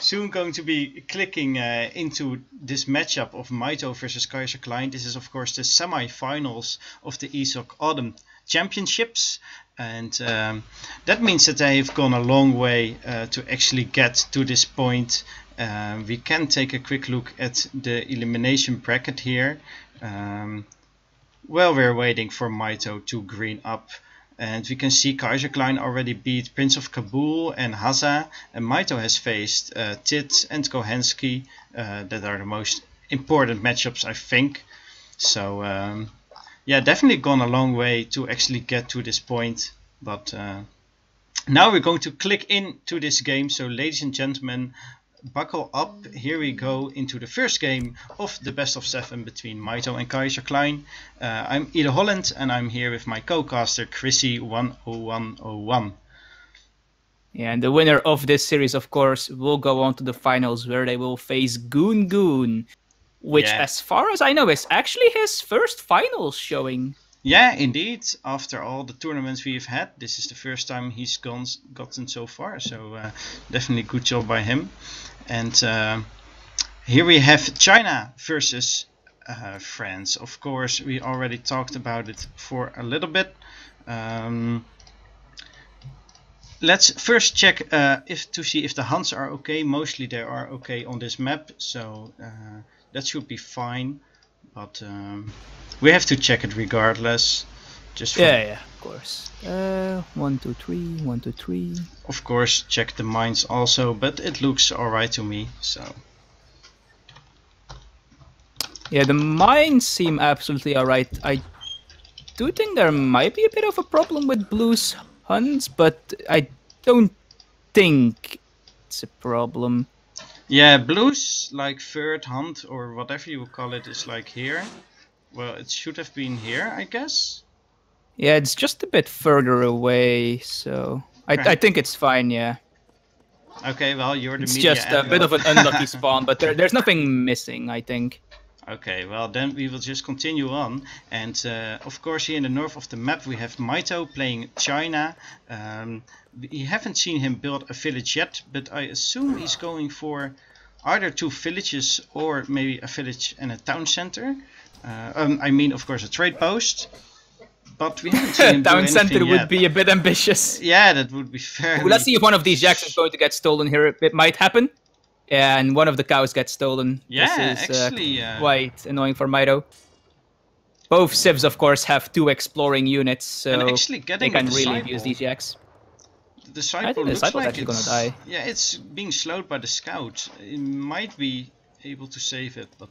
soon going to be clicking into this matchup of Mitoe versus Kaiserklein. This is of course the semi-finals of the ESOC Autumn Championships, and that means that they've gone a long way to actually get to this point. We can take a quick look at the elimination bracket here. While we're waiting for Mitoe to green up. And we can see Kaiserklein already beat Prince of Kabul and Haza, and Mitoe has faced Tit and Kohensky. That are the most important matchups, I think. So yeah, definitely gone a long way to actually get to this point. But now we're going to click into this game. So ladies and gentlemen, buckle up. Here we go into the first game of the best of 7 between Mitoe and Kaiserklein. I'm Edeholland and I'm here with my co-caster Chrissy10101. Yeah, and the winner of this series, of course, will go on to the finals where they will face Goon Goon, which, as far as I know, is actually his first finals showing. Yeah, indeed. After all the tournaments we've had, this is the first time he's gotten so far. So definitely good job by him. And here we have China versus France. Of course, we already talked about it for a little bit. Let's first check to see if the hunts are okay. Mostly they are okay on this map, so that should be fine. But we have to check it regardless. Just for yeah, of course. 1, 2, 3, 1, 2, 3. Of course, check the mines also, but it looks alright to me. So yeah, the mines seem absolutely alright. I do think there might be a bit of a problem with Blue's hunts, but I don't think it's a problem. Yeah, Blue's like third hunt or whatever you call it is like here. Well, it should have been here, I guess. Yeah, it's just a bit further away, so I think it's fine, yeah. Okay, well, you're the It's media just a bit of an unlucky spawn, but there's nothing missing, I think. Okay, well, then we will just continue on. And of course, here in the north of the map, we have Mitoe playing China. We haven't seen him build a village yet, but I assume he's going for either 2 villages or maybe a village and a town center. I mean, of course, a trade post. But we haven't seen him Town center yet. Would be a bit ambitious. Yeah, that would be fair. Let's see if one of these jacks is going to get stolen here. It might happen. Yeah, and one of the cows gets stolen. Yeah, this is actually, quite annoying for Mitoe. Both civs, of course, have 2 exploring units, so they can really use these jacks. The I disciple think the looks disciple's like actually gonna die. Yeah, it's being slowed by the scout. It might be able to save it, but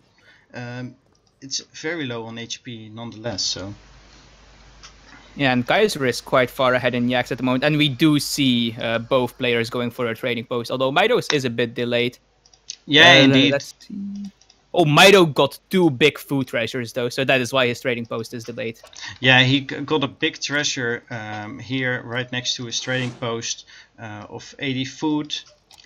it's very low on HP nonetheless. So yeah, and Kaiser is quite far ahead in Yaks at the moment, and we do see both players going for a trading post, although Mitoe's is a bit delayed. Yeah, indeed. Let's see. Oh, Mitoe got 2 big food treasures though, so that is why his trading post is delayed. Yeah, he got a big treasure here right next to his trading post of 80 food.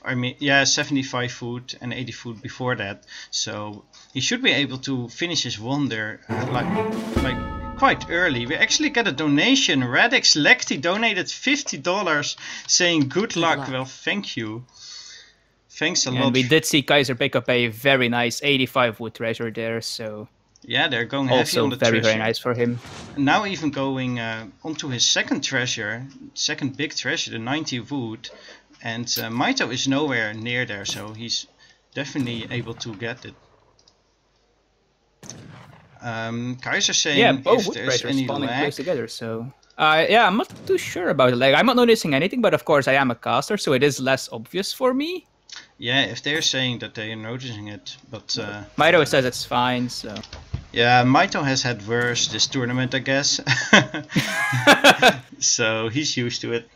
I mean, yeah, 75 food and 80 food before that. So he should be able to finish his wonder like quite early. We actually got a donation. Radix Lecti donated $50 saying good luck. Well, thank you. Thanks a lot. And we did see Kaiser pick up a very nice 85 wood treasure there, so yeah, they're going heavy on the treasure. Also very nice for him. Now even going onto his second treasure, second big treasure, the 90 wood. And Mitoe is nowhere near there, so he's definitely able to get it. Kaiser saying both if there's any spawning lag. close together, so yeah, I'm not too sure about the lag. I'm not noticing anything, but of course I am a caster, so it is less obvious for me. Yeah, if they're saying that they are noticing it, but Mitoe says it's fine, so yeah, Mitoe has had worse this tournament, I guess. So he's used to it.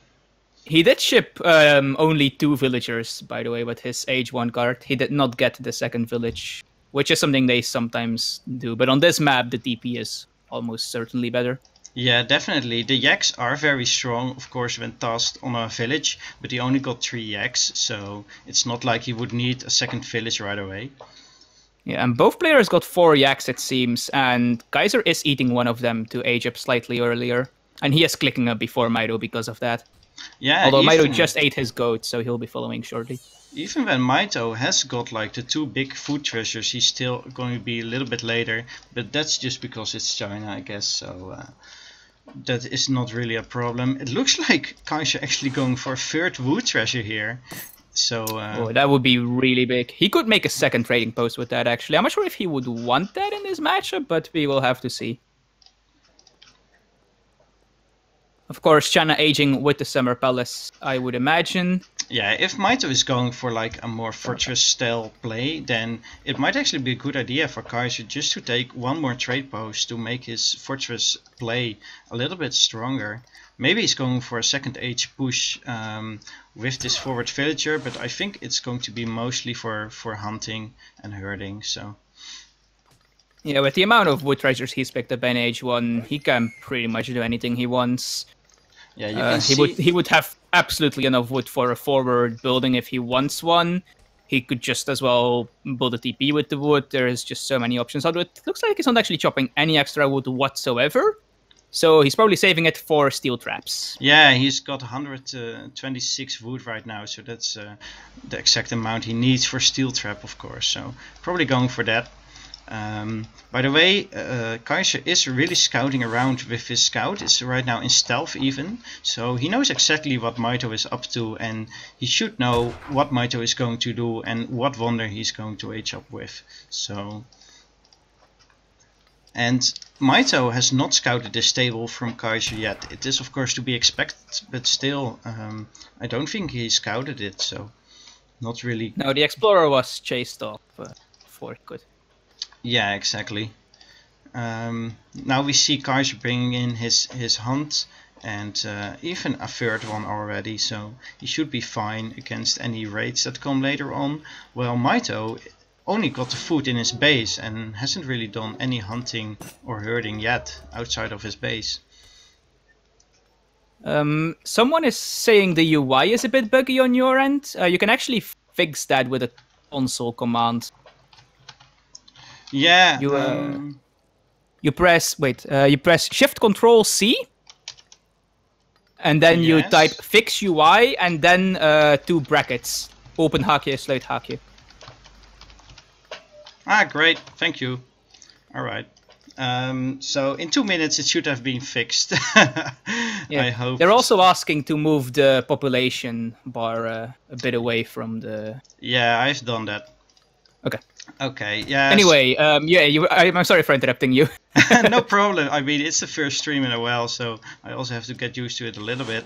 He did ship only 2 villagers, by the way, with his age 1 card. He did not get the second village, which is something they sometimes do. But on this map, the TP is almost certainly better. Yeah, definitely. The yaks are very strong, of course, when tasked on a village. But he only got 3 yaks, so it's not like he would need a second village right away. Yeah, and both players got 4 yaks, it seems. And Kaiser is eating one of them to age up slightly earlier. And he is clicking up before Mitoe because of that. Yeah, Although Mitoe even, just ate his goat, so he'll be following shortly. even when Mitoe has got like the 2 big food treasures, he's still going to be a little bit later. But that's just because it's China, I guess. So that is not really a problem. It looks like Kaiser actually going for a 3rd wood treasure here. So Oh, that would be really big. He could make a 2nd trading post with that, actually. I'm not sure if he would want that in this matchup, but we will have to see. Of course, China aging with the Summer Palace, I would imagine. yeah, if Mitoe is going for like a more fortress style play, then it might actually be a good idea for Kaiser just to take 1 more trade post to make his fortress play a little bit stronger. Maybe he's going for a 2nd age push with this forward villager, but I think it's going to be mostly for hunting and herding. So Yeah, with the amount of wood treasures he's picked up in age 1, he can pretty much do anything he wants. yeah, you can he would have absolutely enough wood for a forward building if he wants one. He could just as well build a TP with the wood. There is just so many options. Although it looks like he's not actually chopping any extra wood whatsoever. So he's probably saving it for steel traps. Yeah, he's got 126 wood right now, so that's the exact amount he needs for steel trap, of course. So probably going for that. By the way, Kaiser is really scouting around with his scout. It's right now in stealth even, so he knows exactly what Mitoe is up to, and he should know what Mitoe is going to do and what wonder he's going to age up with. So, and Mitoe has not scouted this stable from Kaiser yet. It is of course to be expected, but still, I don't think he scouted it, so not really. No, the explorer was chased off before it could. Yeah, exactly. Now we see Kaiser bringing in his hunt and even a 3rd one already, so he should be fine against any raids that come later on. Well, Mitoe only got the food in his base and hasn't really done any hunting or herding yet outside of his base. Someone is saying the UI is a bit buggy on your end. You can actually fix that with a console command. Yeah. You press Shift Control C, and then you type fix UI, and then 2 brackets, open haakje, sluit haakje. Ah, great, thank you. All right. So in 2 minutes it should have been fixed. Yeah. I hope. They're also asking to move the population bar a bit away from the. Yeah, I've done that. Okay. Okay, yeah. Anyway, I'm sorry for interrupting you. No problem. I mean, it's the first stream in a while, so I also have to get used to it a little bit.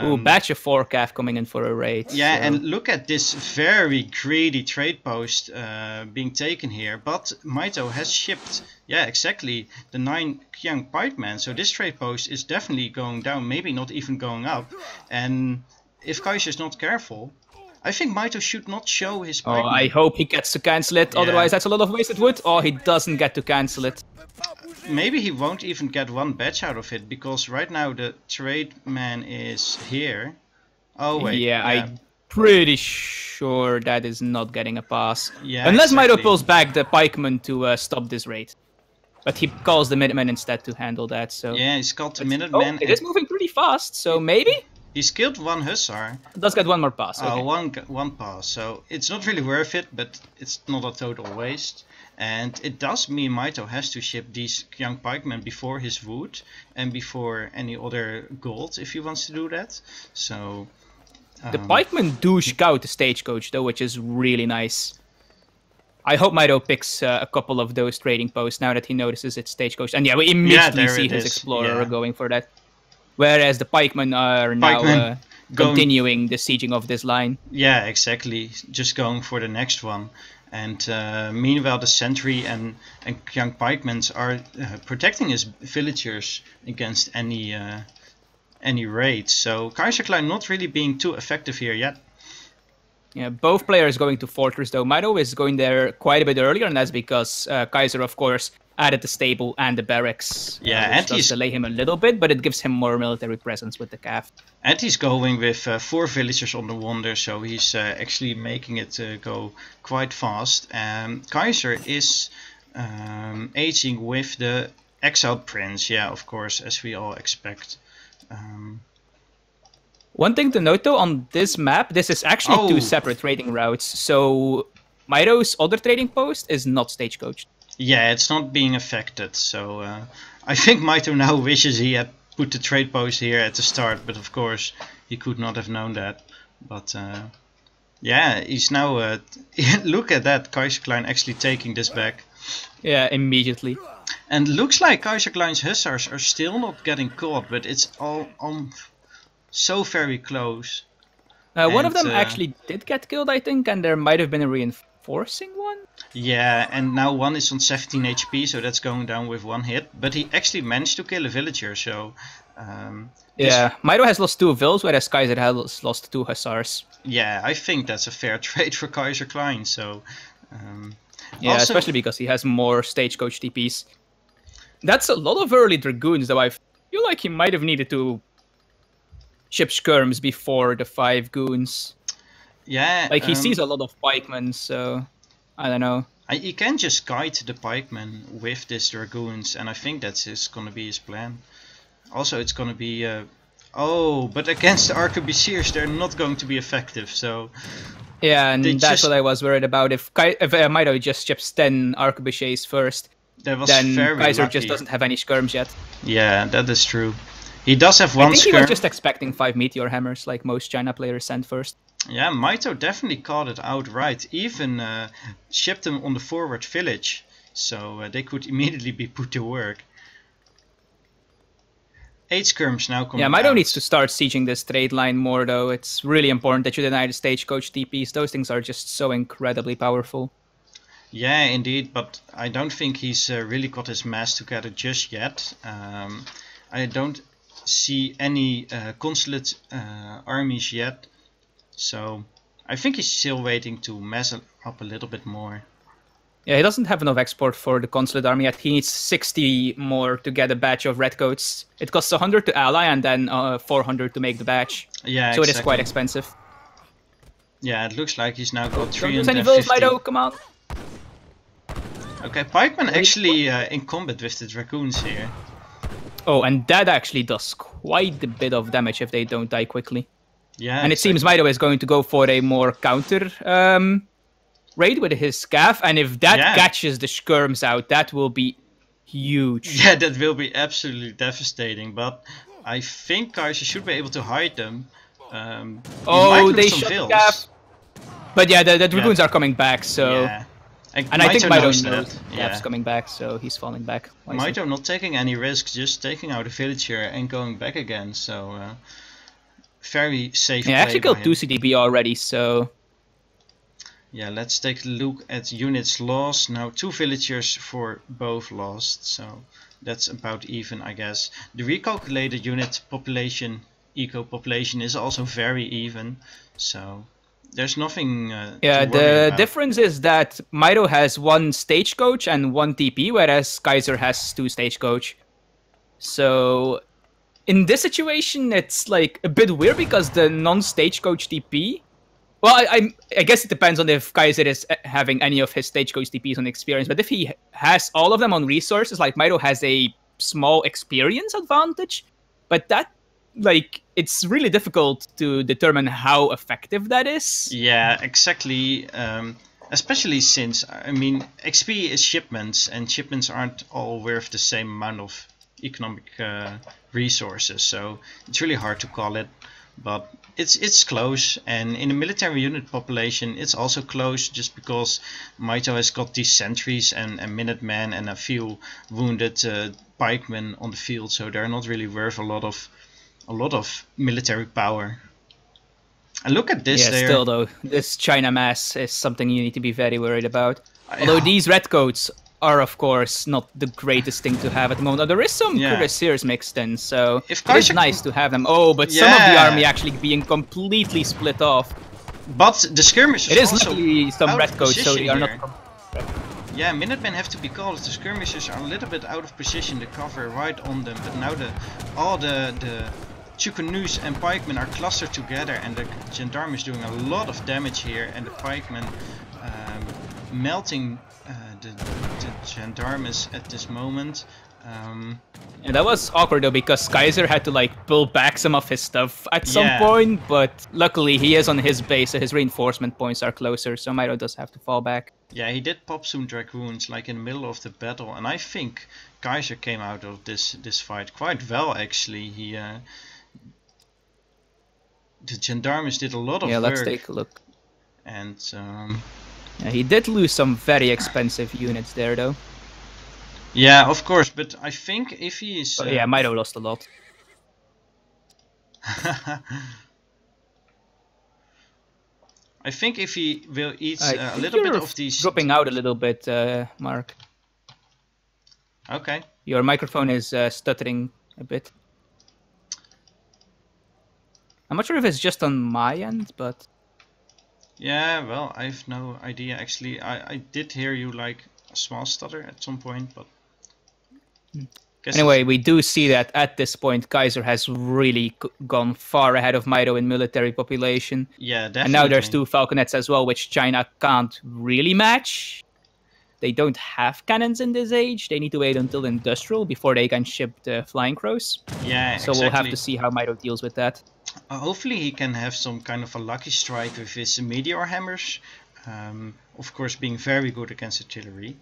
Ooh, batch of 4 calf coming in for a raid. Yeah, so. and look at this very greedy trade post being taken here. But Mitoe has shipped, yeah, exactly, the 9 young pikemen. So this trade post is definitely going down, maybe not even going up. And if Kaiser is not careful, I think Mitoe should not show his pikemen. Oh, I hope he gets to cancel it, otherwise that's a lot of wasted wood. Or he doesn't get to cancel it. Maybe he won't even get 1 batch out of it, because right now the trade man is here. Oh wait. Yeah, I'm pretty sure that is not getting a pass. Yeah, unless exactly. Mitoe pulls back the pikeman to stop this raid. But he calls the Minutemen instead to handle that. So yeah, he's called the Minutemen. Oh, it is moving pretty fast, so maybe? He's killed 1 hussar. It does get 1 more pass. Okay. One pass. So it's not really worth it, but it's not a total waste. And it does mean Mitoe has to ship these young pikemen before his wood and before any other gold if he wants to do that. So the pikemen do scout the stagecoach though, which is really nice. I hope Mitoe picks a couple of those trading posts now that he notices it's stagecoach. And yeah, we immediately see his explorer going for that. Whereas the pikemen are now continuing the sieging of this line. Yeah, exactly. Just going for the next one. And meanwhile, the sentry and young pikemen are protecting his villagers against any raids. So Kaiserklein not really being too effective here yet. Yeah, both players going to Fortress though. Mitoe is going there quite a bit earlier, and that's because Kaiser, of course, added the stable and the barracks. Yeah, and does delay him a little bit, but it gives him more military presence with the calf. And he's going with 4 villagers on the wander, so he's actually making it go quite fast. Kaiser is aging with the exiled prince, yeah, of course, as we all expect. One thing to note though, on this map, this is actually two Oh. separate trading routes. So Mitoe's other trading post is not stagecoached. Yeah, it's not being affected. So I think Mitoe now wishes he had put the trade post here at the start, but of course he could not have known that. But yeah, he's now look at that, Kaiserklein actually taking this back. Yeah, immediately. And looks like Kaiserklein's hussars are still not getting caught, but it's all so very close. One of them actually did get killed, I think, and there might have been a reinforcing one. Yeah, and now one is on 17 HP, so that's going down with one hit. But he actually managed to kill a villager, so... yeah, Mitoe has lost 2 vills, whereas Kaiser has lost 2 hussars. Yeah, I think that's a fair trade for Kaiserklein, so... yeah, also, especially because he has more stagecoach TPs. That's a lot of early dragoons, though I feel like he might have needed to ship skirms before the 5 goons. Yeah, like he sees a lot of pikemen, so I don't know. He can just guide the pikemen with these dragoons, and I think that's going to be his plan. Also, it's going to be... oh, but against the arquebusiers, they're not going to be effective, so... Yeah, and that's what I was worried about. If Mitoe just ships 10 arquebusiers first, then Kaiser lucky. just doesn't have any skirms yet. Yeah, that is true. He does have one skirm. I think he was just expecting 5 meteor hammers, like most China players send first. Yeah, Mitoe definitely called it outright. Even shipped them on the forward village, so they could immediately be put to work. 8 skirms now coming. Yeah, Mitoe needs to start sieging this trade line more, though. It's really important that you deny the stagecoach TPs. Those things are just so incredibly powerful. Yeah, indeed, but I don't think he's really got his mass together just yet. I don't see any consulate armies yet, so I think he's still waiting to mess up a little bit more. Yeah, he doesn't have enough export for the consulate army yet. He needs 60 more to get a batch of redcoats. It costs 100 to ally and then 400 to make the batch. Yeah, so exactly. It is quite expensive. Yeah, it looks like he's now got 350. Don't use any vills, Mitoe, come on. Okay, pikemen actually in combat with the dragoons here. Oh, and that actually does quite a bit of damage if they don't die quickly. Yeah, and it seems Mitoe is going to go for a more counter raid with his scav, and if that catches the skirms out, that will be huge. Yeah, that will be absolutely devastating, but I think Kaiser should be able to hide them. Oh, they shot the scav. But yeah, the dragoons are coming back, so... Yeah. And I think Mitoe knows that. Gav's coming back, so he's falling back. Mitoe not taking any risks, just taking out a villager and going back again, so... very safe. Yeah, I actually killed 2 CDB already, so... Yeah, let's take a look at units lost. Now 2 villagers for both lost, so that's about even, I guess. The recalculated unit population, eco population, is also very even, so there's nothing yeah, to worry about. Difference is that Mitoe has 1 stagecoach and 1 TP, whereas Kaiser has 2 stagecoach. So in this situation, it's like a bit weird because the non-stagecoach TP... Well, I guess it depends on if Kaiser is having any of his stagecoach TPs on experience, but if he has all of them on resources, like Mitoe has a small experience advantage, but that, like, it's really difficult to determine how effective that is. Yeah, exactly. Especially since, I mean, XP is shipments, and shipments aren't all worth the same amount of economic resources, so it's really hard to call it. But it's close, and in the military unit population it's also close, just because Mitoe has got these sentries and minutemen and a few wounded pikemen on the field, so they're not really worth a lot of military power. And look at this. Yeah, still though, this China mass is something you need to be very worried about. Although these redcoats are of course not the greatest thing to have at the moment. There is some cuirassiers mixed in, so it is nice to have them. Oh, but some of the army actually being completely split off. But the skirmishers it is luckily some redcoats, so they are not... Yeah, Minutemen have to be called. The skirmishers are a little bit out of position, the cover right on them, but now all the Chukanus and pikemen are clustered together, and the gendarme is doing a lot of damage here, and the pikemen melting the gendarmes at this moment. And that was awkward though, because Kaiser had to like pull back some of his stuff at some point, but luckily he is on his base, so his reinforcement points are closer, so Mitoe does have to fall back. Yeah, he did pop some dragoons like in the middle of the battle, and I think Kaiser came out of this fight quite well actually. The gendarmes did a lot of work. Yeah, let's take a look. And yeah, he did lose some very expensive units there though. Yeah, of course, but I think if he is... yeah, Mitoe lost a lot. I think if he will eat a little bit of these... dropping out a little bit, Mark. Okay. Your microphone is stuttering a bit. I'm not sure if it's just on my end, but... Yeah, well, I have no idea actually. I did hear you like a small stutter at some point, but... Anyway, we do see that at this point, Kaiser has really gone far ahead of Mitoe in military population. Yeah, definitely. And now there's 2 falconets as well, which China can't really match. They don't have cannons in this age. They need to wait until industrial before they can ship the flying crows. Yeah, so we'll have to see how Mitoe deals with that. Hopefully he can have some kind of a lucky strike with his meteor hammers. Of course, being very good against artillery.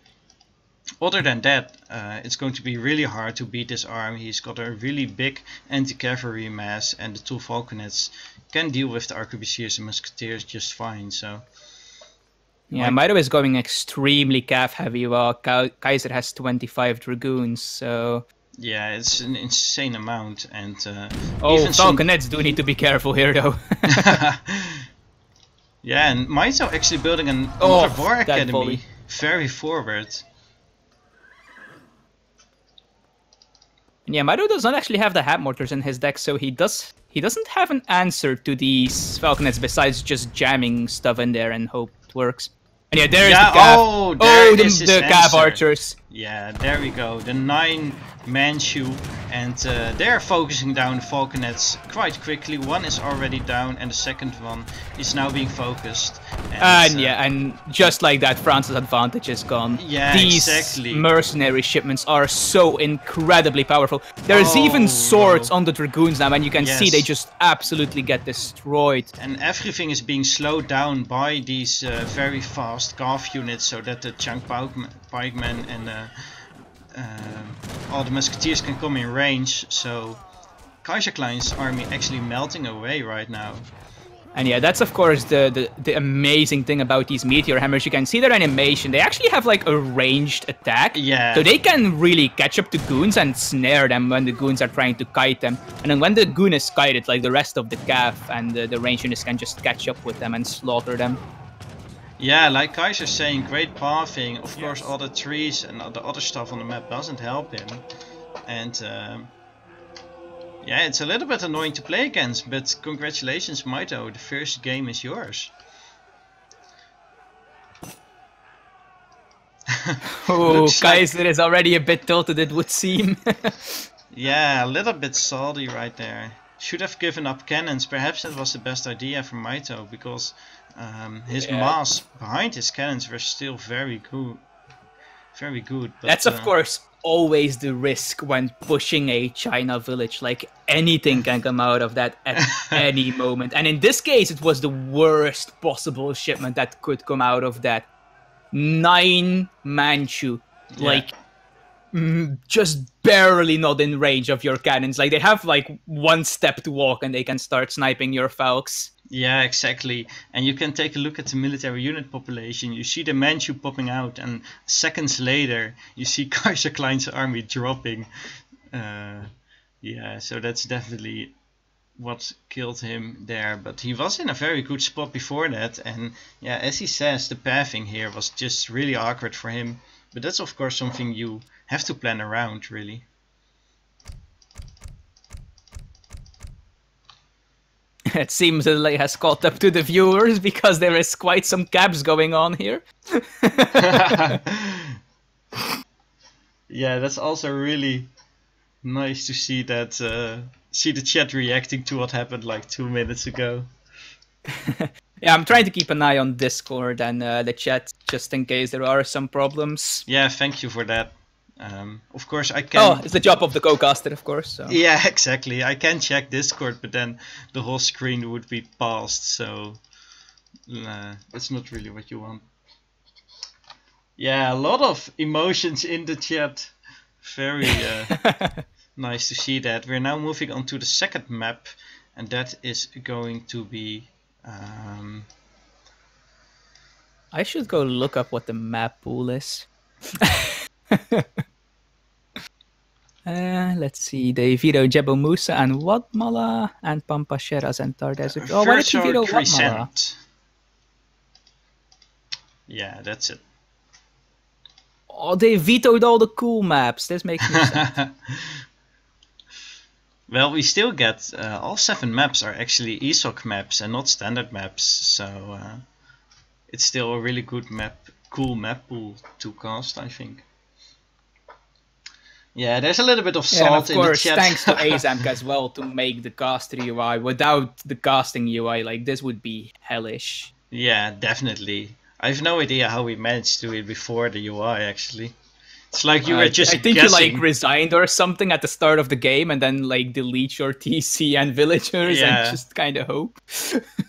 Other than that, it's going to be really hard to beat this army. He's got a really big anti-cavalry mass, and the 2 falconets can deal with the arquebusiers and musketeers just fine. So, yeah, Mitoe is going extremely cav heavy, while Kaiser has 25 dragoons. So yeah, it's an insane amount, and even falconets do need to be careful here, though. Yeah, and Mitoe actually building another war academy very forward. Yeah, Mitoe does not actually have the hat mortars in his deck, so he doesn't have an answer to these falconets besides just jamming stuff in there and hope it works. And yeah, there's the cav. The cav archers. Yeah, there we go. The 9 Manchu, and they're focusing down the falconets quite quickly. One is already down, and the second one is now being focused. And just like that, France's advantage is gone. Yeah, These mercenary shipments are so incredibly powerful. There's even swords on the dragoons now, and you can see they just absolutely get destroyed. And everything is being slowed down by these very fast Gav units, so that the chunk pikemen and all the musketeers can come in range. So Kaiserklein's army actually melting away right now. And yeah, that's of course the amazing thing about these meteor hammers. You can see their animation. They actually have like a ranged attack. Yeah. So they can really catch up to goons and snare them when the goons are trying to kite them. And then when the goon is kited, like the rest of the cav and the range units can just catch up with them and slaughter them. Yeah, like Kaiser's saying, great pathing. Of course, all the trees and the other stuff on the map doesn't help him. And yeah, it's a little bit annoying to play against, but congratulations, Mitoe. The first game is yours. Oh, Kaiser is already a bit tilted, it would seem. Yeah, a little bit salty right there. Should have given up cannons. Perhaps that was the best idea for Mitoe, because his mass behind his cannons were still very good. Very good. But, that's of course always the risk when pushing a China village. Like anything can come out of that at any moment. And in this case, it was the worst possible shipment that could come out of that. 9 Manchu, like just barely not in range of your cannons. Like they have like 1 step to walk and they can start sniping your falcons. Yeah, exactly. And you can take a look at the military unit population. You see the Manchu popping out, and seconds later you see Kaiserklein's army dropping. Yeah, so that's definitely what killed him there. But he was in a very good spot before that, and yeah, as he says, the pathing here was just really awkward for him. But that's of course something you have to plan around, really. It seems that it has caught up to the viewers, because there is quite some cabs going on here. Yeah, that's also really nice to see that. See the chat reacting to what happened like 2 minutes ago. Yeah, I'm trying to keep an eye on Discord and the chat, just in case there are some problems. Yeah, thank you for that. Of course, I can. Oh, it's the job of the co-caster, of course. So. Yeah, exactly. I can check Discord, but then the whole screen would be paused, so that's not really what you want. Yeah, a lot of emotions in the chat. Very nice to see that. We're now moving on to the second map, and that is going to be... I should go look up what the map pool is. Let's see. The Viro Jebo Musa and Wadmala and Pampasheras and Tardes. Oh, why did you veto Wadmala? Crescent. Yeah, that's it. Oh, they vetoed all the cool maps. This makes me sad. Well, we still get all 7 maps are actually ESOC maps and not standard maps, so it's still a really good map, cool map pool to cast, I think. Yeah, there's a little bit of salt in the chat. Thanks to Azamk as well to make the caster UI. Without the casting UI, like this would be hellish. Yeah, definitely. I have no idea how we managed to do it before the UI, actually. It's like you were just I think guessing. You like resigned or something at the start of the game and then like delete your TC and villagers and just kind of hope.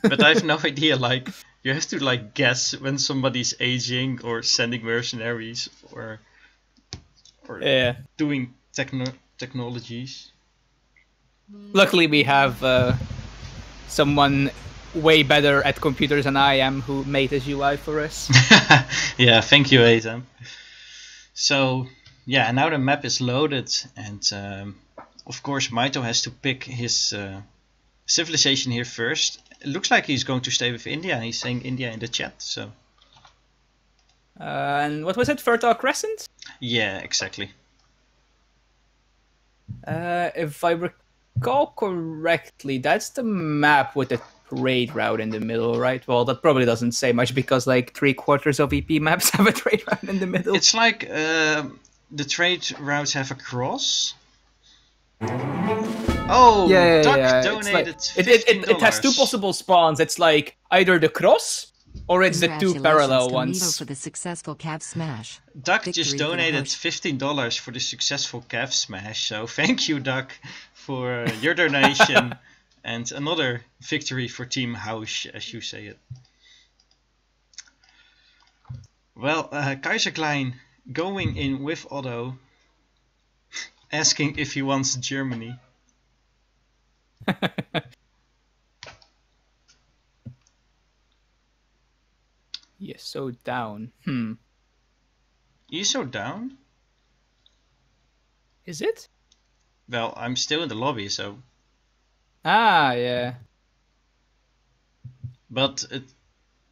But I have no idea, like you have to like guess when somebody's aging or sending mercenaries or doing technologies. Luckily we have someone way better at computers than I am who made this UI for us. Yeah, thank you, Azam. So, yeah, now the map is loaded, and of course Mitoe has to pick his civilization here first. It looks like he's going to stay with India. He's saying India in the chat, so... and what was it? Fertile Crescent? Yeah, exactly. If I recall correctly, that's the map with the trade route in the middle, right? Well, that probably doesn't say much because like 3/4 of EP maps have a trade route in the middle. It's like the trade routes have a cross. Oh, Duck donated $15. It has 2 possible spawns. It's like either the cross or it's the 2 parallel ones. For the successful calf smash. Duck just donated $15 for the successful calf smash. So thank you, Duck, for your donation. And another victory for Team House, as you say it. Well, Kaiserklein going in with Otto, asking if he wants Germany. Yes, so down. You so down? Is it? Well, I'm still in the lobby, so... Ah, yeah. But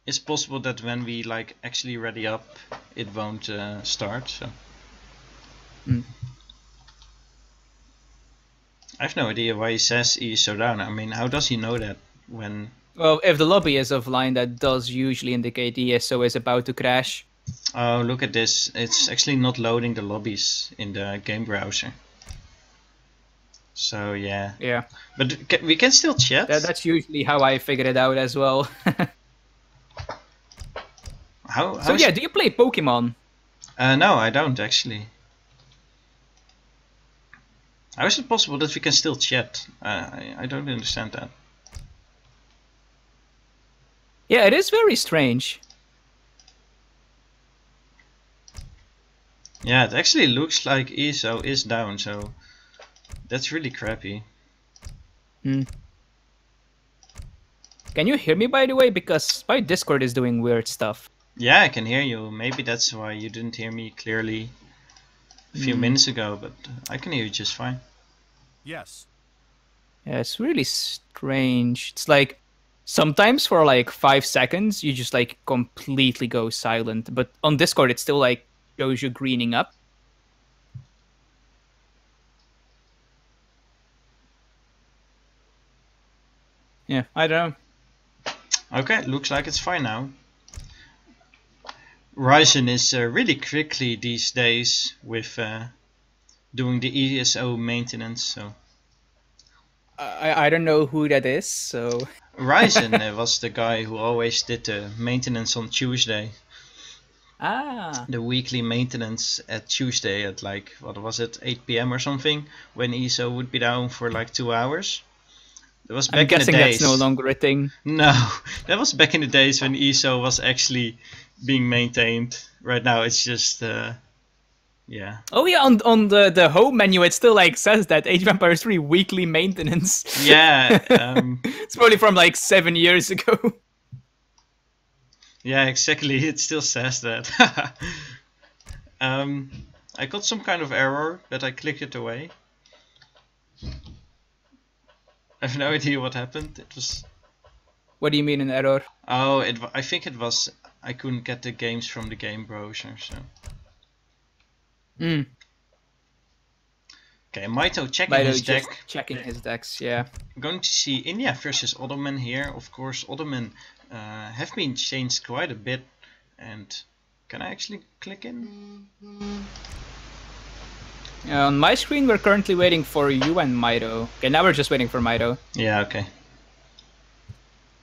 it's possible that when we like actually ready up, it won't start. So I have no idea why he says he is so down. I mean, how does he know that when? Well, if the lobby is offline, that does usually indicate the ESO is about to crash. Oh, look at this! It's actually not loading the lobbies in the game browser. So yeah. Yeah. But we can still chat. That's usually how I figured it out as well. So yeah, do you play Pokemon? No, I don't actually. How is it possible that we can still chat? I don't understand that. Yeah, it is very strange. Yeah, it actually looks like ESO is down, so that's really crappy. Can you hear me, by the way? Because my Discord is doing weird stuff. Yeah, I can hear you. Maybe that's why you didn't hear me clearly a few minutes ago, but I can hear you just fine. Yes. Yeah, it's really strange. It's like sometimes for like 5 seconds you just like completely go silent, but on Discord it still like shows you greening up. Yeah, I don't know. Okay, looks like it's fine now. Ryzen is really quickly these days with doing the ESO maintenance, so... I don't know who that is, so... Ryzen was the guy who always did the maintenance on Tuesday. Ah. the weekly maintenance at Tuesday at like, what was it, 8 p.m. or something, when ESO would be down for like 2 hours. That was back I'm in the guessing days. that's no longer a thing. No, that was back in the days when ESO was actually being maintained. Right now it's just, yeah. Oh yeah, on the home menu it still like says that Age of Empires 3 weekly maintenance. Yeah. It's probably from like 7 years ago. Yeah, exactly. It still says that. I got some kind of error, but I clicked it away. I have no idea what happened. It was. What do you mean an error? Oh, I think it was. I couldn't get the games from the game browser. So. Hmm. Okay, Mitoe checking his deck. Checking his decks, yeah. I'm going to see India versus Ottoman here. Of course, Ottoman have been changed quite a bit. And can I actually click in? On my screen, we're currently waiting for you and Mitoe. Okay, now we're just waiting for Mitoe. Yeah, okay.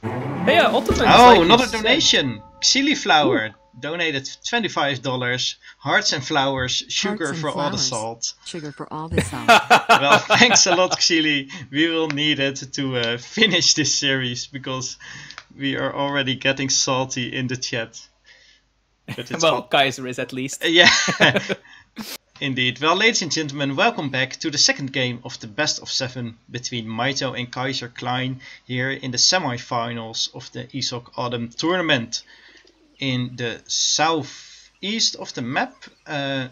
Hey, yeah, Ottomans. Oh, like another donation! Xili Flower donated $25. Hearts and flowers, sugar Hearts and for all the flowers. salt. Sugar for all the salt. Well, thanks a lot, Xili. We will need it to finish this series because we are already getting salty in the chat. But it's Well, Kaiser is at least. yeah, indeed. Well, ladies and gentlemen, welcome back to the second game of the best of 7 between Mitoe and Kaiserklein here in the semi-finals of the ESOC Autumn Tournament. In the southeast of the map,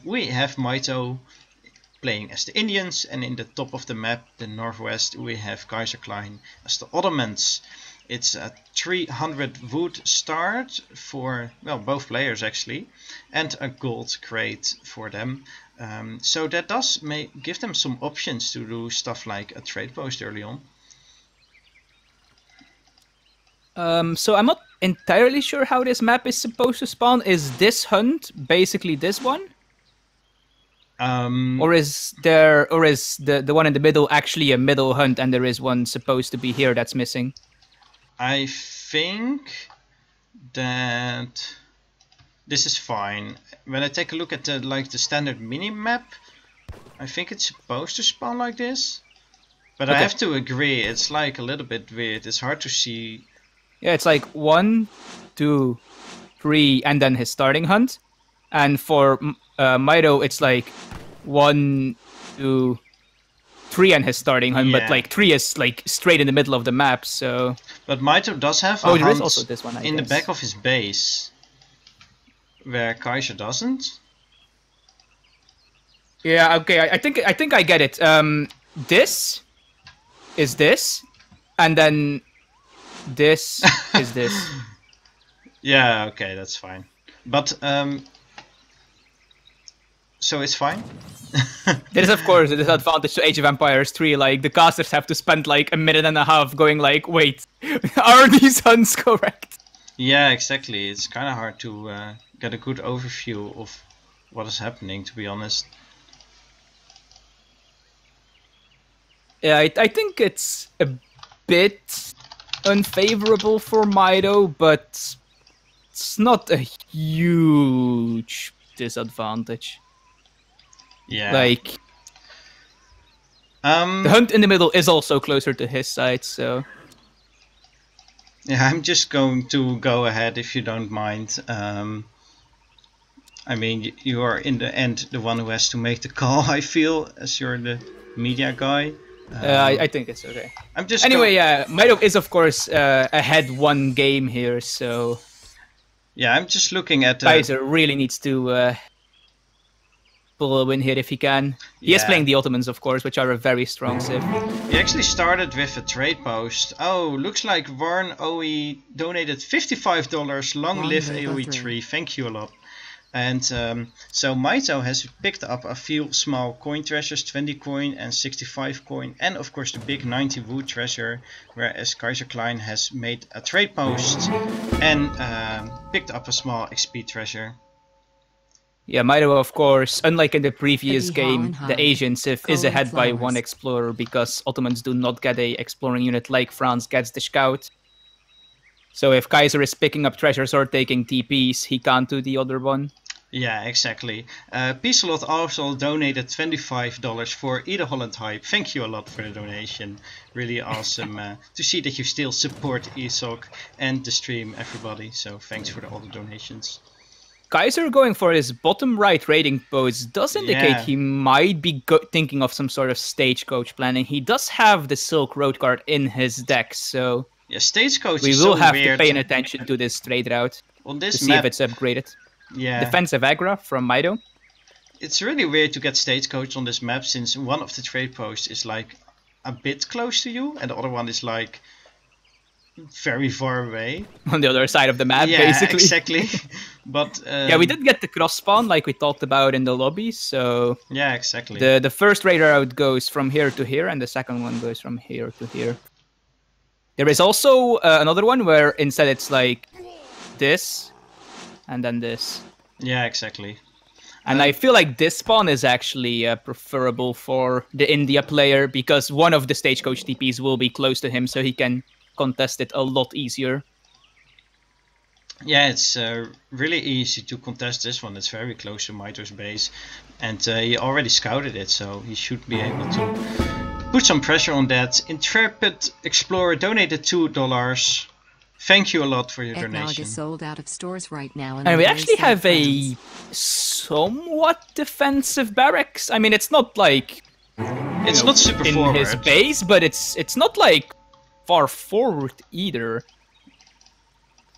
we have Mitoe playing as the Indians, and in the top of the map, the northwest, we have Kaiserklein as the Ottomans. It's a 300 wood start for, well, both players actually, and a gold crate for them. So that does give them some options to do stuff like a trade post early on. So I'm not entirely sure how this map is supposed to spawn. Is this hunt basically this one? Or is the one in the middle actually a middle hunt and there is one supposed to be here that's missing? I think that this is fine. When I take a look at the standard mini map, I think it's supposed to spawn like this. But Okay. I have to agree, it's like a little bit weird. It's hard to see. Yeah, it's like 1, 2, 3, and then his starting hunt. And for Mitoe, it's like 1, 2, 3 and his starting hunt, Yeah. but like 3 is like straight in the middle of the map, so... But Mitoe does have a Oh, there is hunt also this one, I in the guess. back of his base, where Kaiser doesn't. Yeah, okay, I think I get it. This is this, and then this is this. Yeah, okay, that's fine. But so it's fine. There is, of course, a disadvantage to Age of Empires 3. Like, the casters have to spend like a minute and a half going like, wait, are these hunts correct? Yeah, exactly. It's kind of hard to get a good overview of what is happening, to be honest. Yeah, I think it's a bit unfavorable for Mitoe, but it's not a huge disadvantage. Yeah. Like, Um, the hunt in the middle is also closer to his side, so... yeah, I'm just going to go ahead if you don't mind. I mean, you are in the end the one who has to make the call, I feel, as you're the media guy. I think it's okay. I'm just Anyway, yeah, Mitoe is, of course, ahead one game here, so... Yeah, I'm just looking at the... Kaiser really needs to pull a win here if he can. He is Yeah. playing the Ottomans, of course, which are a very strong civ. He actually started with a trade post. Oh, looks like Warren OE donated $55. Long live AoE3. Thank you a lot. And so Mitoe has picked up a few small coin treasures, 20 coin and 65 coin, and of course the big 90 wood treasure, whereas Kaiserklein has made a trade post and picked up a small XP treasure. Yeah, Mitoe, of course, unlike in the previous game, Edeholland, the Asian civ is Golden ahead by Flowers. one explorer because Ottomans do not get a exploring unit like France gets the Scout. So if Kaiser is picking up treasures or taking TPs, he can't do the other one. Yeah, exactly. Peacelot also donated $25 for Edeholland hype. Thank you a lot for the donation. Really awesome to see that you still support ESOC and the stream, everybody. So thanks for all the donations. Kaiser going for his bottom right raiding post does indicate he might be thinking of some sort of stagecoach planning. He does have the Silk Road card in his deck, so yeah, stagecoach we is will so have weird. to pay attention to this trade route on this to see map, if it's upgraded. Yeah, Defensive aggro from Mitoe. It's really weird to get stagecoach on this map, since one of the trade posts is like a bit close to you and the other one is like very far away. On the other side of the map, yeah, basically. Exactly. But yeah, we did get the cross spawn like we talked about in the lobby, so yeah, exactly. The first raider route goes from here to here, and the second one goes from here to here. There is also another one where instead it's like this, and then this. Yeah, exactly. And I feel like this spawn is actually preferable for the India player, because one of the stagecoach TPs will be close to him, so he can contest it a lot easier. Yeah, it's really easy to contest this one. It's very close to Mitoe's base, and he already scouted it, so he should be able to put some pressure on that. Intrepid Explorer donated $2. Thank you a lot for your donation. Is sold out of stores right now, and we actually have a somewhat defensive barracks. I mean, it's not like it's not super in forward. His base, but it's not like far forward either.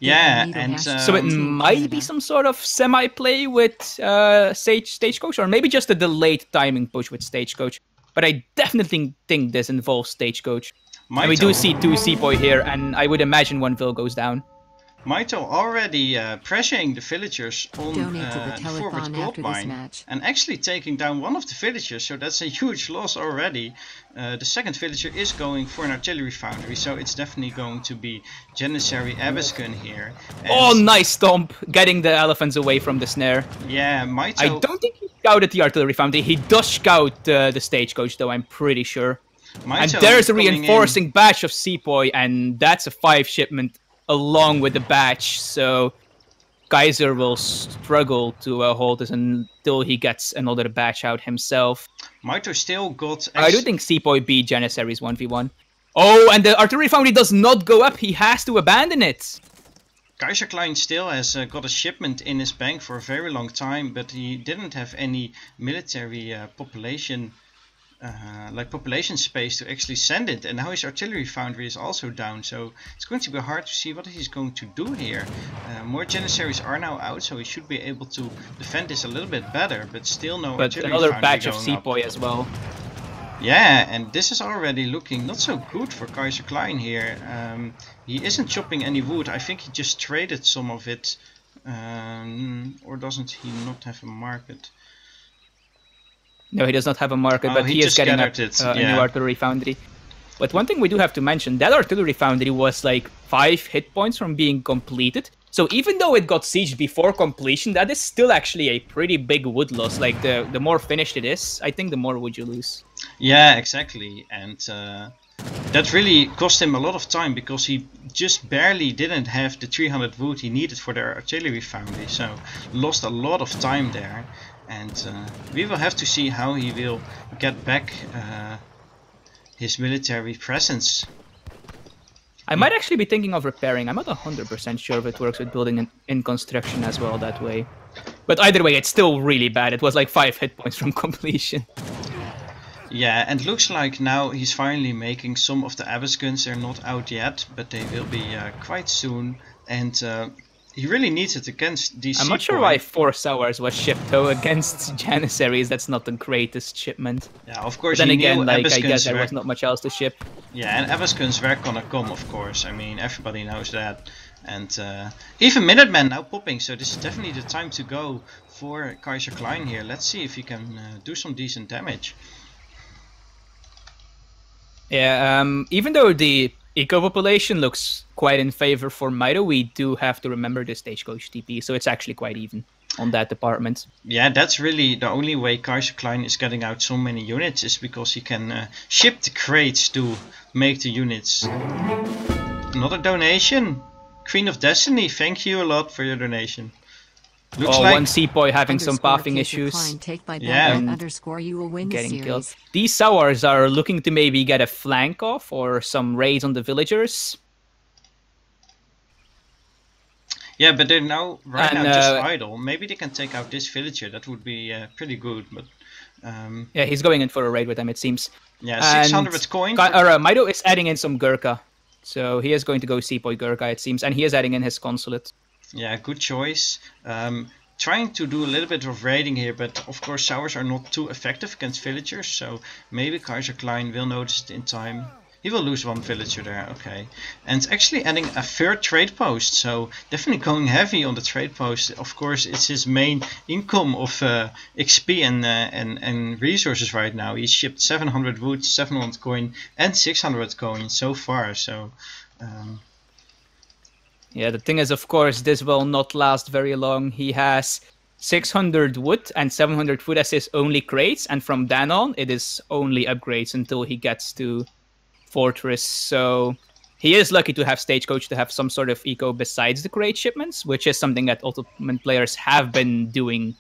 Yeah, and so it might be some sort of semi-play with Stagecoach, or maybe just a delayed timing push with Stagecoach. But I definitely think this involves Stagecoach. Mitoe. And we do see 2 Sepoy here, and I would imagine 1 Vil goes down. Mitoe already pressuring the villagers on the forward gold mine and actually taking down one of the villagers, so that's a huge loss already. The second villager is going for an artillery foundry, so it's definitely going to be Janissary Abyssgun here. And oh, nice stomp! Getting the elephants away from the snare. Yeah, Mitoe... I don't think he scouted the artillery foundry. He does scout the stagecoach, though, I'm pretty sure. Mitoe and there's a reinforcing batch of Sepoy, and that's a 5 shipment along with the batch, so Kaiser will struggle to hold this until he gets another batch out himself. Mitoe still got... I do think Sepoy beat Janissary's 1v1. Oh, and the artillery foundry does not go up, he has to abandon it! Kaiserklein still has got a shipment in his bank for a very long time, but he didn't have any military population space to actually send it, and now his artillery foundry is also down, so it's going to be hard to see what he's going to do here. More Janissaries are now out, so he should be able to defend this a little bit better, but still no artillery another foundry batch of going Sepoy up. as well. Yeah, and this is already looking not so good for Kaiserklein here. He isn't chopping any wood. I think he just traded some of it, or doesn't he not have a market? No, he does not have a market, but he is getting a new artillery foundry. But one thing we do have to mention, that artillery foundry was like 5 hit points from being completed. So even though it got sieged before completion, that is still actually a pretty big wood loss. Like the more finished it is, I think the more wood you lose. Yeah, exactly. And that really cost him a lot of time, because he just barely didn't have the 300 wood he needed for their artillery foundry. So lost a lot of time there. And we will have to see how he will get back his military presence. I might actually be thinking of repairing. I'm not 100% sure if it works with building in construction as well that way. But either way, it's still really bad. It was like 5 hit points from completion. Yeah, and looks like now he's finally making some of the Abyssguns. They're not out yet, but they will be quite soon. And he really needs it against these. I'm not sure why 4 Sours was shipped though against Janissaries. That's not the greatest shipment. Yeah, of course. But then again, like I guess there was not much else to ship. Yeah, and Abyssguns were gonna come, of course. I mean, everybody knows that. And even Minutemen now popping, so this is definitely the time to go for Kaiserklein here. Let's see if he can do some decent damage. Yeah, even though the eco population looks quite in favor for Mitoe, we do have to remember the stagecoach TP, so it's actually quite even on that department. Yeah, that's really the only way Kaiserklein is getting out so many units, is because he can ship the crates to make the units. Another donation. Queen of Destiny, thank you a lot for your donation. Looks Oh, like one Seapoy having some Underscore pathing issues. Kaiserklein, take by Yeah. that And underscore you will win the getting killed. series. These Sours are looking to maybe get a flank off or some raids on the villagers. yeah, but they're now right And, now just idle. Maybe they can take out this villager. That would be pretty good. But Yeah, he's going in for a raid with them, it seems. yeah, And 600 coin. Mitoe is adding in some Gurkha. So he is going to go Seapoy Gurkha, it seems. And he is adding in his consulate. Yeah, good choice. Trying to do a little bit of raiding here, but of course Sours are not too effective against villagers, so maybe Kaiserklein will notice it in time. He will lose one villager there, okay. And actually adding a third trade post, so definitely going heavy on the trade post. Of course, it's his main income of XP and resources right now. He's shipped 700 wood, 700 coin, and 600 coin so far, so... Yeah, the thing is, of course, this will not last very long. He has 600 wood and 700 food as his only crates, and from then on, it is only upgrades until he gets to Fortress. So he is lucky to have Stagecoach to have some sort of eco besides the crate shipments, which is something that Ottoman players have been doing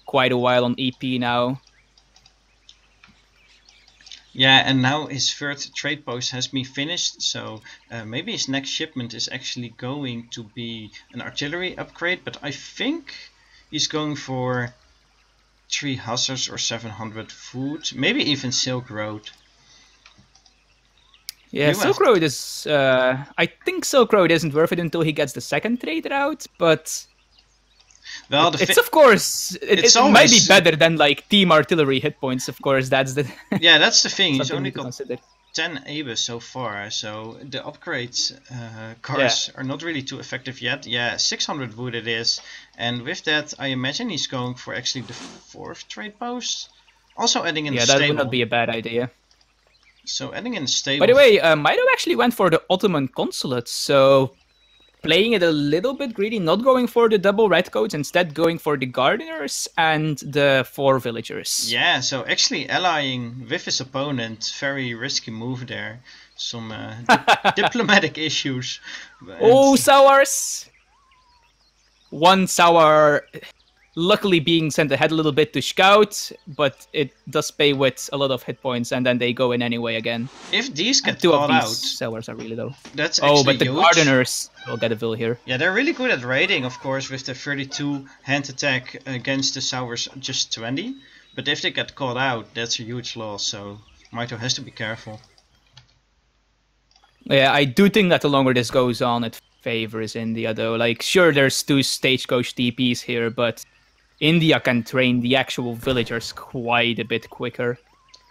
quite a while on EP now. Yeah, and now his third trade post has been finished, so maybe his next shipment is actually going to be an artillery upgrade, but I think he's going for 3 hussars or 700 food, maybe even Silk Road. Yeah, Silk Road is... I think Silk Road isn't worth it until he gets the second trade route, but... Well, it's of course... It might be better than, like, team artillery hit points, of course, that's the... Yeah, that's the thing, he's only got consider. 10 ABIS so far, so the upgrades cars are not really too effective yet. Yeah, 600 wood it is, and with that I imagine he's going for actually the 4th trade post. Also adding in the stable. Yeah, that would not be a bad idea. So adding in the stable. By the way, Mitoe actually went for the Ottoman consulate, so playing it a little bit greedy, not going for the double red coats, instead going for the gardeners and the 4 villagers. Yeah, so actually allying with his opponent, very risky move there. Some diplomatic issues. Oh, Sours! One Sour luckily being sent ahead a little bit to scout, but it does pay with a lot of hit points, and then they go in anyway again. If these get two caught of these out, Sours are really low. That's actually but the huge. gardeners will get a vill here. Yeah, they're really good at raiding, of course, with the 32 hand attack against the Sours just 20. But if they get caught out, that's a huge loss, so Mitoe has to be careful. Yeah, I do think that the longer this goes on, it favors India, though. Like, sure, there's 2 Stagecoach TPs here, but India can train the actual villagers quite a bit quicker.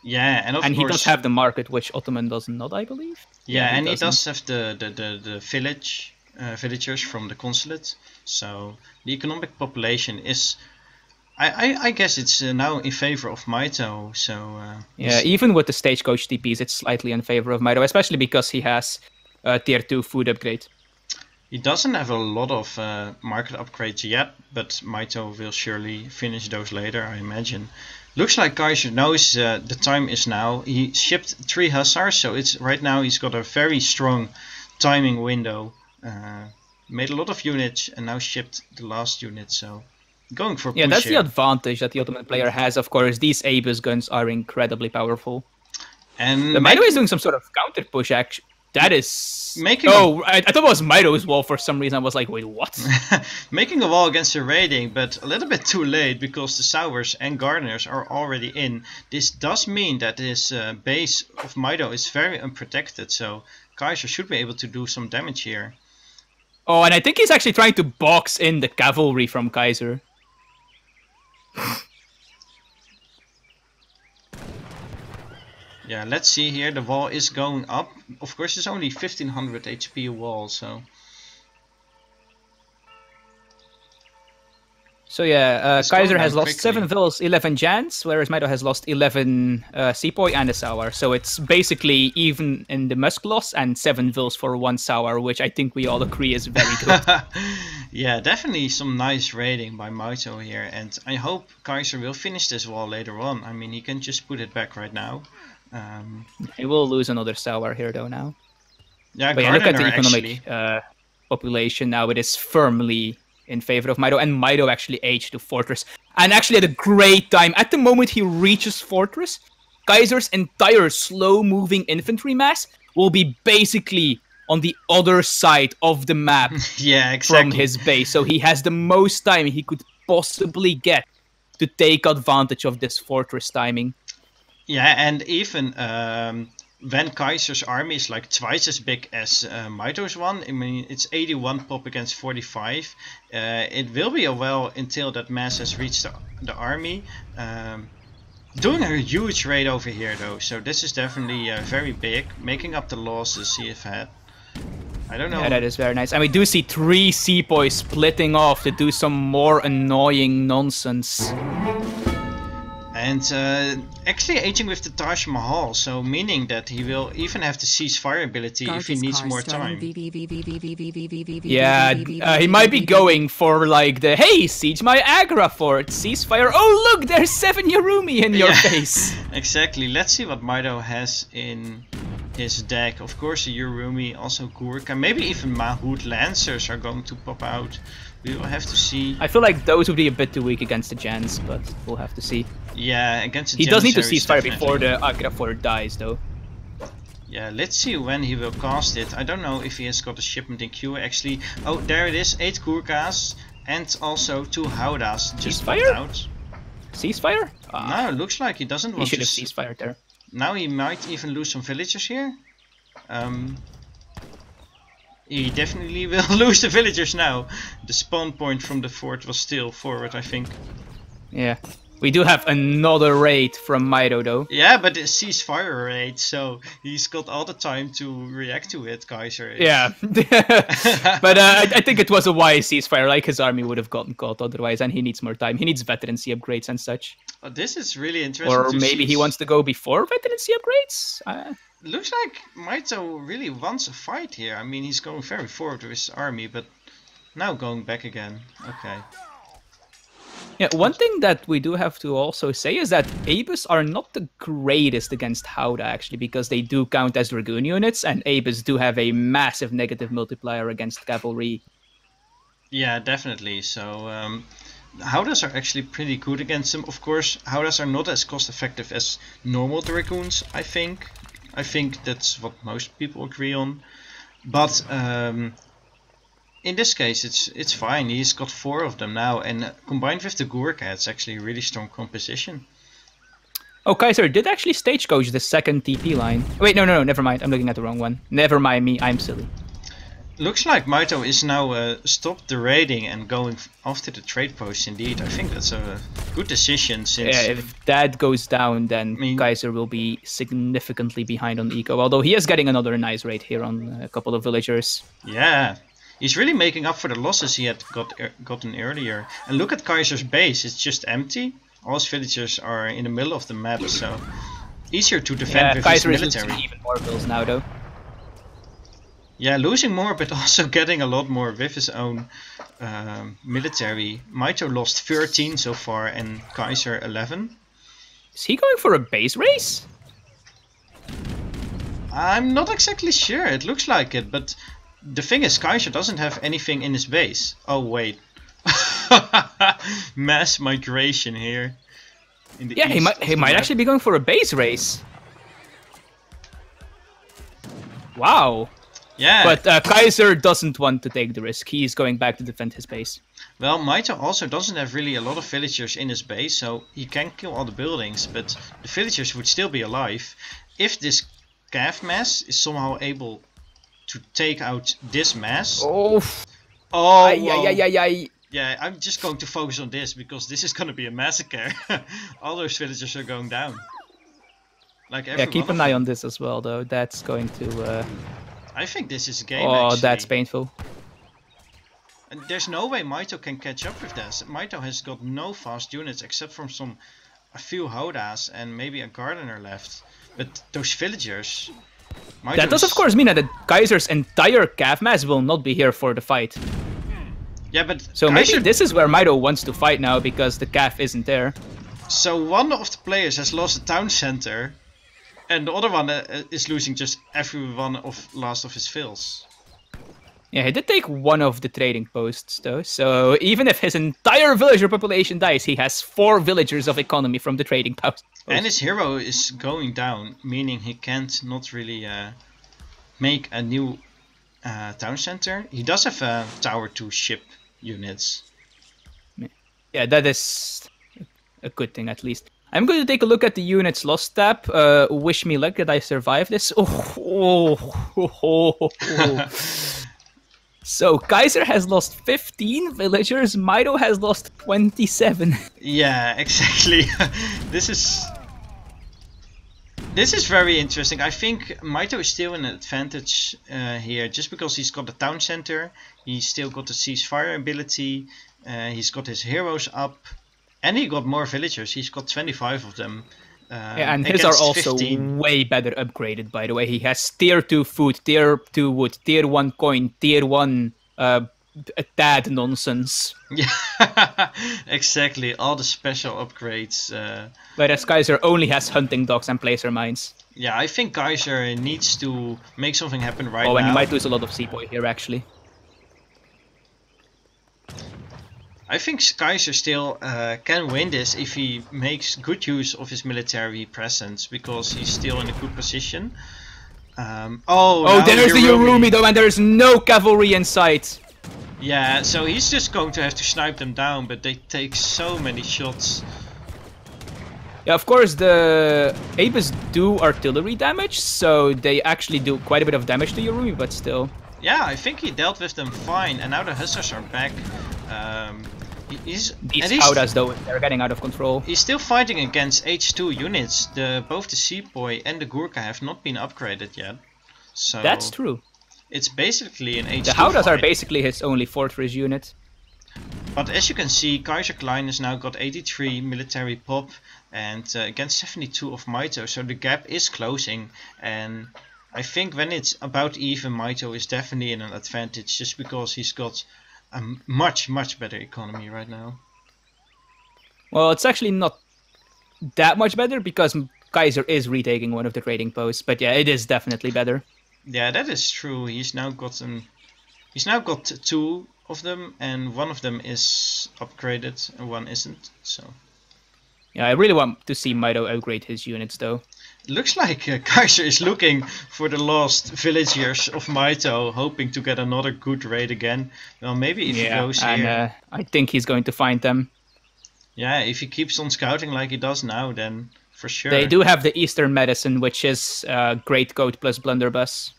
Yeah, and of course... he does have the market, which Ottoman does not, I believe. Yeah, and he does have the villagers from the consulate. So the economic population is... I guess it's now in favor of Mitoe, so... yeah, even with the Stagecoach TPs, it's slightly in favor of Mitoe, especially because he has a tier 2 food upgrade. He doesn't have a lot of market upgrades yet, but Mitoe will surely finish those later, I imagine. Looks like Kaiser knows the time is now. He shipped 3 hussars, so it's right now he's got a very strong timing window. Made a lot of units and now shipped the last unit, so going for push. Yeah, that's here. the advantage that the Ottoman player has, of course. These Abyss guns are incredibly powerful. And Mitoe is doing some sort of counter push, actually. That is... Making I thought it was Mitoe's wall for some reason. I was like, wait, what? Making a wall against the raiding, but a little bit too late because the Sours and Gardeners are already in. This does mean that this base of Mitoe is very unprotected, so Kaiser should be able to do some damage here. Oh, and I think he's actually trying to box in the cavalry from Kaiser. Yeah, let's see here. The wall is going up. Of course, it's only 1500 HP a wall, so... So yeah, Kaiser has lost quickly. 7 vills, 11 Jans, whereas Mitoe has lost 11 Seapoy and a Sour. So it's basically even in the Musk loss and 7 vills for 1 Sour, which I think we all agree is very good. Yeah, definitely some nice raiding by Mitoe here, and I hope Kaiser will finish this wall later on. I mean, he can just put it back right now. He will lose another Sour here though now. Yeah, But yeah, look at the Gardener, economic population now, it is firmly in favor of Mitoe, and Mitoe actually aged to Fortress. And actually had a great time. At the moment he reaches Fortress, Kaiser's entire slow-moving infantry mass will be basically on the other side of the map yeah, exactly. from his base. So he has the most time he could possibly get to take advantage of this Fortress timing. Yeah, and even when Kaiser's army is like twice as big as Mitoe's one, I mean, it's 81 pop against 45. It will be a while until that mass has reached the army. Doing a huge raid over here though, so this is definitely very big, making up the losses he have had. I don't know. Yeah, that is very nice. And we do see 3 Sepoys splitting off to do some more annoying nonsense. And actually aging with the Taj Mahal, so meaning that he will even have the ceasefire ability if he needs more time. Yeah, he might be going for like the, hey, siege my Agra fort, ceasefire, oh look, there's 7 Yarumi in your face. Exactly, let's see what Mitoe has in his deck. Of course a Yarumi, also Gurkha, maybe even Mahout Lancers are going to pop out. We will have to see. I feel like those would be a bit too weak against the Gens, but we'll have to see. Yeah, against the He does need to Janissaries, ceasefire before the Agra fort dies, though. Yeah, let's see when he will cast it. I don't know if he has got a shipment in queue actually. Oh, there it is, 8 Gurkhas and also 2 Howdas just popped out. Ceasefire? No, it looks like he doesn't want He to. should have ceasefired there. Now he might even lose some villagers here. He definitely will lose the villagers now. The spawn point from the fort was still forward, I think. Yeah. We do have another raid from Mitoe, though. Yeah, but it's ceasefire raid, so he's got all the time to react to it, Kaiser. Yeah. But I think it was a wise ceasefire, like his army would have gotten caught otherwise, and he needs more time. He needs veterancy upgrades and such. Oh, this is really interesting. Or maybe he wants to go before veterancy upgrades? Looks like Mitoe really wants a fight here. I mean, he's going very forward with his army, but now going back again. Okay. Yeah, one thing that we do have to also say is that Abus are not the greatest against Howdah, actually, because they do count as Dragoon units, and Abus do have a massive negative multiplier against cavalry. Yeah, definitely. So, Howdahs are actually pretty good against them. Of course, Howdahs are not as cost effective as normal Dragoons, I think. I think that's what most people agree on. But in this case, it's fine. He's got 4 of them now, and combined with the Gurkha, it's actually a really strong composition. Oh, Kaiser did actually stagecoach the second TP line. Wait, no, never mind. I'm looking at the wrong one. Never mind me, I'm silly. Looks like Mitoe is now stopped the raiding and going after the trade post indeed. I think that's a good decision since... Yeah, if that goes down, then Kaiser will be significantly behind on eco. Although he is getting another nice raid here on a couple of villagers. Yeah, he's really making up for the losses he had gotten earlier. And look at Kaiser's base, it's just empty. All his villagers are in the middle of the map, so easier to defend with Kaiser his is military. losing even more vills now, though. Yeah, losing more, but also getting a lot more with his own military. Mitoe lost 13 so far and Kaiser 11. Is he going for a base race? I'm not exactly sure, it looks like it, but the thing is Kaiser doesn't have anything in his base. Oh wait. Mass migration here. In the east he might actually be going for a base race. Wow. Yeah. But Kaiser doesn't want to take the risk. He's going back to defend his base. Well, Mitoe also doesn't have really a lot of villagers in his base, so he can kill all the buildings, but the villagers would still be alive. If this Cav mass is somehow able to take out this mass... Oh! Yeah, I'm just going to focus on this, because this is going to be a massacre. All those villagers are going down. Like every keep an eye on this as well, though. That's going to... I think this is a game, actually. That's painful. And there's no way Mitoe can catch up with this. Mitoe has got no fast units except from a few Howdahs and maybe a Gardener left. But those villagers... That does of course mean that the Kaiser's entire Cav mass will not be here for the fight. Yeah, but so maybe this is where Mitoe wants to fight now because the Cav isn't there. So one of the players has lost a town center. And the other one is losing just every one of last of his fills. Yeah, he did take one of the trading posts, though. So even if his entire villager population dies, he has 4 villagers of economy from the trading post. And his hero is going down, meaning he can't not really make a new town center. He does have a tower to ship units. Yeah, that is a good thing, at least. I'm going to take a look at the units lost tab. Wish me luck that I survive this. So Kaiser has lost 15 villagers. Mitoe has lost 27. Yeah, exactly. This is very interesting. I think Mitoe is still in an advantage here, just because he's got the town center. He's still got the ceasefire ability. He's got his heroes up. And he got more villagers. He's got 25 of them. Yeah, and his are also 15. way better upgraded, by the way. He has tier 2 food, tier 2 wood, tier 1 coin, tier 1 a tad nonsense. Yeah, exactly. All the special upgrades. Whereas Kaiser only has hunting dogs and placer mines. Yeah, I think Kaiser needs to make something happen right now. Oh, and he might lose a lot of seaboy here, actually. I think Kaiser still can win this if he makes good use of his military presence, because he's still in a good position. Oh, there's the Urumi though, and there's no cavalry in sight. Yeah, so he's just going to have to snipe them down, but they take so many shots. Yeah, of course, the Abus do artillery damage, so they actually do quite a bit of damage to Urumi, but still. Yeah, I think he dealt with them fine, and now the Hussars are back. These Howdas, though, they're getting out of control. He's still fighting against H2 units. Both the Sepoy and the Gurkha have not been upgraded yet. So that's true. It's basically an H2 The Howdas fight. are basically his only fortress unit. But as you can see, Kaiserklein has now got 83 military pop and against 72 of Mitoe, so the gap is closing. And I think when it's about even, Mitoe is definitely in an advantage, just because he's got a much better economy right now. Well, it's actually not that much better, because Kaiser is retaking one of the trading posts, but yeah, it is definitely better. Yeah, that is true. He's now got 2 of them, and one of them is upgraded and one isn't. So yeah, I really want to see Mitoe upgrade his units, though. Looks like Kaiser is looking for the lost villagers of Mitoe, hoping to get another good raid again. Well, maybe if he goes here... I think he's going to find them. Yeah, if he keeps on scouting like he does now, then for sure. They do have the Eastern Medicine, which is Great Coat plus Blunderbuss.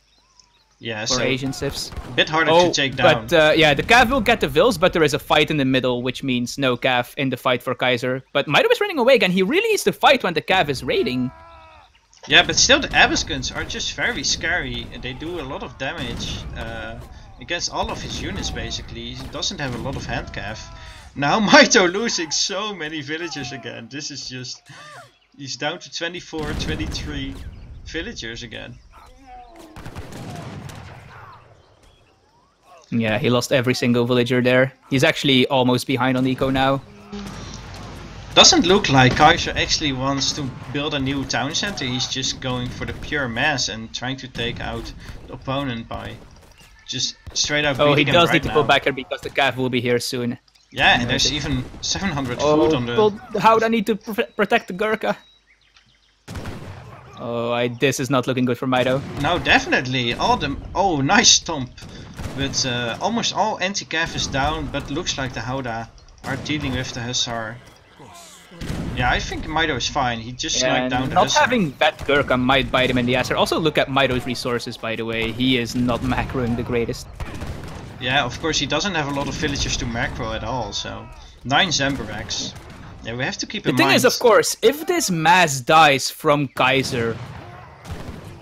Yeah, for so Asian civs. A bit harder to take down. But yeah, the Cav will get the Vils, but there is a fight in the middle, which means no Cav in the fight for Kaiser. But Mitoe is running away again. He really needs to fight when the Cav is raiding. Yeah, but still the Abiskins are just very scary. They do a lot of damage against all of his units, basically. He doesn't have a lot of hand Cav. Now Mitoe losing so many villagers again. This is just... He's down to 24, 23 villagers again. Yeah, he lost every single villager there. He's actually almost behind on eco now. Doesn't look like Kaiser actually wants to build a new town center. He's just going for the pure mass and trying to take out the opponent by just straight up beating him. Oh, he does need to now. pull back here because the Cav will be here soon. Yeah, and there's even 700 food on the... Well, how do I need to protect the Gurkha? Oh, this is not looking good for Mitoe. No, definitely. All the... Oh, nice stomp. But almost all anti-Cav is down, but looks like the Howdah are dealing with the Hussar. Yeah, I think Mitoe is fine. He just sniped down the Hussar. Not having that Gurkha might bite him in the ass. Also look at Mitoe's resources, by the way. He is not macroing the greatest. Yeah, of course he doesn't have a lot of villagers to macro at all, so... 9 Zemberaks. Yeah, we have to keep in mind... The thing is, of course, if this mass dies from Kaiser,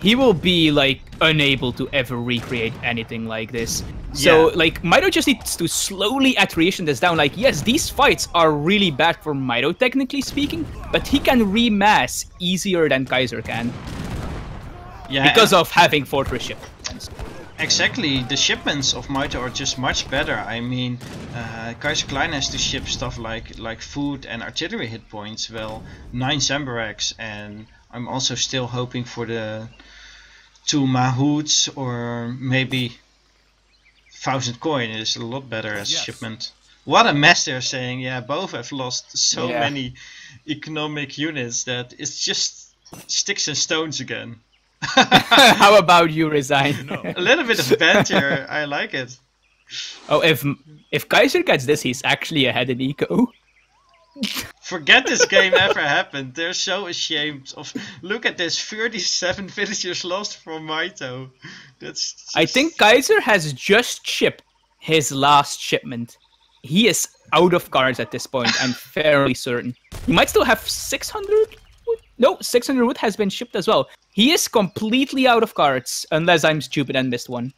he will be, like, unable to ever recreate anything like this. So, like, Mitoe just needs to slowly attrition this down. Like, yes, these fights are really bad for Mitoe, technically speaking, but he can remass easier than Kaiser can. Yeah, because of having fortress shipments. Exactly, the shipments of Mitoe are just much better. I mean, Kaiserklein has to ship stuff like food and artillery hit points. Well, 9 Zemberaks, and I'm also still hoping for the 2 Mahouts or maybe 1000 coin is a lot better as shipment. What a mess they're saying. Yeah, both have lost so many economic units that it's just sticks and stones again. How about you resign? A little bit of banter, I like it. Oh, if Kaiser gets this, he's actually ahead in eco. Forget this game ever happened. They're so ashamed of. Look at this, 37 villagers lost from Mitoe. That's. Just... I think Kaiser has just shipped his last shipment. He is out of cards at this point. I'm fairly certain. He might still have 600 wood. No, 600 wood has been shipped as well. He is completely out of cards, unless I'm stupid and missed one.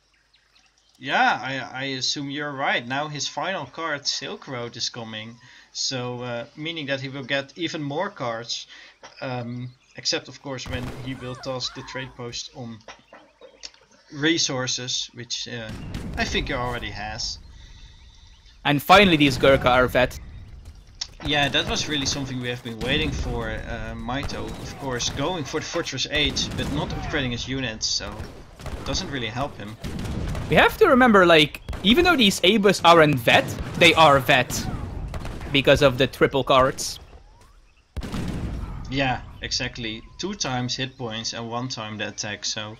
Yeah, I assume you're right. Now his final card, Silk Road, is coming. So, meaning that he will get even more cards. Except, of course, when he will toss the trade post on resources, which I think he already has. And finally, these Gurkha are vet. Yeah, that was really something we have been waiting for. Mitoe, of course, going for the Fortress 8, but not upgrading his units, so it doesn't really help him. We have to remember, like, even though these Abus aren't vet, they are vet. Because of the triple cards. Yeah, exactly. 2 times hit points and 1 time the attack, so...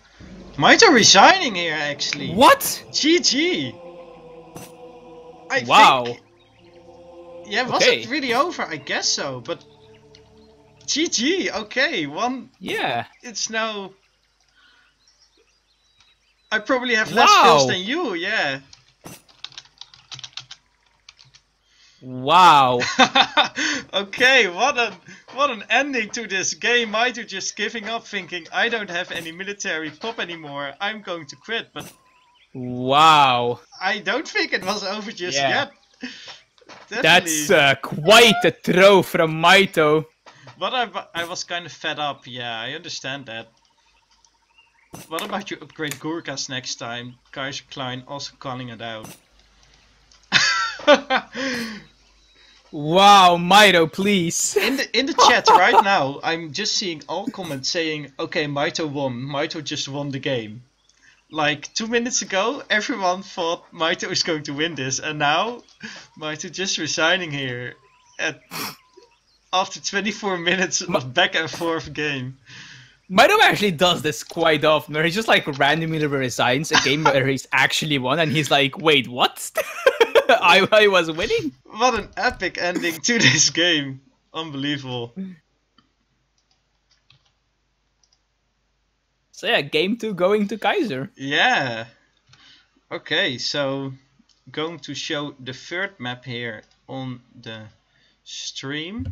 Mitoe resigning here, actually! What? GG! Wow! Think... Yeah, was it really over? I guess so, but... GG, okay, one... Yeah. It's now... I probably have less kills than you, yeah. Wow. Okay, what an ending to this game. Mitoe just giving up, thinking I don't have any military pop anymore. I'm going to quit, but wow. I don't think it was over just yet. That's quite a throw from Mitoe. But I was kind of fed up. Yeah, I understand that. What about you upgrade Gurkhas next time? Kaiserklein also calling it out. Wow, Mitoe, please. In the chat right now, I'm just seeing all comments saying, okay, Mitoe won. Mitoe just won the game. Like 2 minutes ago, everyone thought Mitoe is going to win this, and now Mitoe just resigning here after 24 minutes of back and forth game. Mitoe actually does this quite often, where he just like randomly resigns a game where he's actually won, and he's like, wait, what? I was winning? What an epic ending to this game. Unbelievable. So yeah, game 2 going to Kaiser. Yeah. Okay, so going to show the third map here on the stream.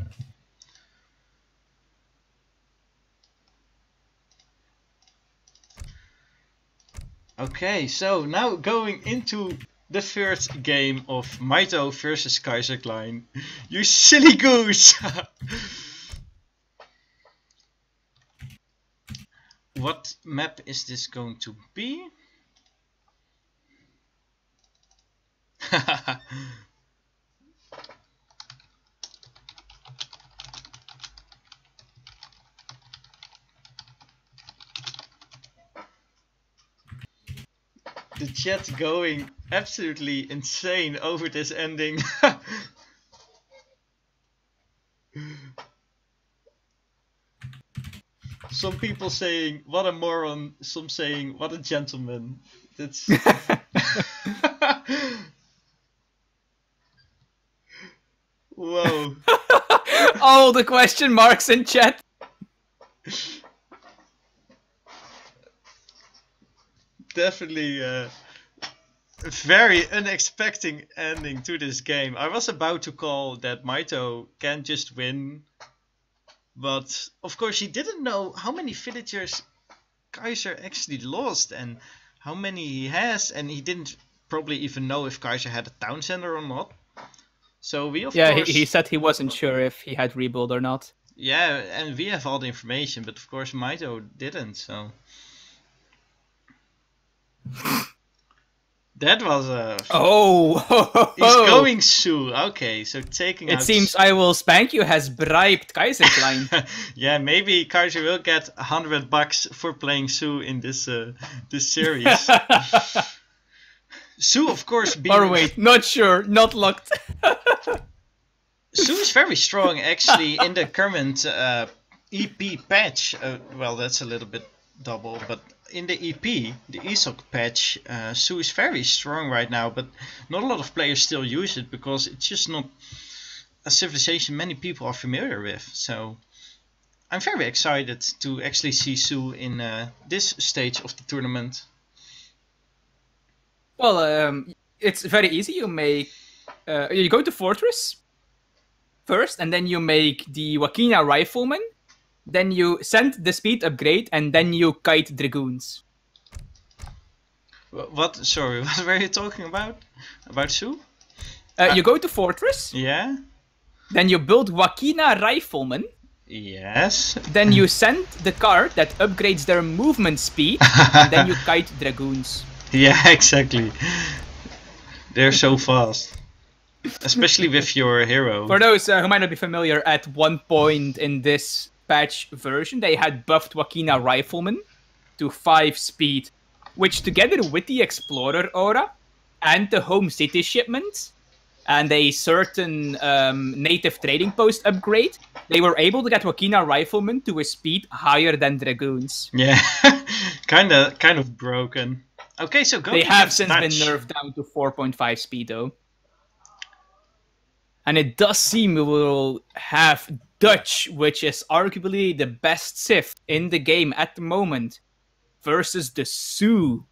Okay, so now going into the first game of Mitoe versus Kaiserklein. You silly goose! What map is this going to be? The chat going absolutely insane over this ending. Some people saying, what a moron, some saying, what a gentleman. That's... Whoa. All the question marks in chat. Definitely a very unexpected ending to this game. I was about to call that Mitoe can just win, but of course he didn't know how many villagers Kaiser actually lost and how many he has, and he didn't probably even know if Kaiser had a town center or not. So we of course... he said he wasn't sure if he had rebuild or not. Yeah, and we have all the information, but of course Mitoe didn't, so... That was a... Oh! He's going Sioux. Okay, so taking out... It seems I Will Spank You has bribed Kaiserklein. Yeah, maybe Kaiser will get $100 for playing Sioux in this this series. Sioux, of course, being... Or wait, not sure, not locked. Sioux is very strong, actually, in the current EP patch. Well, that's a little bit double, but in the EP, the ESOC patch, Sioux is very strong right now, but not a lot of players still use it because it's just not a civilization many people are familiar with. So I'm very excited to actually see Sioux in this stage of the tournament. Well, it's very easy. You make you go to Fortress first, and then you make the Wakina Rifleman. Then you send the speed upgrade, and then you kite Dragoons. What? Sorry, what were you talking about? About Sioux? You go to Fortress. Yeah. Then you build Wakina Rifleman. Yes. Then you send the card that upgrades their movement speed, and then you kite Dragoons. Yeah, exactly. They're so fast. Especially with your hero. For those who might not be familiar, at one point in this patch version, they had buffed Wakina Rifleman to 5 speed, which together with the Explorer aura and the Home City shipment and a certain native trading post upgrade, they were able to get Wakina Rifleman to a speed higher than Dragoons. Yeah, kind of broken. Okay, so go. They have since been nerfed down to 4.5 speed though. And it does seem we will have Dutch, which is arguably the best Civ in the game at the moment, versus the Sioux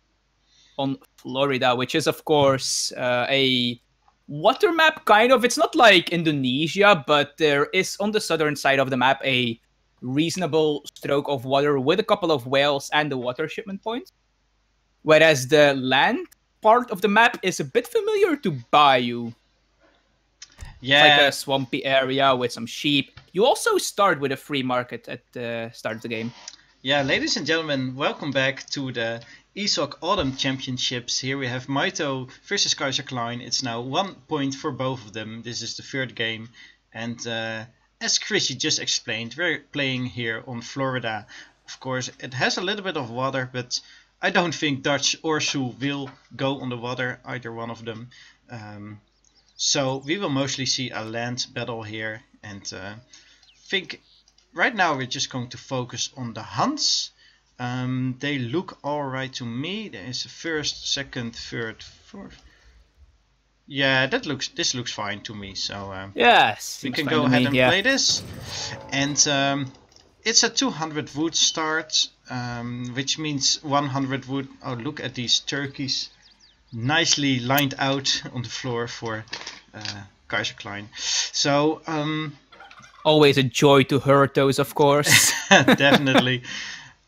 on Florida, which is of course a water map kind of. It's not like Indonesia, but there is on the southern side of the map a reasonable stroke of water with a couple of whales and the water shipment point. Whereas the land part of the map is a bit familiar to Bayou. Yeah. It's like a swampy area with some sheep. You also start with a free market at the start of the game. Yeah, ladies and gentlemen, welcome back to the ESOC Autumn Championships. Here we have Mitoe versus Kaiserklein. It's now 1 point for both of them. This is the third game. And as Chrissy just explained, we're playing here on Florida. Of course, it has a little bit of water, but I don't think Dutch or Sioux will go on the water, either one of them. So we will mostly see a land battle here, and think right now we're just going to focus on the Huns. They look alright to me. There is a first, second, third, fourth. Yeah, this looks fine to me. So yes, we can go ahead and play this. And it's a 200 wood start, which means 100 wood. Oh, look at these turkeys. Nicely lined out on the floor for Kaiserklein. So always a joy to hurt those, of course. Definitely.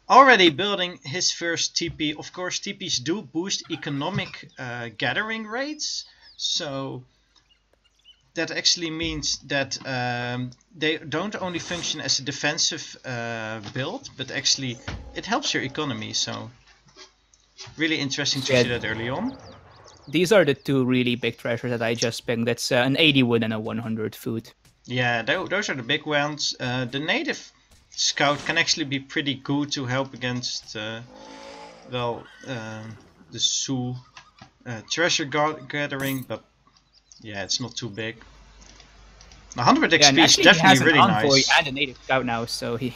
Already building his first TP. Of course, TPs do boost economic gathering rates. So that actually means that they don't only function as a defensive build, but actually it helps your economy. So really interesting to see that early on. These are the two really big treasures that I just picked. That's an 80 wood and a 100 food. Yeah, those are the big ones. The native scout can actually be pretty good to help against the Sioux treasure gathering, but yeah, it's not too big. 100 XP is definitely really nice. He has an envoy and a native scout now, so he...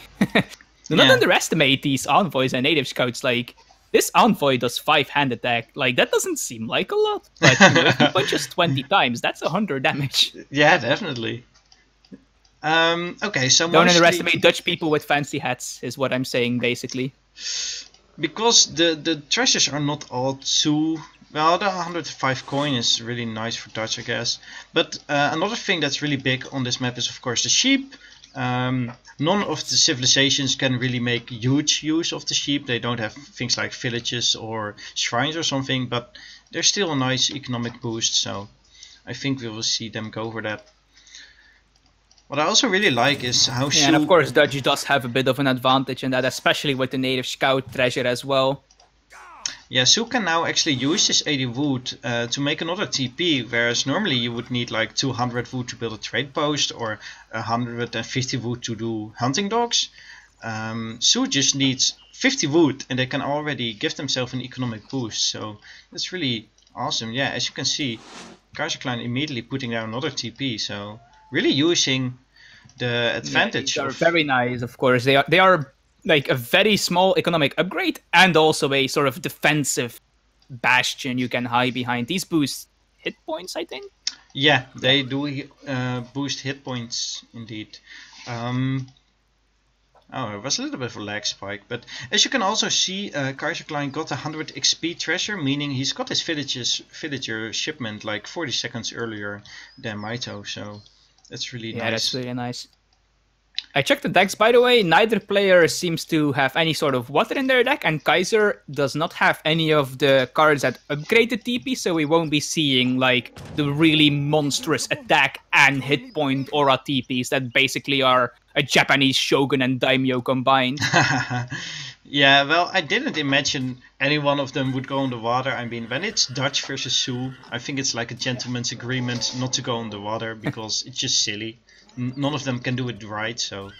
Do not underestimate these envoys and native scouts. Like, this envoy does 5-hand attack. Like, that doesn't seem like a lot. But you know, if you punches 20 times, that's 100 damage. Yeah, definitely. Okay, so don't underestimate Dutch people with fancy hats, is what I'm saying, basically. Because the treasures are not all too... Well, the 105 coin is really nice for Dutch, I guess. But another thing that's really big on this map is, of course, the sheep. None of the civilizations can really make huge use of the sheep. They don't have things like villages or shrines or something, but they're still a nice economic boost, so I think we will see them go for that. What I also really like is how and of course Dutch does have a bit of an advantage in that, especially with the native scout treasure as well. Yeah, Sioux can now actually use his 80 wood to make another TP, whereas normally you would need like 200 wood to build a trade post or 150 wood to do hunting dogs. Sioux just needs 50 wood and they can already give themselves an economic boost, so that's really Awesome, yeah, as you can see, Kaiserklein immediately putting down another TP, so really using the advantage These are of... very nice, of course. They are like a very small economic upgrade and also a sort of defensive bastion you can hide behind. These boost hit points, I think. Yeah, they do boost hit points indeed. Oh, it was a little bit of a lag spike, but as you can also see, Kaiserklein got 100 XP treasure, meaning he's got his villager shipment like 40 seconds earlier than Mitoe, so that's really nice. Yeah, that's really nice. I checked the decks, by the way. Neither player seems to have any sort of water in their deck, and Kaiser does not have any of the cards that upgrade the TP, so we won't be seeing like the really monstrous attack and hit point aura TPs that basically are a Japanese shogun and daimyo combined. Yeah, well, I didn't imagine any one of them would go on the water. I mean, when it's Dutch versus Sioux, I think it's like a gentleman's agreement not to go on the water because it's just silly. None of them can do it right, so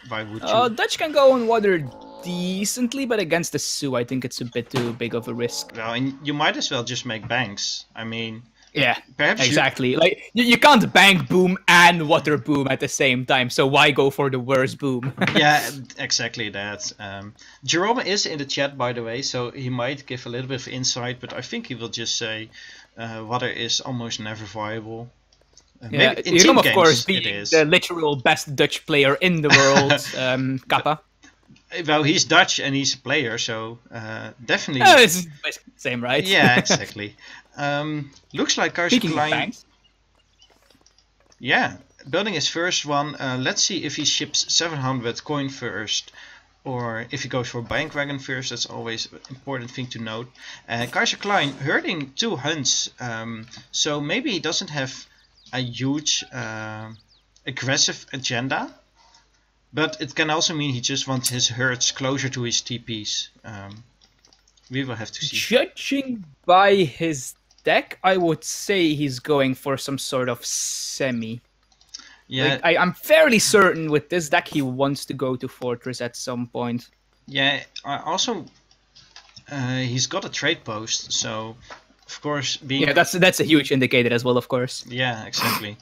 why would you? Dutch can go on water decently, but against the Sioux, I think it's a bit too big of a risk. Well, and you might as well just make banks. I mean, yeah, perhaps exactly. Like you can't bank boom and water boom at the same time, so why go for the worst boom? Yeah, exactly that. Jerome is in the chat, by the way, so he might give a little bit of insight, but I think he will just say water is almost never viable. Yeah, Jerome, of course, being the literal best Dutch player in the world, Kappa. Well, he's Dutch and he's a player, so definitely. Oh, it's the same, right? Yeah, exactly. Looks like Kaiserklein. Yeah, building his first one. Let's see if he ships 700 coin first, or if he goes for bandwagon first. That's always an important thing to note. Kaiserklein herding 2 hunts, so maybe he doesn't have a huge aggressive agenda, but it can also mean he just wants his herds closer to his TPs. We will have to see. Judging by his deck, I would say he's going for some sort of semi. Yeah, like, I'm fairly certain with this deck he wants to go to Fortress at some point. Yeah, also he's got a trade post, so of course being... Yeah, that's a huge indicator as well, of course. Yeah, exactly.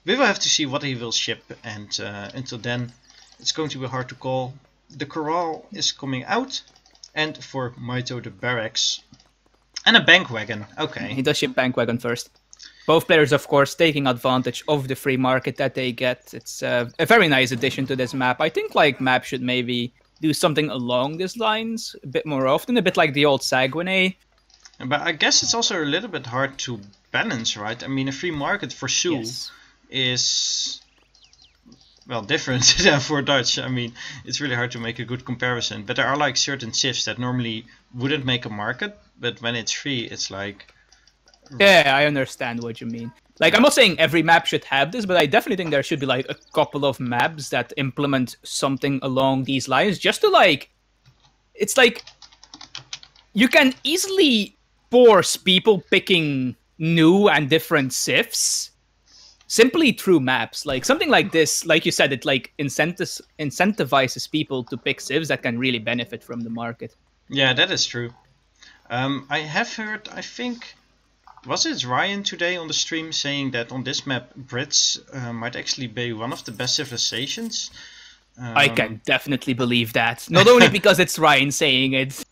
We will have to see what he will ship, and until then it's going to be hard to call. The corral is coming out, and for Mitoe the barracks, and a bank wagon. Okay. He does ship bank wagon first. Both players, of course, taking advantage of the free market that they get. It's a very nice addition to this map. I think like map should maybe do something along these lines a bit more often, a bit like the old Saguenay. But I guess it's also a little bit hard to balance, right? I mean, a free market for Sioux is, well, different than for Dutch. I mean, it's really hard to make a good comparison. But there are like certain shifts that normally wouldn't make a market, but when it's free, it's like... Yeah, I understand what you mean. Like, I'm not saying every map should have this, but I definitely think there should be like a couple of maps that implement something along these lines, just to like... It's like... You can easily force people picking new and different civs simply through maps. Like something like this, like you said, it like incentivizes people to pick civs that can really benefit from the market. Yeah, that is true. I have heard, I think, was it Ryan today on the stream saying that on this map Brits might actually be one of the best civilizations? I can definitely believe that. Not only because it's Ryan saying it.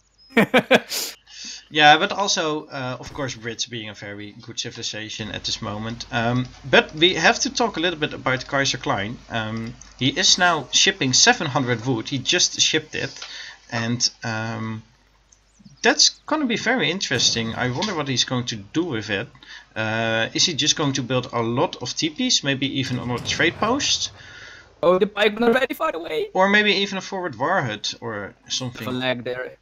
Yeah, but also, of course, Brits being a very good civilization at this moment. But we have to talk a little bit about Kaiserklein. He is now shipping 700 wood. He just shipped it. And that's going to be very interesting. I wonder what he's going to do with it. Is he just going to build a lot of TPs? Maybe even on a trade post? Oh, the pike already far away. Or maybe even a forward war hut or something. A lag there.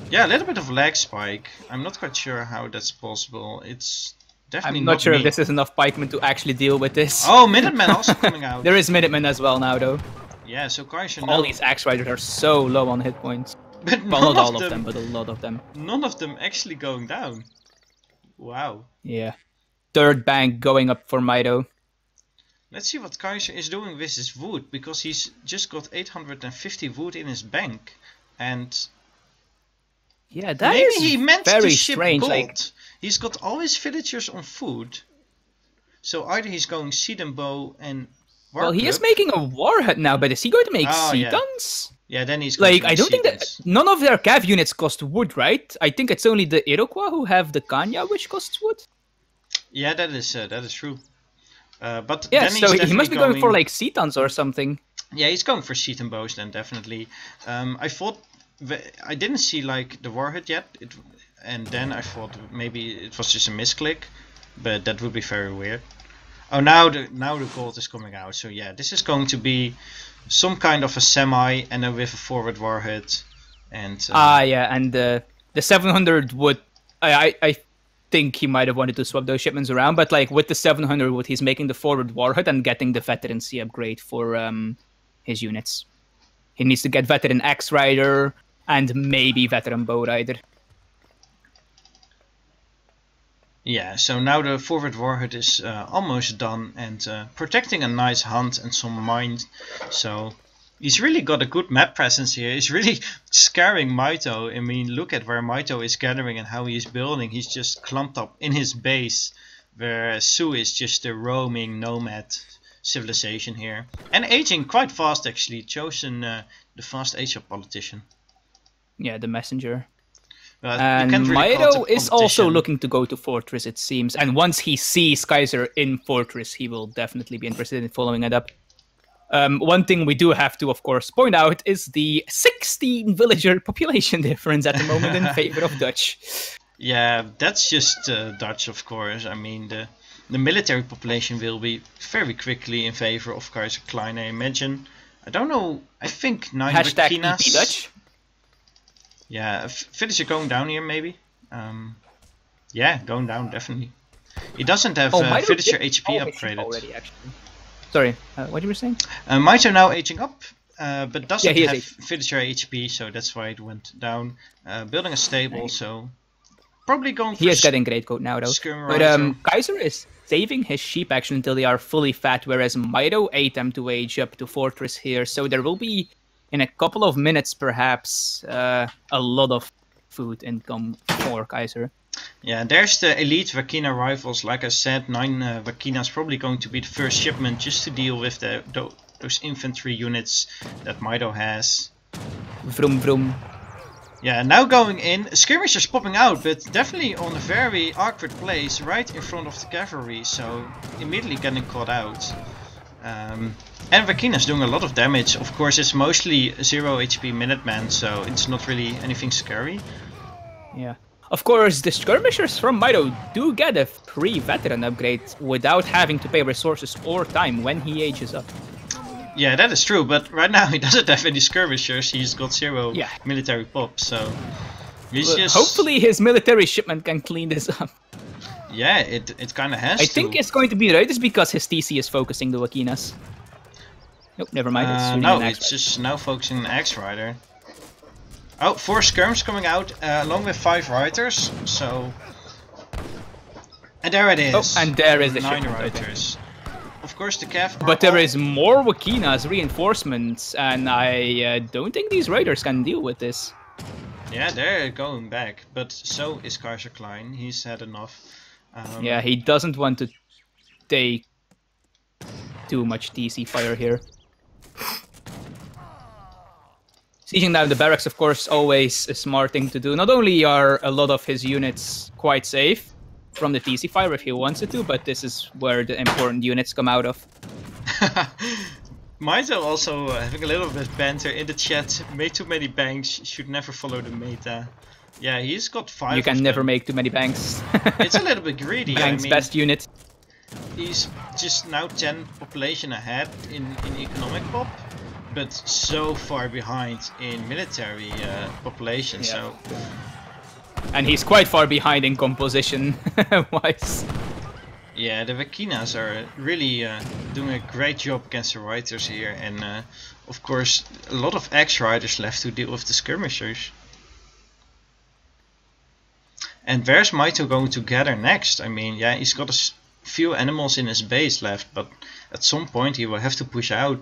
Yeah, a little bit of lag spike. I'm not quite sure how that's possible. It's definitely I'm not sure me. if this is enough pikemen to actually deal with this. Oh, Minutemen also coming out. There is Minutemen as well now, though. Yeah, so Kaiser All these Axe Riders are so low on hit points. But well, not all of them, but a lot of them. None of them actually going down. Wow. Yeah. Third bank going up for Mitoe. Let's see what Kaiser is doing with his wood, because he's just got 850 wood in his bank. And yeah, that maybe is he meant very to ship strange. gold. Like, he's got all his villagers on foot. So either he's going seed and bow and Well, he is making a warhead now, but is he going to make Setons? Yeah, then he's going like, to make I don't think that none of their cav units cost wood, right? I think it's only the Iroquois who have the Kanya which costs wood. Yeah, that is true. But yeah, then so he must be going for like Setons or something. Yeah, he's going for seed and bows then definitely. I thought I didn't see like the warhead yet, and then I thought maybe it was just a misclick, but that would be very weird. Oh, now the gold is coming out. So yeah, this is going to be some kind of a semi, and then with a forward warhead, and yeah, and the 700 would I think he might have wanted to swap those shipments around, but like with the 700 wood, he's making the forward warhead and getting the veterancy upgrade for his units. He needs to get veteran Axe Rider and maybe veteran Bow Rider. Yeah, so now the forward warhead is almost done, and protecting a nice hunt and some mine. So he's really got a good map presence here. He's really scaring Mitoe. I mean, look at where Mitoe is gathering and how he's building. He's just clumped up in his base, where Sioux is just a roaming nomad civilization here. And aging quite fast actually, chosen the fast age of politician. Yeah, the messenger. And really Mitoe is also looking to go to Fortress, it seems. And once he sees Kaiser in Fortress, he will definitely be interested in following it up. One thing we do have to, of course, point out is the 16 villager population difference at the moment in favor of Dutch. Yeah, that's just Dutch, of course. I mean, the military population will be very quickly in favor of Kaiserklein, I imagine. I don't know, I think 9 Vakinas. EP Dutch? Yeah, villager going down here, maybe. Yeah, going down, definitely. He doesn't have villager HP upgraded. Already, actually. Sorry, what you were saying? Mitoe now aging up, but doesn't have villager HP, so that's why it went down. Building a stable, so probably going for... He is getting great code now, though. But Kaiser is saving his sheep, actually, until they are fully fat, whereas Mitoe ate them to age up to Fortress here, so there will be... in a couple of minutes, perhaps, a lot of food income for Kaiser. Yeah, there's the elite Vakina rifles. Like I said, 9 Vakinas probably going to be the first shipment just to deal with those infantry units that Mitoe has. Vroom vroom. Yeah, now going in, skirmishers popping out, but definitely on a very awkward place, right in front of the cavalry, so immediately getting caught out. And Vakina's doing a lot of damage. Of course, it's mostly 0 HP Minutemen, so it's not really anything scary. Yeah. Of course, the skirmishers from Mitoe do get a free veteran upgrade without having to pay resources or time when he ages up. Yeah, that is true, but right now he doesn't have any skirmishers. He's got 0 military pop, so he's just... Hopefully his military shipment can clean this up. Yeah, it kind of has to. I think it's going to be Raiders because his TC is focusing the Vakinas. Nope, never mind. No, it's just now focusing on Axe Rider. Oh, 4 skirms coming out along with 5 riders, so... And there it is. Oh, and there is the 9 riders. Of course the cav... But there is more Vakinas, reinforcements, and I don't think these raiders can deal with this. Yeah, they're going back, but so is Kaiserklein. He's had enough. Yeah, he doesn't want to take too much DC fire here. Sieging down the barracks, of course, always a smart thing to do. Not only are a lot of his units quite safe from the TC fire if he wants it to, but this is where the important units come out of. Mitoe also having a little bit of banter in the chat. Made too many banks, should never follow the meta. Yeah, he's got 5 You can never make too many banks. It's a little bit greedy. Banks best unit. He's just now 10 population ahead in economic pop, but so far behind in military population. Yeah. So, and he's quite far behind in composition wise. Yeah, the Vakinas are really doing a great job against the riders here, and of course a lot of Axe Riders left to deal with the skirmishers. And where's Mitoe going to gather next? I mean, yeah, he's got a few animals in his base left, but at some point he will have to push out.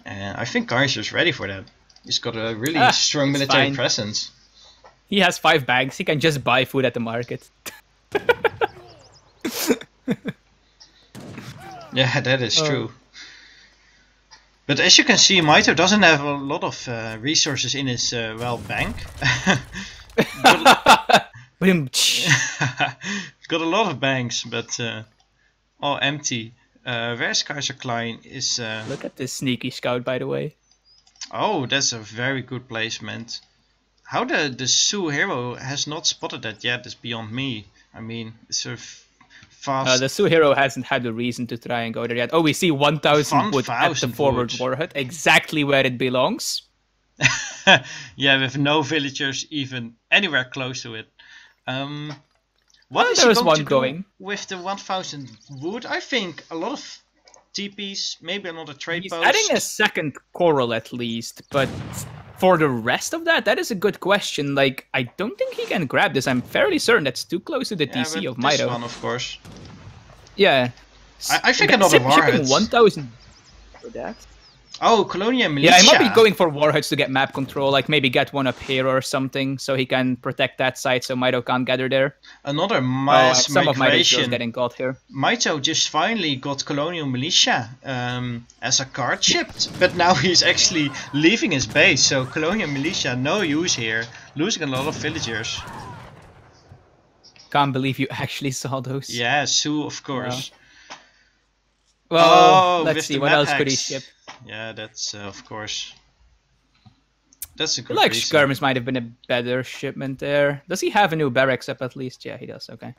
And I think Kaiser's ready for that. He's got a really strong military presence. He has 5 bags, he can just buy food at the market. Yeah, that is true. But as you can see, Mitoe doesn't have a lot of resources in his bank. He's got a lot of banks, but all empty. Where's Kaiserklein? Is Look at this sneaky scout, by the way. Oh, that's a very good placement. How the Sioux hero has not spotted that yet is beyond me. I mean, it's so fast. The Sioux hero hasn't had a reason to try and go there yet. Oh, we see 1,000 wood at the forward war hut, exactly where it belongs. Yeah, with no villagers even anywhere close to it. What is there's going one to going go with the 1,000 wood? I think a lot of TPs, maybe another trade He's post. adding a second coral at least, but for the rest of that is a good question. Like, I don't think he can grab this. I'm fairly certain that's too close to the TC of this Mitoe. one, of course. Yeah. I think another warhead. Shipping 1,000 for that. Oh, Colonial Militia. Yeah, he might be going for warheads to get map control, like maybe get one up here or something, so he can protect that site so Mitoe can't gather there. Another mass some of migration. Mitoe's getting caught here. Mitoe just finally got Colonial Militia as a card shipped, but now he's actually leaving his base, so Colonial Militia no use here, losing a lot of villagers. Can't believe you actually saw those. Yeah, Sioux, of course. Well, let's see, what else could he ship? Yeah, that's of course. That's a good Like reason. skirmish might have been a better shipment there. Does he have a new barracks up at least? Yeah, he does. Okay.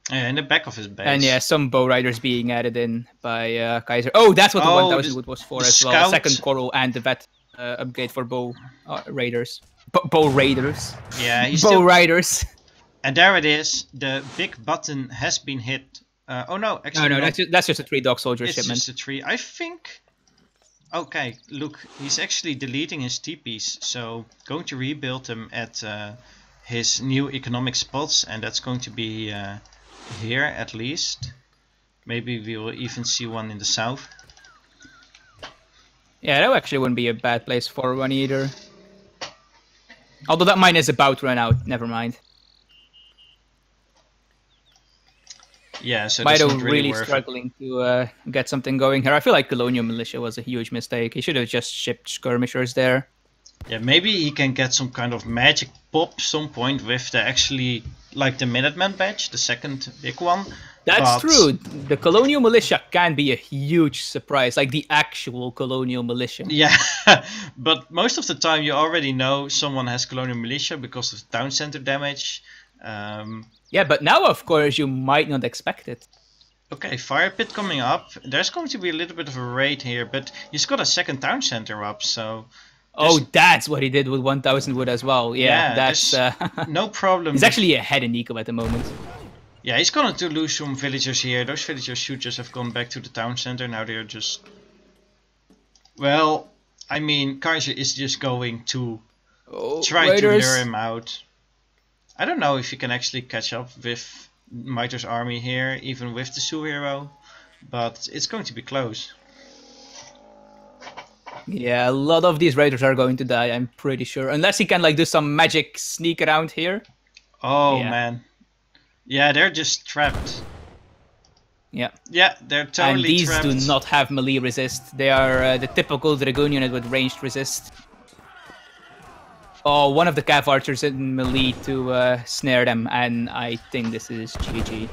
Yeah, in the back of his base. And yeah, some bow riders being added in by Kaiser. Oh, that's what the 1,000 wood was for as well. Second coral and the vet upgrade for bow raiders. Bow raiders. Yeah, he's bow still... riders. And there it is. The big button has been hit. Oh no, actually no, that's just a 3 dog soldier it's shipment. It's just a 3. I think. Okay, look, he's actually deleting his TPs, so going to rebuild them at his new economic spots, and that's going to be here at least. Maybe we will even see one in the south. Yeah, that actually wouldn't be a bad place for one either. Although that mine is about to run out, never mind. Yeah, so that's Mitoe not really struggling to get something going here. I feel like Colonial Militia was a huge mistake. He should have just shipped skirmishers there. Yeah, maybe he can get some kind of magic pop some point with the actually, like the Minuteman badge, the second big one. That's true. The Colonial Militia can be a huge surprise, like the actual Colonial Militia. Yeah, but most of the time you already know someone has Colonial Militia because of town center damage. Yeah, but now, of course, you might not expect it. Okay, fire pit coming up. There's going to be a little bit of a raid here, but he's got a second town center up, so... Oh, that's what he did with 1,000 wood as well. Yeah, that's... no problem. He's actually ahead in Eco at the moment. Yeah, he's going to lose some villagers here. Those villagers should just have gone back to the town center. Now they're just... Well, I mean, Kaiser is just going to try to lure him out. I don't know if he can actually catch up with Mitoe's army here, even with the Sioux hero, but it's going to be close. Yeah, a lot of these raiders are going to die, I'm pretty sure. Unless he can like do some magic sneak around here. Oh yeah. Man. Yeah, they're just trapped. Yeah. Yeah, they're totally trapped. And these do not have melee resist. They are the typical Dragoon unit with ranged resist. Oh, one of the Cav archers in melee to snare them, and I think this is GG.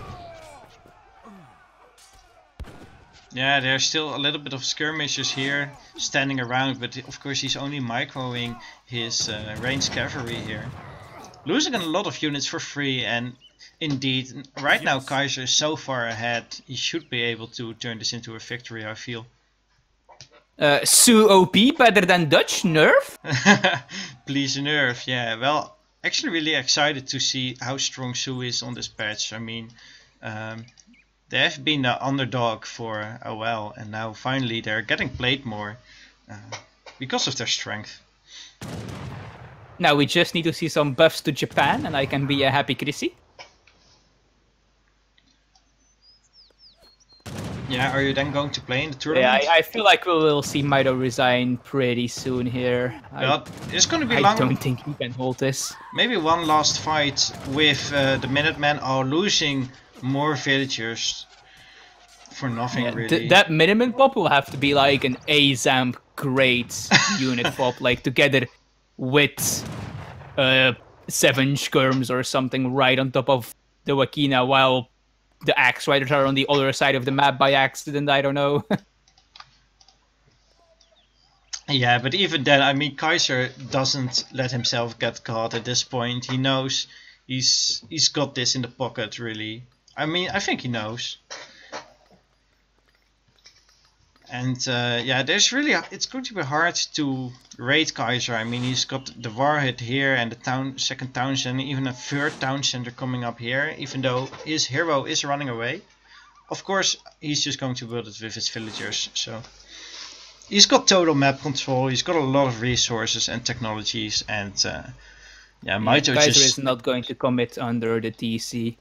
Yeah, there's still a little bit of skirmishers here standing around, but of course he's only microing his ranged cavalry here. Losing a lot of units for free, and indeed, right now Kaiser is so far ahead, he should be able to turn this into a victory, I feel. Sioux OP better than Dutch? Nerf? Please nerf, yeah. Well, actually really excited to see how strong Sioux is on this patch. I mean, they have been the underdog for a while, and now finally they're getting played more because of their strength. Now we just need to see some buffs to Japan, and I can be a happy Chrissy. Yeah, are you then going to play in the tournament? Yeah, I feel like we will see Mitoe resign pretty soon here. Well, it's going to be long. I don't think he can hold this. Maybe one last fight with the Minutemen are losing more villagers for nothing, Yeah, really. that minimum pop will have to be like an AZAMP grade unit pop, like together with 7 skirms or something right on top of the Wakina, while the Axe Riders are on the other side of the map by accident. I don't know. Yeah, but even then, I mean, Kaiser doesn't let himself get caught at this point. He knows he's got this in the pocket, really. I mean, I think he knows. And yeah, it's going to be hard to raid Kaiser. I mean, he's got the Warhead here and the second town center, even a third town center coming up here, even though his hero is running away. Of course, he's just going to build it with his villagers, so... He's got total map control, he's got a lot of resources and technologies, and yeah, Mitoe Kaiser just... is not going to commit under the TC.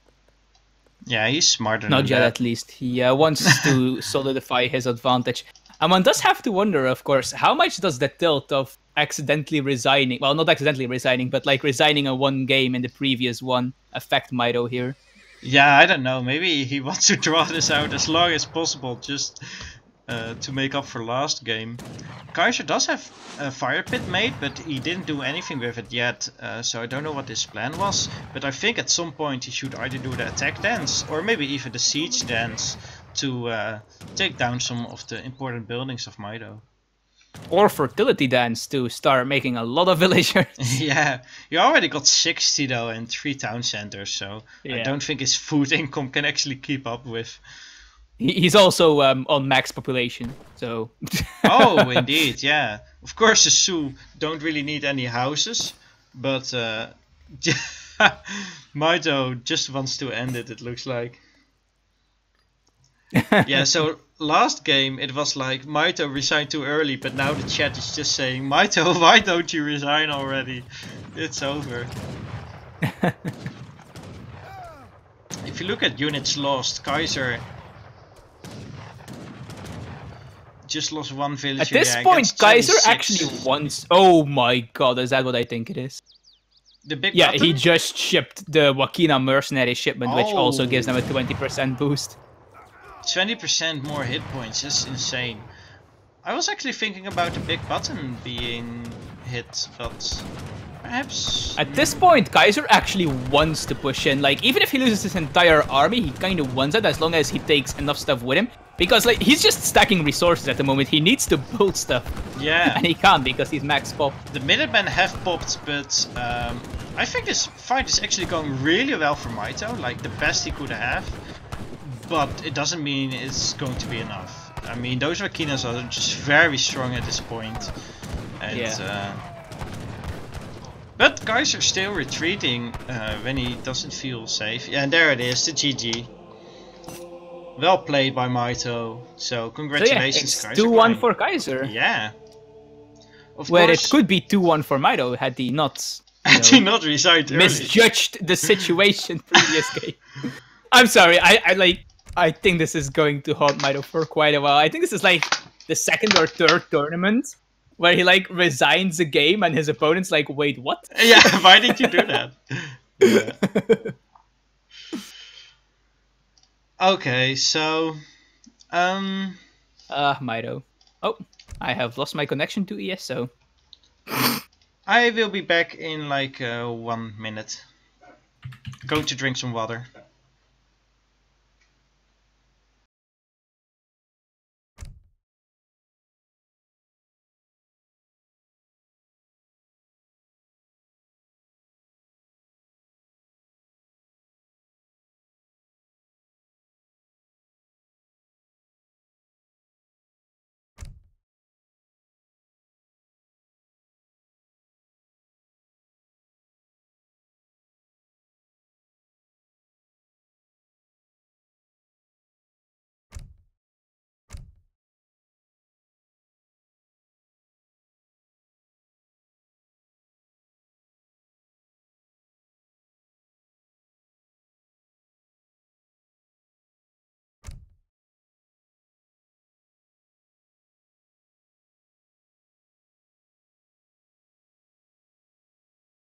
Yeah, he's smarter than Not yet, that. at least. He wants to solidify his advantage. And one does have to wonder, of course, how much does the tilt of accidentally resigning, well, not accidentally resigning, but like resigning a one game in the previous one affect Mitoe here? Yeah, I don't know, maybe he wants to draw this out as long as possible, just to make up for last game. Kaiser does have a fire pit made, but he didn't do anything with it yet, so I don't know what his plan was. But I think at some point he should either do the attack dance, or maybe even the siege dance, to take down some of the important buildings of Mitoe. Or fertility dance to start making a lot of villagers. Yeah, you already got 60 though and 3 town centers, so Yeah. I don't think his food income can actually keep up with. He's also on max population, so... Oh, indeed, yeah. Of course the Sioux don't really need any houses, but Mitoe just wants to end it, it looks like. Yeah, so last game it was like Mitoe resigned too early, but now the chat is just saying, Mitoe, why don't you resign already? It's over. If you look at units lost, Kaiser just lost 1 villager. At this yeah, point, against Kaiser 26. actually wants... Oh my god, is that what I think it is? The big Yeah, button? he just shipped the Wakina mercenary shipment, which also Oh. gives them a 20% boost. 20% more hit points, that's insane. I was actually thinking about the big button being hit, but perhaps... At this point, Kaiser actually wants to push in. Like, even if he loses his entire army, he kind of wants it as long as he takes enough stuff with him. Because, like, he's just stacking resources at the moment. He needs to build stuff. Yeah. And he can't because he's max pop. The Minutemen have popped, but I think this fight is actually going really well for Mitoe, like the best he could have. But it doesn't mean it's going to be enough. I mean, those Wakinas are just very strong at this point. And, Yeah. But Kaiser's still retreating when he doesn't feel safe. Yeah, and there it is, the GG. Well played by Mitoe. So congratulations, so yeah, it's 2-1 for Kaiser. Yeah. Of Where course, it could be 2-1 for Mitoe had he not... had he not resigned early. misjudged the situation previous game. I'm sorry, I think this is going to haunt Mitoe for quite a while. I think this is like the second or third tournament where he like resigns a game and his opponent's like, wait, what? Yeah, why did you do that? Yeah. Okay, so Mitoe. Oh, I have lost my connection to ESO. I will be back in like 1 minute. Going to drink some water.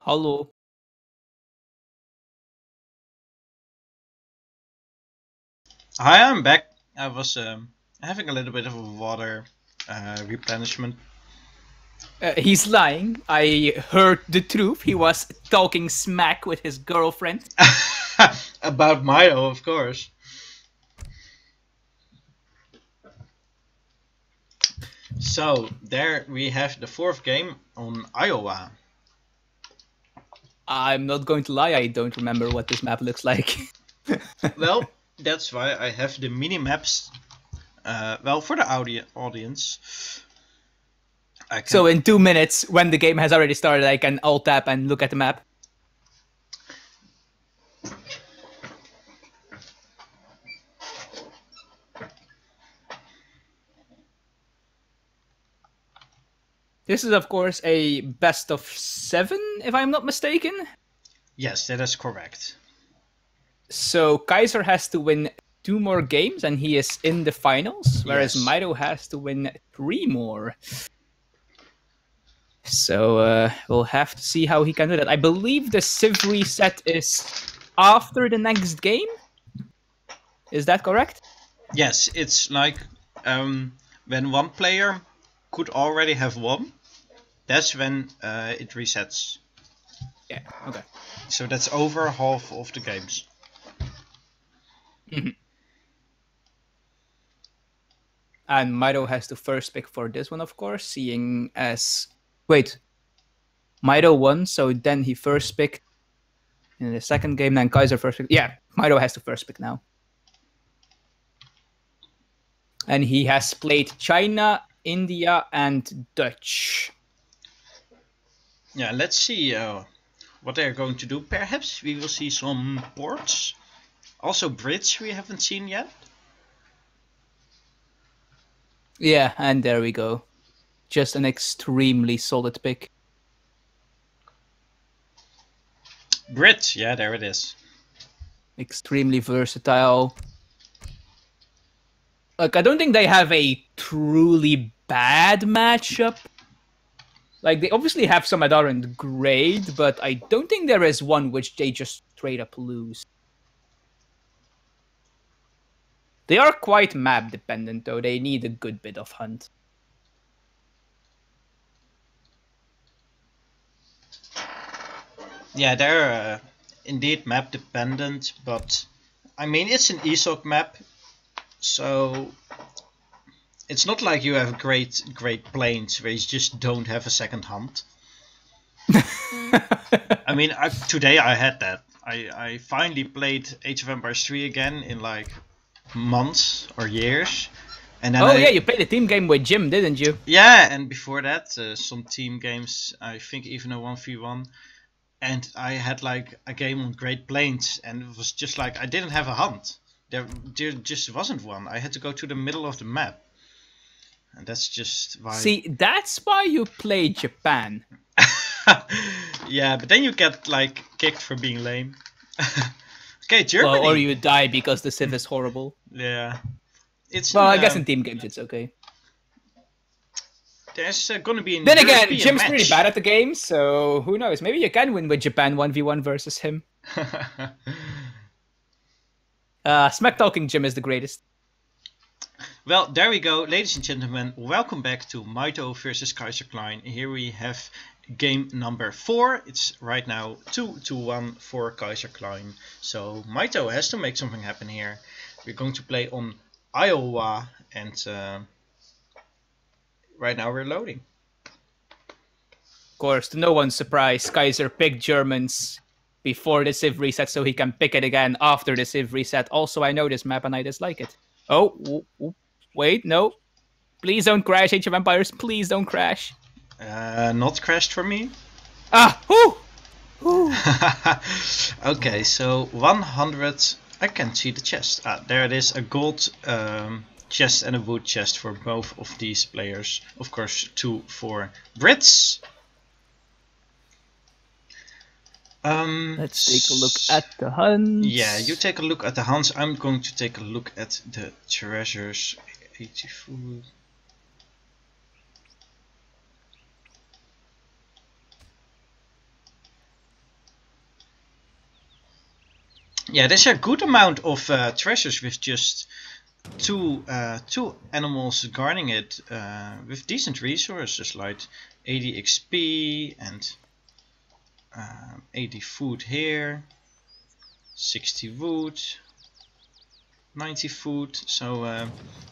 Hallo. Hi, I'm back. I was having a little bit of a water replenishment. He's lying. I heard the truth. He was talking smack with his girlfriend. About Mito, of course. So, there we have the 4th game on Iowa. I'm not going to lie, I don't remember what this map looks like. Well, that's why I have the mini-maps. Well, for the audience. So in 2 minutes, when the game has already started, I can alt-tab and look at the map? This is, of course, a best of 7, if I'm not mistaken. Yes, that is correct. So Kaiser has to win 2 more games, and he is in the finals, whereas Yes. Mito has to win 3 more. So we'll have to see how he can do that. I believe the Civ reset is after the next game. Is that correct? Yes, it's like when one player could already have won, that's when it resets. Yeah, okay. So that's over half of the games. And Mito has to first pick for this one, of course, seeing as... Wait. Mito won, so then he first picked in the second game, then Kaiser first pick. Yeah, Mito has to first pick now. And he has played China, India, and Dutch. Yeah, let's see what they're going to do. Perhaps we will see some ports. Also Brits we haven't seen yet. Yeah, and there we go. Just an extremely solid pick. Brit, yeah, there it is. Extremely versatile. Like, I don't think they have a truly bad matchup. Like, they obviously have some that aren't great, but I don't think there is one which they just straight up lose. They are quite map dependent, though. They need a good bit of hunt. Yeah, they're indeed map dependent, but I mean it's an ESOC map, so it's not like you have great plains where you just don't have a second hunt. I mean, today I had that. I finally played Age of Empires 3 again in like months or years. And then yeah, you played a team game with Jim, didn't you? Yeah, and before that, some team games, I think even a 1v1. And I had like a game on Great Plains, and it was just like I didn't have a hunt. There just wasn't one. I had to go to the middle of the map. And that's just why... See, that's why you play Japan. Yeah, but then you get like kicked for being lame. Okay, Germany. Well, or you die because the Civ is horrible. Yeah. Well, I guess in team games it's okay. There's gonna be... Then again, Jim's pretty bad at the game, so who knows? Maybe you can win with Japan 1v1 versus him. Smack talking Jim is the greatest. Well, there we go, ladies and gentlemen. Welcome back to Mitoe versus Kaiserklein. Here we have game number 4. It's right now 2-1 for Kaiserklein. So Mitoe has to make something happen here. We're going to play on Iowa, and right now we're loading. Of course, to no one's surprise, Kaiser picked Germans before the Civ reset so he can pick it again after the Civ reset. Also, I know this map and I dislike it. Oh, wait, no. Please don't crash, Age of Empires. Please don't crash. Not crashed for me. Ah, whoo! Okay, so 100... I can't see the chest. There it is, a gold chest and a wood chest for both of these players. Of course, 2 for Brits. Let's take a look at the hunts. Yeah, you take a look at the hunts. I'm going to take a look at the treasures. 84. Yeah, there's a good amount of treasures with just two animals guarding it with decent resources like 80 XP and 80 food here, 60 wood, 90 food. So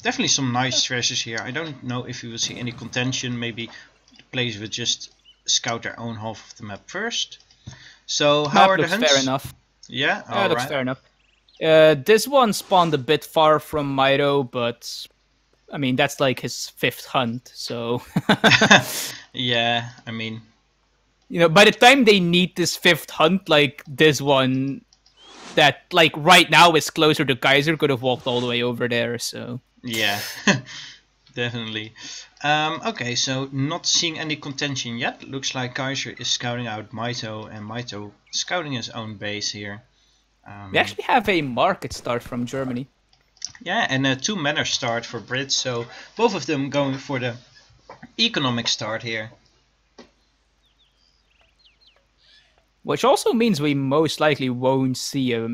definitely some nice treasures here. I don't know if we will see any contention. Maybe the players will just scout their own half of the map first. So how are the hunts? Fair enough. Yeah, that looks fair enough. This one spawned a bit far from Mitoe, but I mean that's like his 5th hunt, so yeah, I mean, you know, by the time they need this 5th hunt, like this one that like right now is closer to Kaiser could have walked all the way over there, so yeah. Definitely. Okay, so not seeing any contention yet. Looks like Kaiser is scouting out Mitoe, and Mitoe scouting his own base here. We actually have a market start from Germany. Yeah, and a 2 manor start for Brits, so both of them going for the economic start here. Which also means we most likely won't see a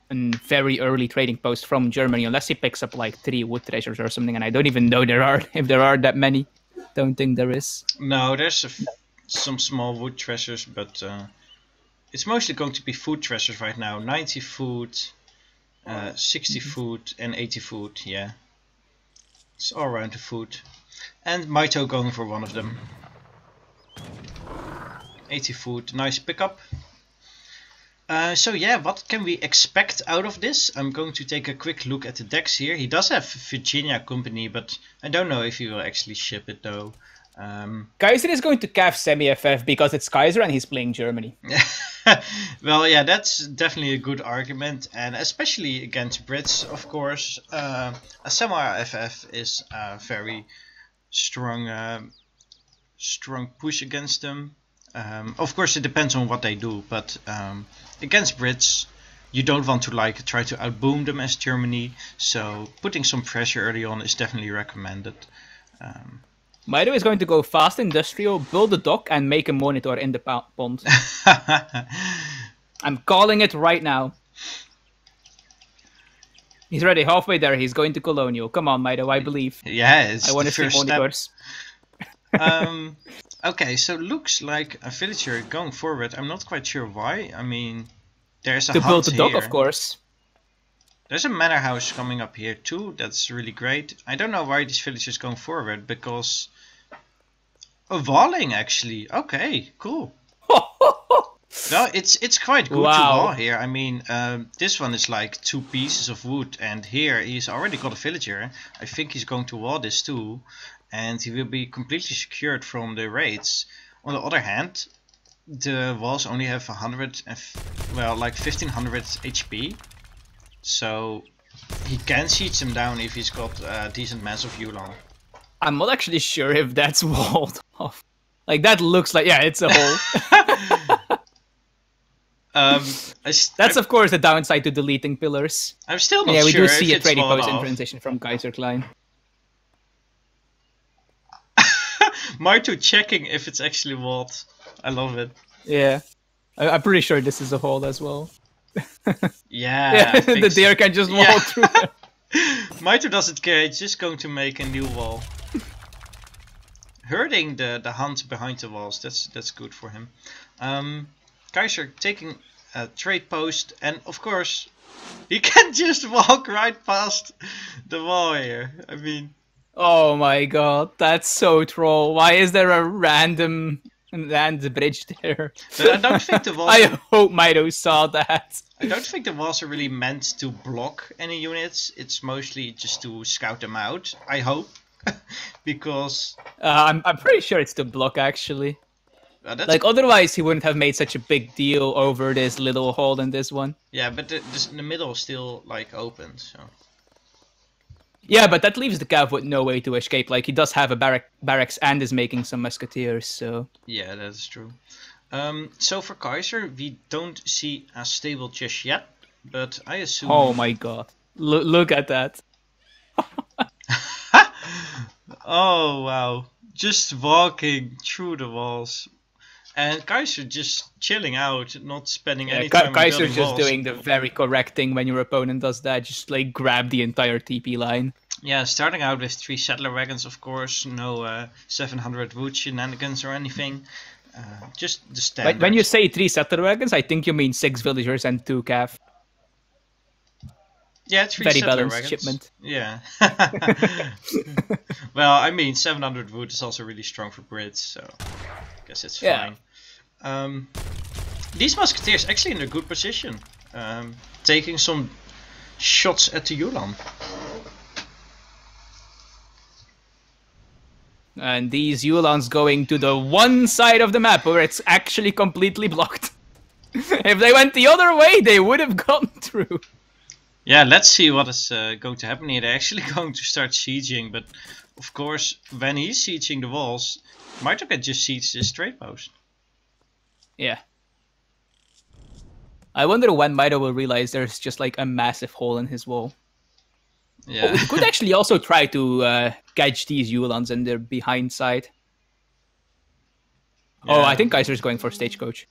very early trading post from Germany unless he picks up like 3 wood treasures or something, and I don't even know if there are that many. Don't think there is. No, there's some small wood treasures, but it's mostly going to be food treasures right now. 90 food, 60 food and 80 food, yeah. It's all around the food. And Mitoe going for one of them. 80 food, nice pickup. So yeah, what can we expect out of this? I'm going to take a quick look at the decks here. He does have Virginia Company, but I don't know if he will actually ship it though. Kaiser is going to calf semi-FF because it's Kaiser and he's playing Germany. Well, yeah, that's definitely a good argument, and especially against Brits, of course. A semi-FF is a very strong push against them. Of course, it depends on what they do, but against Brits, you don't want to like try to outboom them as Germany. So putting some pressure early on is definitely recommended. Mitoe is going to go fast industrial, build a dock, and make a monitor in the pond. I'm calling it right now. He's already halfway there. He's going to Colonial. Come on, Mitoe, I believe. Yeah, it's I want the to see first monitors. Okay, so looks like a villager going forward. I'm not quite sure why. I mean, there's a to build hunt the dock, here. of course. There's a manor house coming up here too. That's really great. I don't know why this village is going forward, because a walling actually. Okay, cool. No, it's quite good to wall here. I mean, this one is like 2 pieces of wood, and here he's already got a villager. I think he's going to wall this too, and he will be completely secured from the raids. On the other hand, the walls only have 100 and like 1500 HP, so he can siege them down if he's got a decent mass of Yulan. I'm not actually sure if that's walled off. Like that looks like it's a hole. That's of course the downside to deleting pillars. I'm still not sure. Yeah, we do see a trading post in transition from Kaiserklein. Mitoe checking if it's actually walled. I love it. Yeah, I'm pretty sure this is a hole as well. Yeah, the deer can just walk through. Mitoe doesn't care. He's just going to make a new wall. Hurting the hunt behind the walls. That's good for him. Kaiser taking a trade post, and of course he can just walk right past the wall here. I mean, oh my god, that's so troll. Why is there a random bridge there? But I don't think the walls. I hope Mitoe saw that. I don't think the walls are really meant to block any units. It's mostly just to scout them out. I hope, because I'm pretty sure it's to block actually. Like otherwise he wouldn't have made such a big deal over this little hole in this one. Yeah, but the middle is still like open, so. Yeah, but that leaves the Cav with no way to escape. Like he does have a barracks and is making some musketeers, so. Yeah, that's true. So for Kaiser, we don't see a stable just yet, but I assume. Oh my god! Look at that. Oh wow! Just walking through the walls. And Kaiser just chilling out, not spending any time on Kaiser's building just walls. doing the very correct thing when your opponent does that. Just like grab the entire TP line. Yeah, starting out with 3 settler wagons, of course. No 700 wood shenanigans or anything. Just the standard. When you say 3 settler wagons, I think you mean 6 villagers and 2 calf. Yeah, 3 very settler balanced wagons. shipment. Yeah. Well, I mean, 700 wood is also really strong for Brits, so I guess it's fine. These musketeers actually in a good position, taking some shots at the Yulan. And these Yulans going to the one side of the map where it's actually completely blocked. If they went the other way, they would have gone through. Yeah, let's see what is going to happen here. They're actually going to start sieging, but of course, when he's sieging the walls, Mitoe can just siege this trade post. Yeah. I wonder when Mitoe will realize there's just like a massive hole in his wall. Yeah. Oh, we could actually also try to catch these Yulans in their behind side. Yeah. Oh, I think Kaiser's going for stagecoach.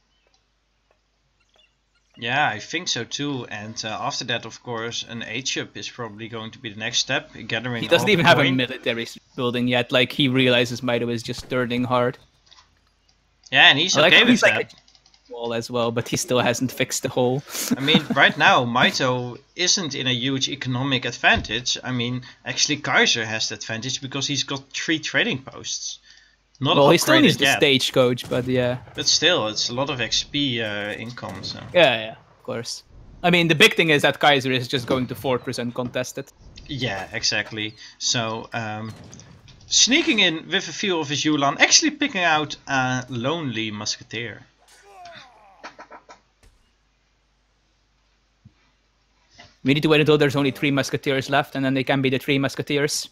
Yeah, I think so too. And after that, of course, an H-up is probably going to be the next step. Gathering. He doesn't all even the have a coin. military building yet. Like, he realizes Mitoe is just turning hard. Yeah, and he's I like okay how with he's that. like a wall as well, but he still hasn't fixed the hole. I mean, right now, Mitoe isn't in a huge economic advantage. I mean, actually, Kaiser has the advantage because he's got 3 trading posts. Not Well, he still needs upgraded the yet, stagecoach, but yeah. but still, it's a lot of XP income. So. Yeah, of course. I mean, the big thing is that Kaiser is just going to fortress uncontested. Yeah, exactly. So, sneaking in with a few of his Yulan, actually picking out a lonely musketeer. We need to wait until there's only 3 musketeers left, and then they can be the 3 musketeers.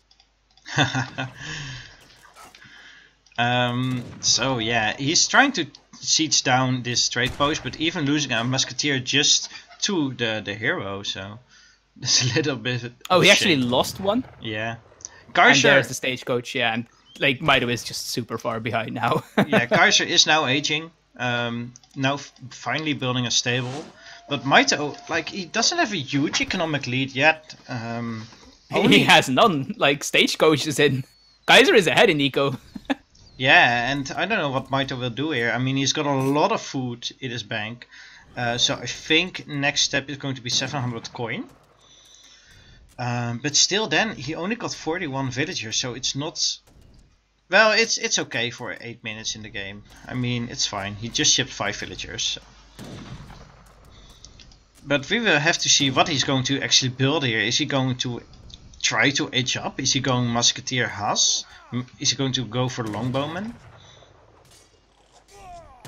So yeah, he's trying to siege down this trade post, but even losing a musketeer just to the hero, so there's a little bit. Oh, he of actually shame. lost one? Yeah, And Kaiser. there's the stagecoach, yeah, and like Mitoe is just super far behind now. Yeah, Kaiser is now aging. Now finally building a stable, but Mitoe, like, he doesn't have a huge economic lead yet. He has none. Like, stagecoach is in. Kaiser is ahead in eco. Yeah, and I don't know what Mitoe will do here. I mean, he's got a lot of food in his bank. So I think next step is going to be 700 coin. But still then, he only got 41 villagers, so it's not... Well, it's okay for 8 minutes in the game. I mean, it's fine. He just shipped 5 villagers. So. But we will have to see what he's going to actually build here. Is he going to try to edge up? Is he going Musketeer Haas? Is he going to go for the Longbowman?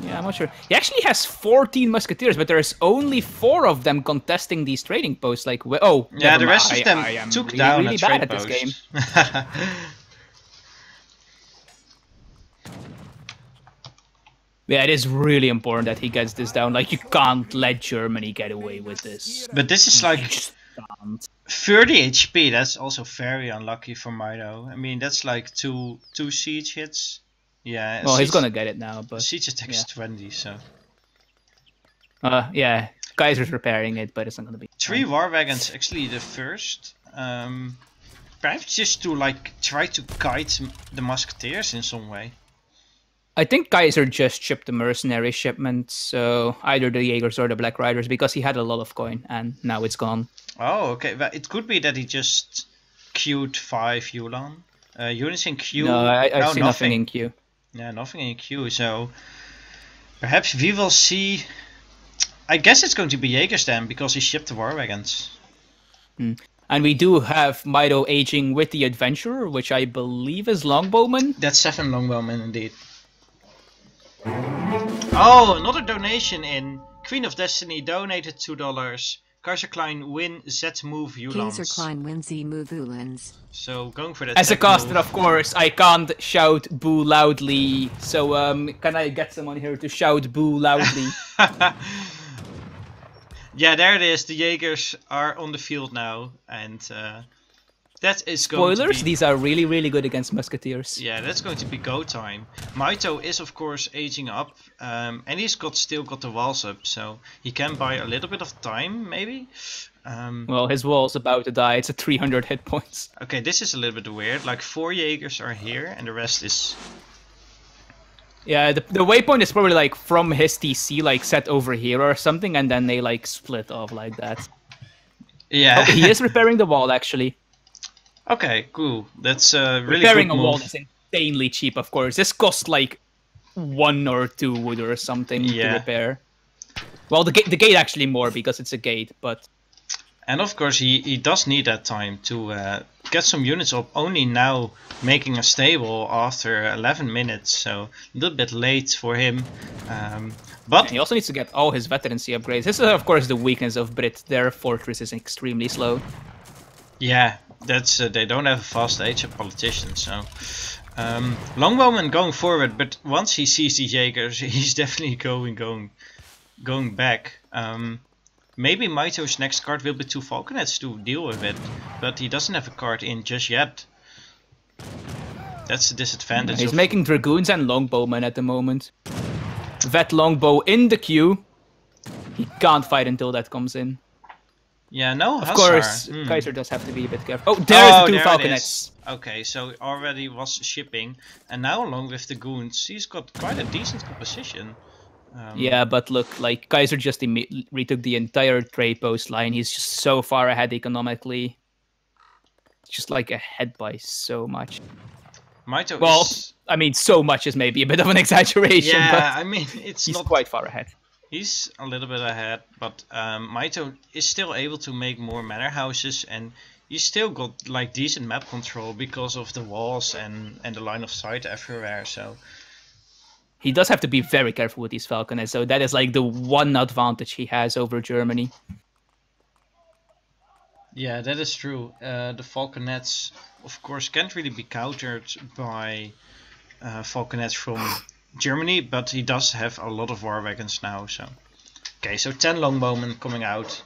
Yeah, I'm not sure. He actually has 14 musketeers, but there's only 4 of them contesting these trading posts. Like, oh, yeah, the rest of them I am took really, down really a bad trade at this post. game. Yeah, it is really important that he gets this down. Like, you can't let Germany get away with this. But this is like Just can't. 30 HP. That's also very unlucky for Mitoe. I mean, that's like two siege hits. Yeah. Well, he's siege- gonna get it now, but Siege attack is yeah. 20, so yeah, Kaiser's repairing it, but it's not gonna be 3 war wagons actually the first. Perhaps just to like try to guide the musketeers in some way. I think Kaiser just shipped the mercenary shipment, so either the Jaegers or the Black Riders, because he had a lot of coin, and now it's gone. Oh, okay. Well, it could be that he just queued 5 Yulan. Units in queue. No, I no, see nothing in queue. Yeah, nothing in queue. So perhaps we will see. I guess it's going to be Jaegers then, because he shipped the war wagons. And we do have Mitoe aging with the Adventurer, which I believe is Longbowman. That's 7 Longbowmen indeed. Oh, another donation in. Queen of Destiny donated $2. Kaiserklein win Z move Yulans. Kaiserklein wins Z move Ulans. So going for that. As a Z caster, move. of course, I can't shout boo loudly. So can I get someone here to shout boo loudly? Yeah, there it is. The Jaegers are on the field now, and That is going to Spoilers, be... these are really, really good against musketeers. Yeah, that's going to be go time. Mitoe is of course aging up, and he's still got the walls up, so he can buy a little bit of time, maybe. Well, his wall's about to die. It's at 300 hit points. Okay, this is a little bit weird. Like 4 Jaegers are here, and the rest is... Yeah, the waypoint is probably like from his TC, like set over here or something, and then they like split off like that. Yeah. Oh, he is repairing the wall actually. Okay, cool. That's really Repairing good a move. wall is insanely cheap, of course. This costs like 1 or 2 wood or something to repair. Well, the gate actually more because it's a gate, but... And of course he does need that time to get some units up, only now making a stable after 11 minutes, so a little bit late for him. But he also needs to get all his veterancy upgrades. This is of course the weakness of Brit. Their fortress is extremely slow. Yeah, that's they don't have a fast age of politicians, so... Longbowman going forward, but once he sees the Jaegers, he's definitely going back. Maybe Mito's next card will be 2 Falconets to deal with it, but he doesn't have a card in just yet. That's the disadvantage. He's making Dragoons and Longbowmen at the moment. Vet Longbow in the queue. He can't fight until that comes in. Yeah, no Hussar. Of course, Kaiser does have to be a bit careful. Oh, there's the 2 Falconets. Okay, so already was shipping, and now along with the Goons, he's got quite a decent composition. Yeah, but look, like Kaiser just retook the entire trade post line. He's just so far ahead economically. Just like ahead by so much. Mitoe is... I mean, so much is maybe a bit of an exaggeration. Yeah, but I mean, he's not quite far ahead. He's a little bit ahead, but Mitoe is still able to make more manor houses, and he's still got like decent map control because of the walls and the line of sight everywhere. So. He does have to be very careful with these Falconets, so that is like the one advantage he has over Germany. Yeah, that is true. The Falconets, of course, can't really be countered by Falconets from Germany, but he does have a lot of war wagons now. So, okay, so 10 Longbowmen coming out.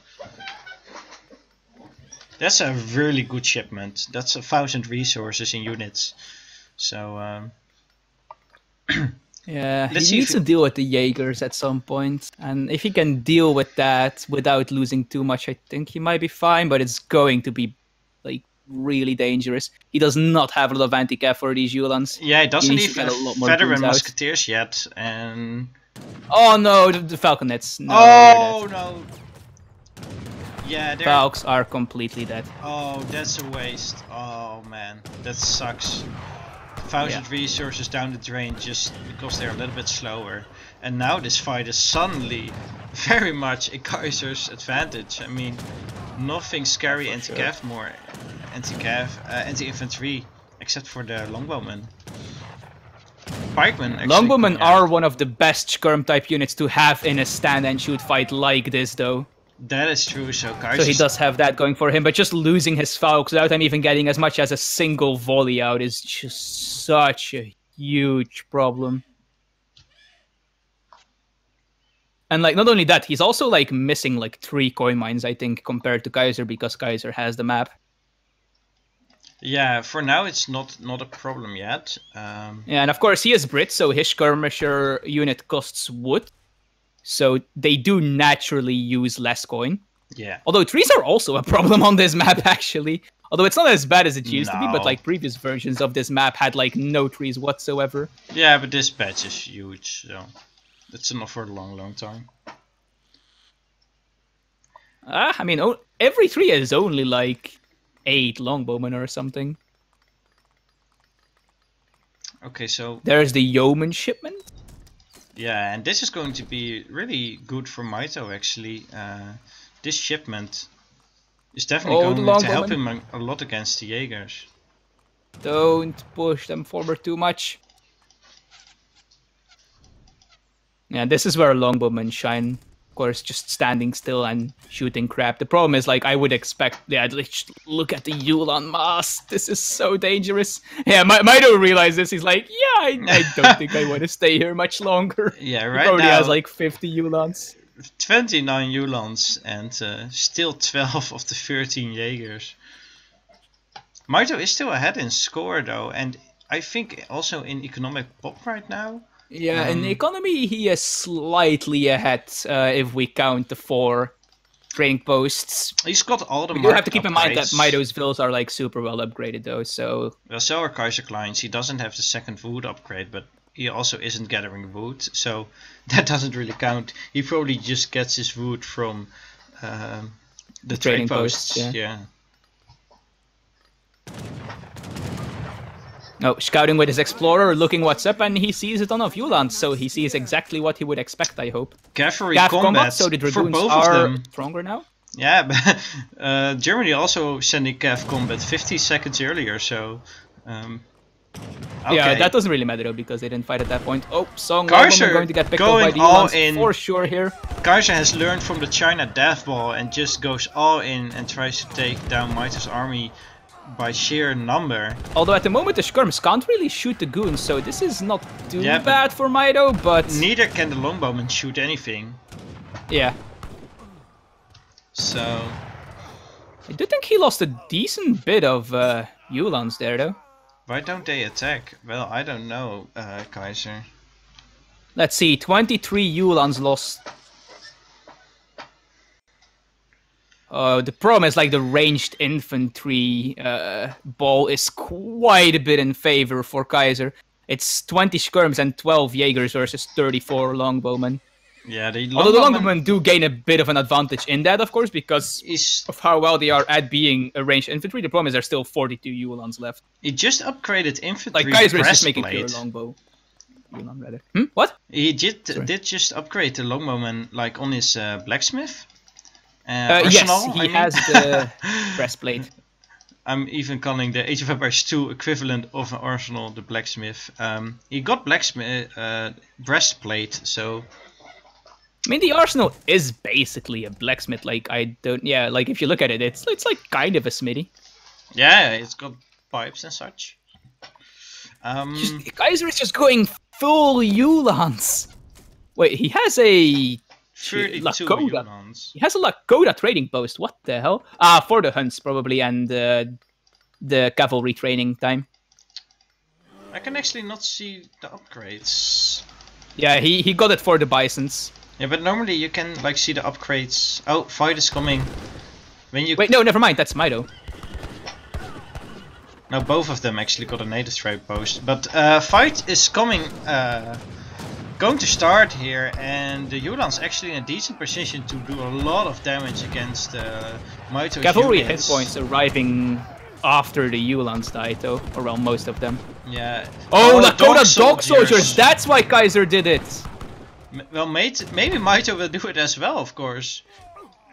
That's a really good shipment. That's 1,000 resources in units. So. Yeah, he needs to deal with the Jaegers at some point, and if he can deal with that without losing too much, I think he might be fine, but it's going to be like really dangerous. He does not have a lot of anti-cav for these Uhlans. Yeah, he doesn't even have veteran musketeers yet, and... Oh no, the Falconets. No, oh no! Yeah, Falcons are completely dead. Oh, that's a waste. Oh man, that sucks. 1,000 resources down the drain just because they're a little bit slower, and now this fight is suddenly very much a Kaiser's advantage. I mean, nothing scary anti-cav more, anti-infantry, except for the Longbowmen. Pikemen. Longbowmen are one of the best Skirm type units to have in a stand and shoot fight like this, though. That is true, so Kaiser... So he does have that going for him, but just losing his Falcons without him even getting as much as a single volley out is just such a huge problem. And like, not only that, he's also like missing like 3 coin mines, I think, compared to Kaiser, because Kaiser has the map. Yeah, for now it's not a problem yet. Yeah, and of course he is Brit, so his skirmisher unit costs wood. So they do naturally use less coin. Yeah. Although trees are also a problem on this map, actually. Although it's not as bad as it used to be, but like previous versions of this map had like no trees whatsoever. Yeah, but this patch is huge, so it's enough for a long time. I mean, every tree is only like 8 Longbowmen or something. Okay, so... There's the Yeoman shipment. Yeah, and this is going to be really good for Mitoe, actually. This shipment is definitely going to help him a lot against the Jaegers. Don't push them forward too much. Yeah, this is where Longbowmen shine. Of course, just standing still and shooting crap. The problem is, like, I would expect... Yeah, look at the Ulan mass. This is so dangerous. Yeah, Mitoe realized this. He's like, yeah, I don't think I want to stay here much longer. Yeah, right now... He probably has, like, 50 Ulans. 29 Ulans and still 12 of the 13 Jaegers. Mito is still ahead in score though, and I think also in economic pop right now. Yeah, in economy he is slightly ahead if we count the 4 trading posts. He's got all the We do have to keep in mind that upgrades. Mito's villas are like super well upgraded though, so... Well, so are Kaiserklein's. He doesn't have the second wood upgrade, but he also isn't gathering wood, so that doesn't really count. He probably just gets his wood from the trade posts. Yeah. No, scouting with his explorer, looking what's up, and he sees a ton of Uhlans, so he sees exactly what he would expect, I hope. Cavalry Cav combat, so the for dragoons both are of them. stronger now. Yeah, but Germany also sending Cav combat 50 seconds earlier, so... okay. Yeah, that doesn't really matter though, because they didn't fight at that point. Oh, Song Kaiser are going to get picked up by the all Uhlans in. for sure here. Kaiser has learned from the China death ball and just goes all in and tries to take down Mito's army by sheer number. Although at the moment the skirms can't really shoot the goons, so this is not too Yeah, bad for Mito, but... Neither can the longbowmen shoot anything. Yeah. So... I do think he lost a decent bit of Uhlans there though. why don't they attack? Well, I don't know, Kaiser. Let's see, 23 Uhlans lost. The problem is like the ranged infantry ball is quite a bit in favor for Kaiser. It's 20 skirms and 12 Jaegers versus 34 longbowmen. Yeah, the Although the longbowmen do gain a bit of an advantage in that, of course, because of how well they are at being a ranged infantry. The problem is there's still 42 Uhlans left. he just upgraded infantry Like Kaiser is just making breastplate. pure longbow. Ulan, rather. What? He did just upgrade the longbowman like on his blacksmith. Yes, arsenal, he has the breastplate. I'm even calling the Age of Empires 2 equivalent of an arsenal the blacksmith. He got blacksmith breastplate, so I mean, the arsenal is basically a blacksmith. Like, like if you look at it, it's like kind of a smithy. yeah, it's got pipes and such. Kaiser is just going full Uhlans. Wait, he has a 32 Lakota. Uhlans. He has a Lakota trading post. What the hell? For the hunts probably, and the cavalry training time. I can actually not see the upgrades. Yeah, he got it for the bisons. Yeah, but normally you can like see the upgrades. Oh, fight is coming. When you Wait, no, never mind. That's Mito. No, both of them actually got a native trade post. But fight is coming, going to start here, and the Uhlans actually in a decent position to do a lot of damage against Mito's Cavalry hit units. points arriving after the Uhlans died, though, or well, most of them. Yeah. Oh, Lakota dog soldiers! That's why Kaiser did it. Well, maybe Mito will do it as well, of course.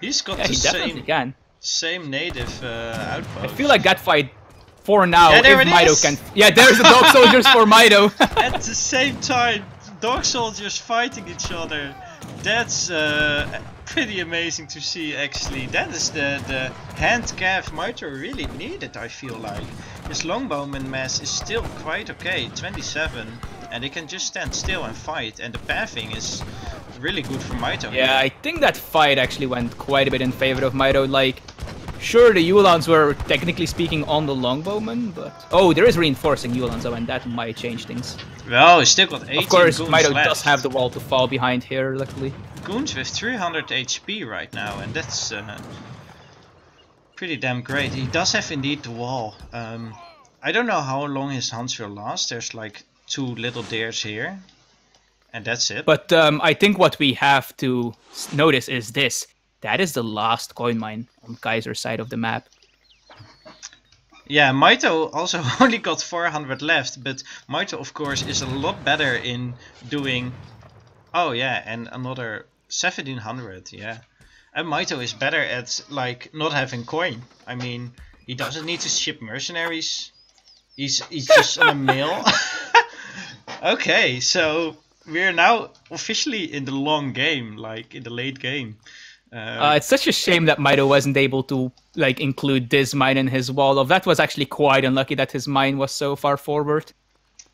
He's got Yeah, the he definitely can. same native outpost. I feel like that fight for now, Yeah, there if it Mito is. can. Yeah, there's the dog soldiers for Mito. At the same time, dog soldiers fighting each other. That's pretty amazing to see, actually. That is the hand cav Mito really needed, I feel like. His longbowman mass is still quite okay, 27. And they can just stand still and fight. And the pathing is really good for Mito. Yeah, I think that fight actually went quite a bit in favor of Mito. Like, sure, the Uhlans were technically speaking on the longbowman, but... Oh, there is reinforcing Uhlans, though, and that might change things. Well, he's still got 18 Of course, goons Mito left. does have the wall to fall behind here, luckily. Goons with 300 HP right now, and that's pretty damn great. He does have indeed the wall. I don't know how long his hunts will last. There's like 2 little dares here, and that's it. But I think what we have to notice is this. That is the last coin mine on Kaiser's side of the map. Yeah, Mito also only got 400 left, but Mito of course is a lot better in doing... Oh yeah, and another 1700, yeah. And Mito is better at like not having coin. I mean, he doesn't need to ship mercenaries. He's just on a mill. Okay, so we're now officially in the long game, like in the late game. It's such a shame that Mito wasn't able to like include this mine in his wall of. That was actually quite unlucky that his mine was so far forward.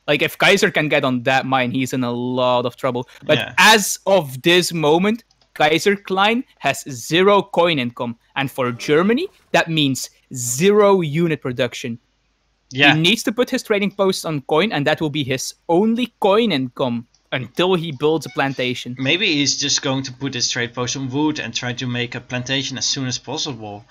Like if Kaiser can get on that mine, he's in a lot of trouble. But Yeah. as of this moment, Kaiserklein has 0 coin income, and for Germany that means 0 unit production. Yeah. He needs to put his trading post on coin, and that will be his only coin income until he builds a plantation. Maybe he's just going to put his trade post on wood and try to make a plantation as soon as possible.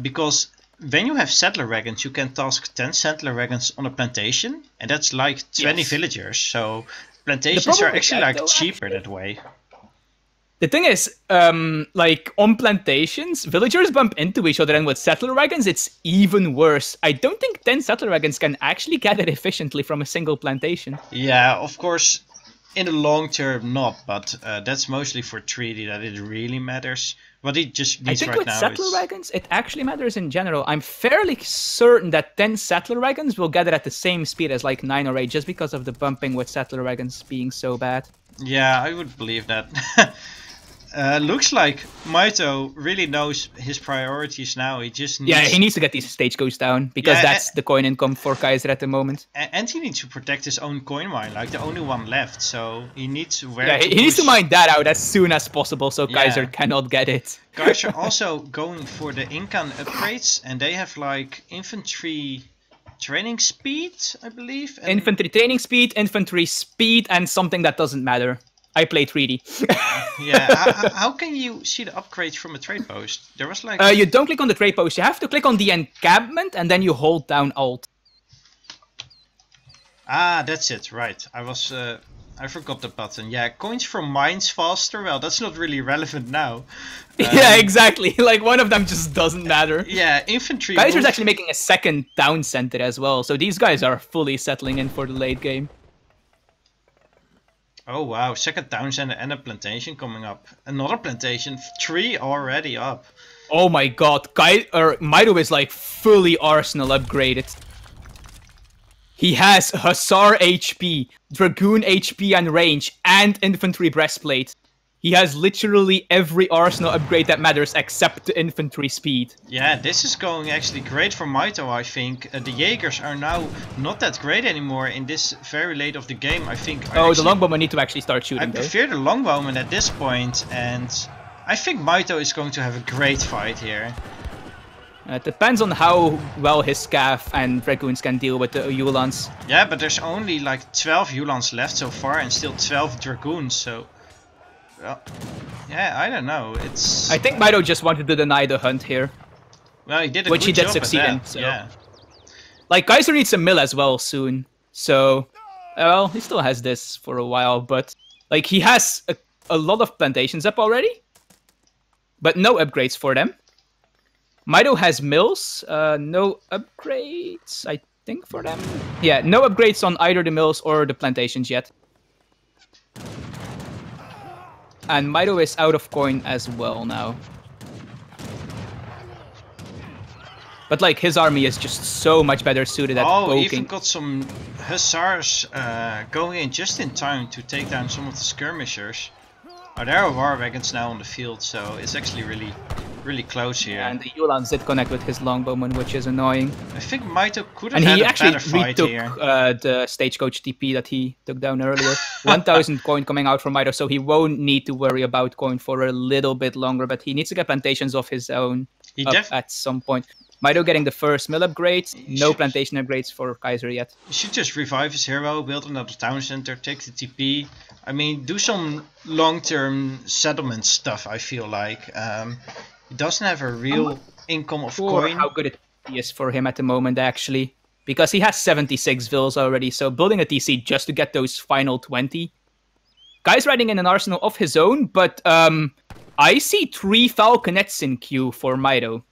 Because when you have settler wagons, you can task 10 settler wagons on a plantation, and that's like 20 villagers. So plantations are actually like cheaper that way. The thing is, like on plantations, villagers bump into each other, and with settler wagons, it's even worse. I don't think 10 settler wagons can actually gather efficiently from a single plantation. Yeah, of course, in the long term not, but that's mostly for treaty that it really matters. What it just needs right now is... I think with settler wagons, it actually matters in general. I'm fairly certain that 10 settler wagons will gather at the same speed as like 9 or 8, just because of the bumping with settler wagons being so bad. Yeah, I would believe that. Looks like Mitoe really knows his priorities now. He just needs... Yeah, he needs to get these stagecoaches down, because that's the coin income for Kaiser at the moment. And he needs to protect his own coin mine, like the only one left. So he needs to... he needs to mine that out as soon as possible, so Kaiser cannot get it. Kaiser also going for the Incan upgrades, and they have like infantry training speed, I believe. And... Infantry training speed, infantry speed, and something that doesn't matter. I play 3D. Yeah, how can you see the upgrades from a trade post? There was like... you don't click on the trade post, you have to click on the encampment and then you hold down Alt. Ah, that's it, right. I forgot the button. Yeah, coins from mines faster, well, that's not really relevant now. Yeah, exactly. Like, one of them just doesn't matter. Yeah, infantry... Kaiser's actually making a second town center as well, so these guys are fully settling in for the late game. Oh wow, second town center and a plantation coming up. Another plantation, 3 already up. Oh my god, Mitoe is like fully arsenal upgraded. He has Hussar HP, Dragoon HP and range, and infantry breastplate. He has literally every arsenal upgrade that matters except the infantry speed. Yeah, this is going actually great for Mitoe, I think. The Jaegers are now not that great anymore in this very late of the game, I think. The longbowmen need to actually start shooting. I prefer the longbowmen at this point, and I think Mitoe is going to have a great fight here. It depends on how well his Scav and Dragoons can deal with the Uhlans. Yeah, but there's only like 12 Uhlans left so far and still 12 Dragoons, so... Well, yeah, I don't know. I think Mitoe just wanted to deny the hunt here. Well, he did a which good he did job succeed at in. that. So. Yeah. Like, Kaiser needs a mill as well soon. So, well, he still has this for a while, but like he has a lot of plantations up already, but no upgrades for them. Mitoe has mills, no upgrades, I think, for them. Yeah, no upgrades on either the mills or the plantations yet. And Mitoe is out of coin as well now. But like his army is just so much better suited at poking. Oh, even got some hussars going in just in time to take down some of the skirmishers. Oh, there are war wagons now on the field, so it's actually really close here. And the Uhlans did connect with his longbowman, which is annoying. I think Mitoe could have had a better fight here. And he actually retook the stagecoach TP that he took down earlier. 1000 coin coming out from Mitoe, so he won't need to worry about coin for a little bit longer, but he needs to get plantations of his own at some point. Mitoe getting the first mill upgrade, no plantation upgrades for Kaiser yet. He should just revive his hero, build another town center, take the TP. I mean, do some long-term settlement stuff, I feel like. He doesn't have a real income of coin. How good it is for him at the moment, actually. Because he has 76 vills already, so building a TC just to get those final 20. Guy's riding in an arsenal of his own, but I see 3 falconets in queue for Mitoe.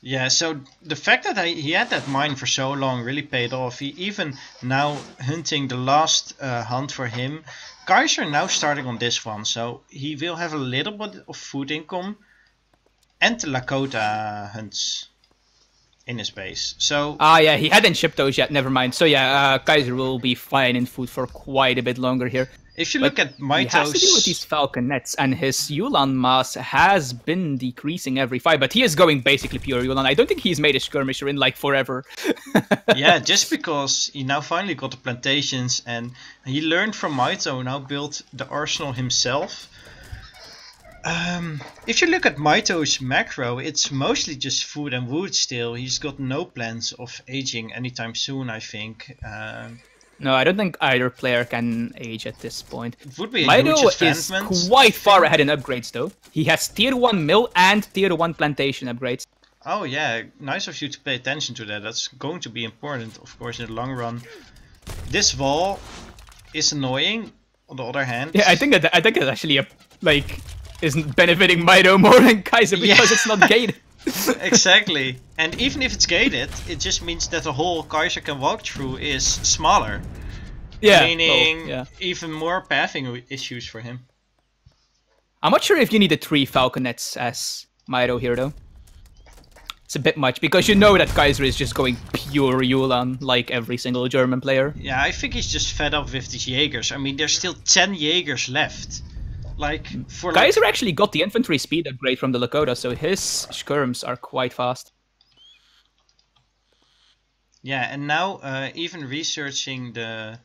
Yeah, so the fact that he had that mine for so long really paid off. He even now hunting the last hunt for him. Kaiser now starting on this one, so he will have a little bit of food income. And the Lakota hunts in his base. So yeah, he hadn't shipped those yet, never mind. So yeah, Kaiser will be fine in food for quite a bit longer here. If you look at Mitoe's... He has to deal with these falconets, and his Ulan mass has been decreasing every fight, but he is going basically pure Ulan. I don't think he's made a skirmisher in like forever. Yeah, just because he now finally got the plantations, and he learned from Mitoe, now built the arsenal himself. If you look at Mito's macro, it's mostly just food and wood still. He's got no plans of aging anytime soon, I think. No, I don't think either player can age at this point. It would be a Mito huge is advancement. quite far ahead in upgrades, though. He has tier 1 mill and tier 1 plantation upgrades. Oh yeah, nice of you to pay attention to that. That's going to be important, of course, in the long run. This wall is annoying. On the other hand, Yeah, I think it's actually isn't benefiting Mito more than Kaiser because it's not gated. exactly. And even if it's gated, it just means that the hole Kaiser can walk through is smaller. Yeah, Meaning even more pathing issues for him. I'm not sure if you need the 3 Falconets as Mito here, though. It's a bit much, because you know that Kaiser is just going pure Yulan, like every single German player. Yeah, I think he's just fed up with these Jaegers. I mean, there's still 10 Jaegers left. Kaiser actually got the infantry speed upgrade from the Lakota, so his skirms are quite fast. Yeah, and now even researching the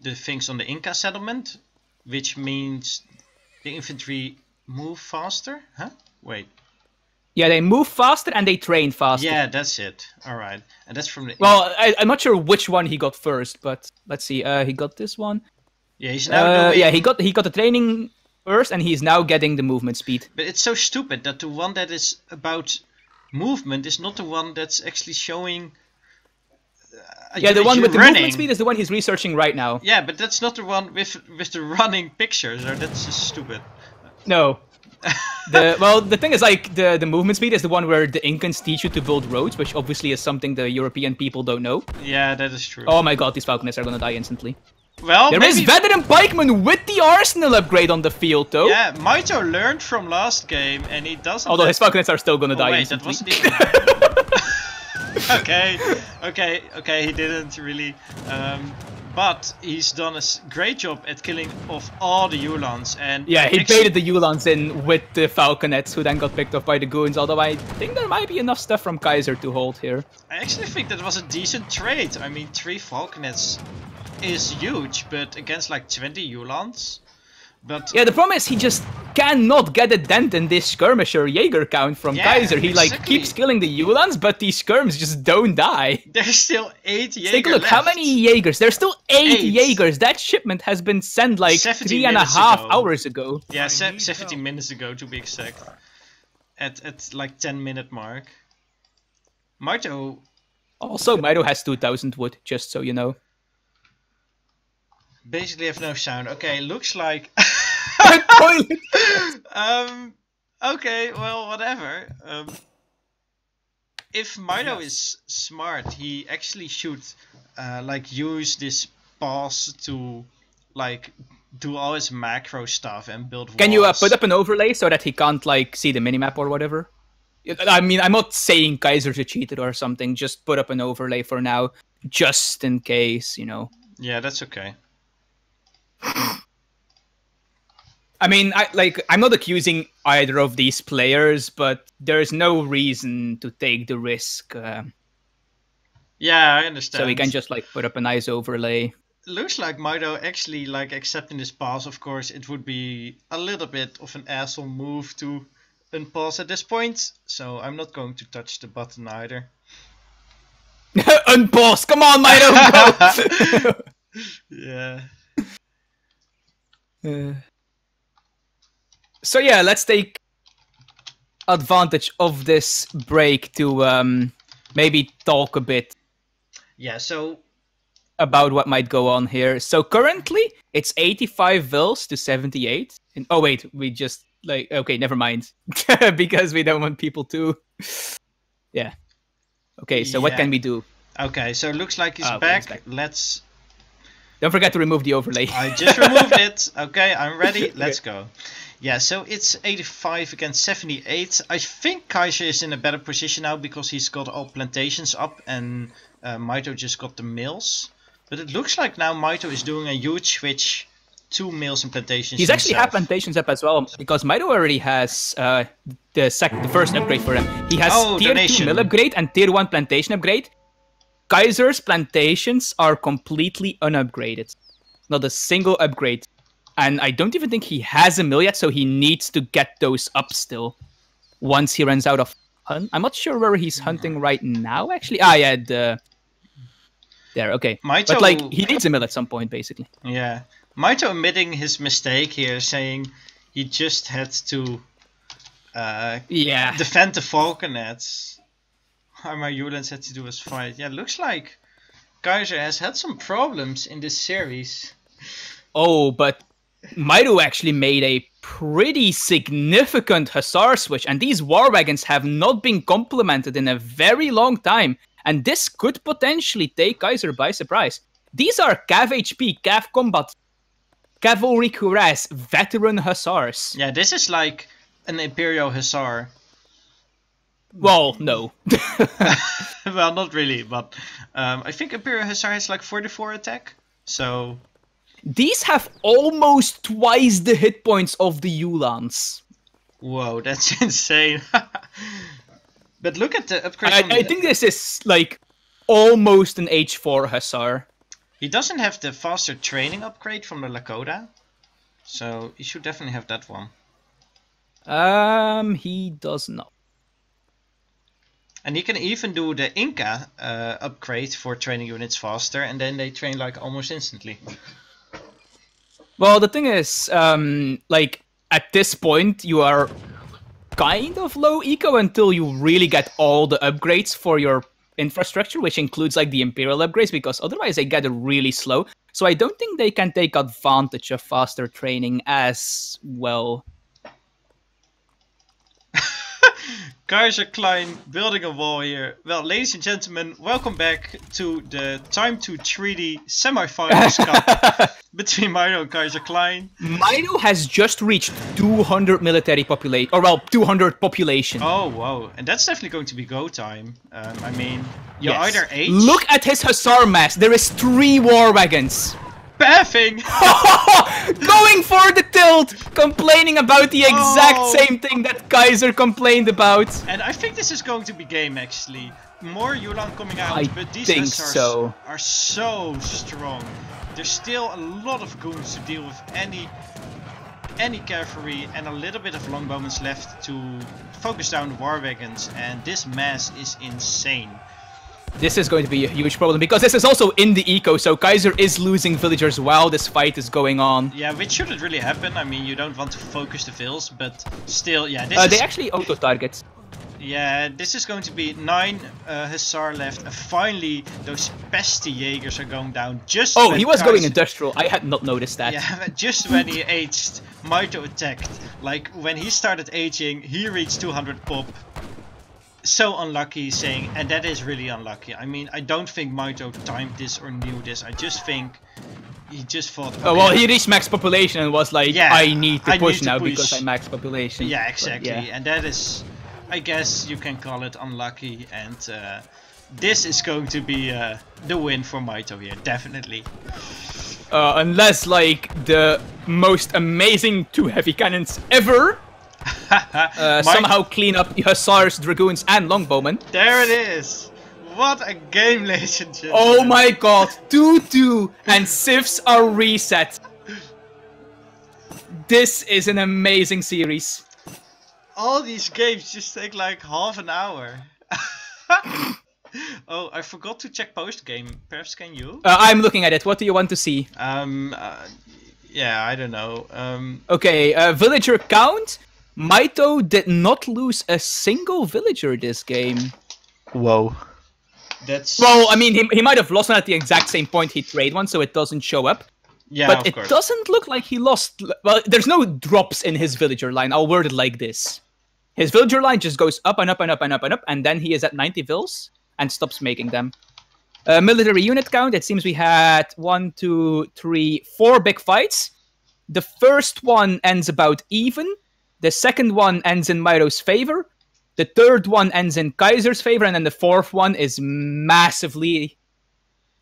things on the Inca settlement, which means the infantry move faster? Huh? Wait. Yeah, they move faster and they train faster. Yeah, that's it. Alright. And that's from the... Well, I'm not sure which one he got first, but let's see. He got this one. Yeah, he's now doing... Yeah, he got the training first, and he's now getting the movement speed. But it's so stupid that the one that is about movement is not the one that's actually showing... yeah, the one with the movement speed is the one he's researching right now. Yeah, but that's not the one with the running pictures, or that's just stupid. No. The thing is, like, the movement speed is the one where the Incans teach you to build roads, which obviously is something the European people don't know. Yeah, that is true. Oh my god, these Falconets are gonna die instantly. Well, there is Veteran Pikeman with the Arsenal upgrade on the field, though. Yeah, Mito learned from last game, and he doesn't... Although his Falconets are still gonna die wait, instantly. that wasn't even... okay, he didn't really... but he's done a great job at killing off all the Ulans, and... Yeah, he baited the Ulans in with the Falconets, who then got picked off by the Goons, although I think there might be enough stuff from Kaiser to hold here. I actually think that was a decent trade. I mean, 3 Falconets is huge, but against like 20 Ulans... But yeah, the problem is he just cannot get a dent in this skirmisher Jaeger count from Kaiser. He keeps killing the Ulans, but these skirms just don't die. There's still 8 Jaeger Take a look, left. how many Jaegers? There's still 8 Jaegers. That shipment has been sent like 3.5 hours ago. Yeah, 17 minutes ago to be exact. At like 10-minute mark. Mito... Also, Mito has 2,000 wood, just so you know. Basically have no sound. Okay, looks like... okay, well, whatever. If Mito is smart, he actually should like use this pass to like do all his macro stuff and build walls. Can you put up an overlay so that he can't like see the minimap or whatever? I mean, I'm not saying Kaiser's a cheater or something. Just put up an overlay for now, just in case, you know. Yeah, that's okay. I mean, I'm not accusing either of these players, but there's no reason to take the risk. Yeah, I understand. So we can just like put up a nice overlay. Looks like Mito actually like accepting this pass. Of course, it would be a little bit of an asshole move to unpause at this point. So I'm not going to touch the button either. Unpause! Come on, Mito, go! Yeah. So yeah, let's take advantage of this break to maybe talk a bit. Yeah, so about what might go on here. So currently it's 85 vils to 78. And, oh wait, we just like okay, never mind, because we don't want people to. Yeah. Okay, so what can we do? Okay, so it looks like he's back. Let's. Don't forget to remove the overlay. I just removed it. Okay, I'm ready. Let's go. Yeah, so it's 85 against 78. I think Kaiser is in a better position now because he's got all plantations up and Mito just got the mills. But it looks like now Mito is doing a huge switch to mills and plantations. He's actually had plantations up as well because Mito already has the first upgrade for him. He has tier 2 mill upgrade and tier 1 plantation upgrade. Kaiser's plantations are completely unupgraded. Not a single upgrade. And I don't even think he has a mill yet, so he needs to get those up still. Once he runs out of hunt. I'm not sure where he's hunting right now, actually. Ah, yeah, there, okay. Mitoe, but, like, he needs a mill at some point, basically. Yeah. Mitoe admitting his mistake here, saying he just had to defend the falconets. All my Uhlans had to do was fight. Yeah, looks like Kaiser has had some problems in this series. Oh, but Mitoe actually made a pretty significant Hussar switch, and these war wagons have not been complemented in a very long time, and this could potentially take Kaiser by surprise. These are Cav HP, Cav Combat, Cavalry Cuirass, veteran Hussars. Yeah, this is like an Imperial Hussar. Well, no. Well, not really, but I think Imperial Hussar has like 44 attack, so... These have almost twice the hit points of the Uhlans. Whoa, that's insane. But look at the upgrade. I think this is like almost an H4 Hussar. He doesn't have the faster training upgrade from the Lakota, so he should definitely have that one. He does not. And he can even do the Inca upgrade for training units faster, and then they train like almost instantly. Well, the thing is, like, at this point, you are kind of low eco until you really get all the upgrades for your infrastructure, which includes, like, the Imperial upgrades, because otherwise they get really slow. So I don't think they can take advantage of faster training as well. Kaiserklein building a wall here. Well, ladies and gentlemen, welcome back to the Time to Treaty semi-finals cup between Mitoe and Kaiserklein. Mitoe has just reached 200 military population, or well, 200 population. Oh, wow. And that's definitely going to be go time. I mean, you're either H... Look at his Hussar mass. There is 3 war wagons. Baffing! Going for the tilt! Complaining about the exact same thing that Kaiser complained about. And I think this is going to be game, actually. More Ulan coming out, but these Hussars are so strong. There's still a lot of goons to deal with, any cavalry, and a little bit of longbowmen left to focus down the war wagons, and this mass is insane. This is going to be a huge problem, because this is also in the eco, so Kaiser is losing villagers while this fight is going on. Yeah, which shouldn't really happen. I mean, you don't want to focus the vills, but still, yeah, this They actually auto-target. Yeah, this is going to be 9 Hussar left, and finally those pesty Jaegers are going down just Oh, he was going industrial. I had not noticed that. Yeah, just when he aged, Mitoe attacked. Like, when he started aging, he reached 200 pop. So unlucky, saying, and that is really unlucky. I mean, I don't think Mitoe timed this or knew this. I just think he just thought... Oh, well, he reached max population and was like, yeah, I need to push now because I'm max population. Yeah, exactly. But, yeah. And that is, I guess you can call it unlucky. And this is going to be the win for Mitoe here, definitely. Unless, like, the most amazing 2 heavy cannons ever somehow clean up Hussars, Dragoons, and Longbowmen. There it is! What a game, ladies and gentlemen! Oh my god, 2-2 and civs are reset. This is an amazing series. All these games just take like half an hour. Oh, I forgot to check post game. Perhaps can you? I'm looking at it. What do you want to see? Yeah, I don't know. Okay, villager count. Mitoe did not lose a single villager this game. Whoa. That's... Well, I mean, he might have lost one at the exact same point he traded one, so it doesn't show up. Yeah, but it doesn't look like he lost... Well, there's no drops in his villager line. I'll word it like this. His villager line just goes up and up and up and up and up, and then he is at 90 vills and stops making them. Military unit count, it seems we had 1, 2, 3, 4 big fights. The first one ends about even. The second one ends in Mitoe's favor. The third one ends in Kaiser's favor. And then the fourth one is massively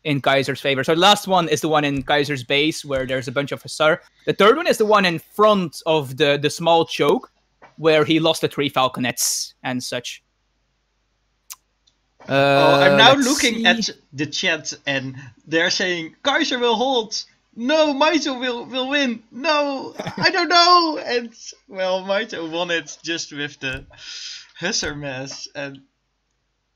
in Kaiser's favor. So the last one is the one in Kaiser's base where there's a bunch of Hussar. The third one is the one in front of the small choke where he lost the 3 falconets and such. I'm now looking at the chat and they're saying Kaiser will hold. No, Mitoe will win. No, I don't know. And well, Mitoe won it just with the Hussar mess. And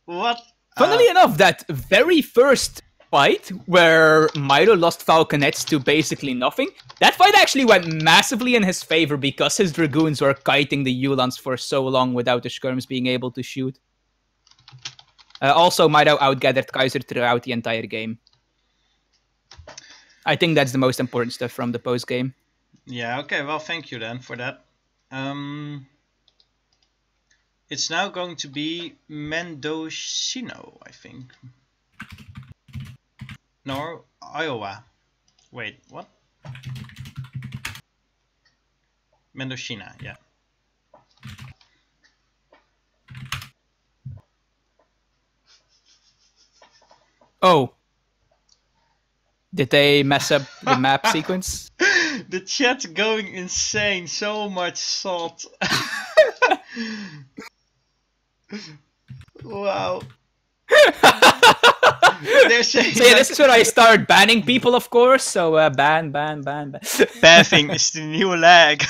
what? Funnily enough, that very first fight where Mitoe lost Falconets to basically nothing, that fight actually went massively in his favor because his Dragoons were kiting the Uhlans for so long without the Skirms being able to shoot. Also, Mitoe outgathered Kaiser throughout the entire game. I think that's the most important stuff from the post game. Yeah, okay, well, thank you then for that. It's now going to be Mendocino, I think. No, Iowa. Wait, what? Mendocino, yeah. Oh. Did they mess up the map sequence? The chat going insane. So much salt. Wow. They're saying so yeah, this is where I start banning people, of course. So ban. Bathing is the new lag.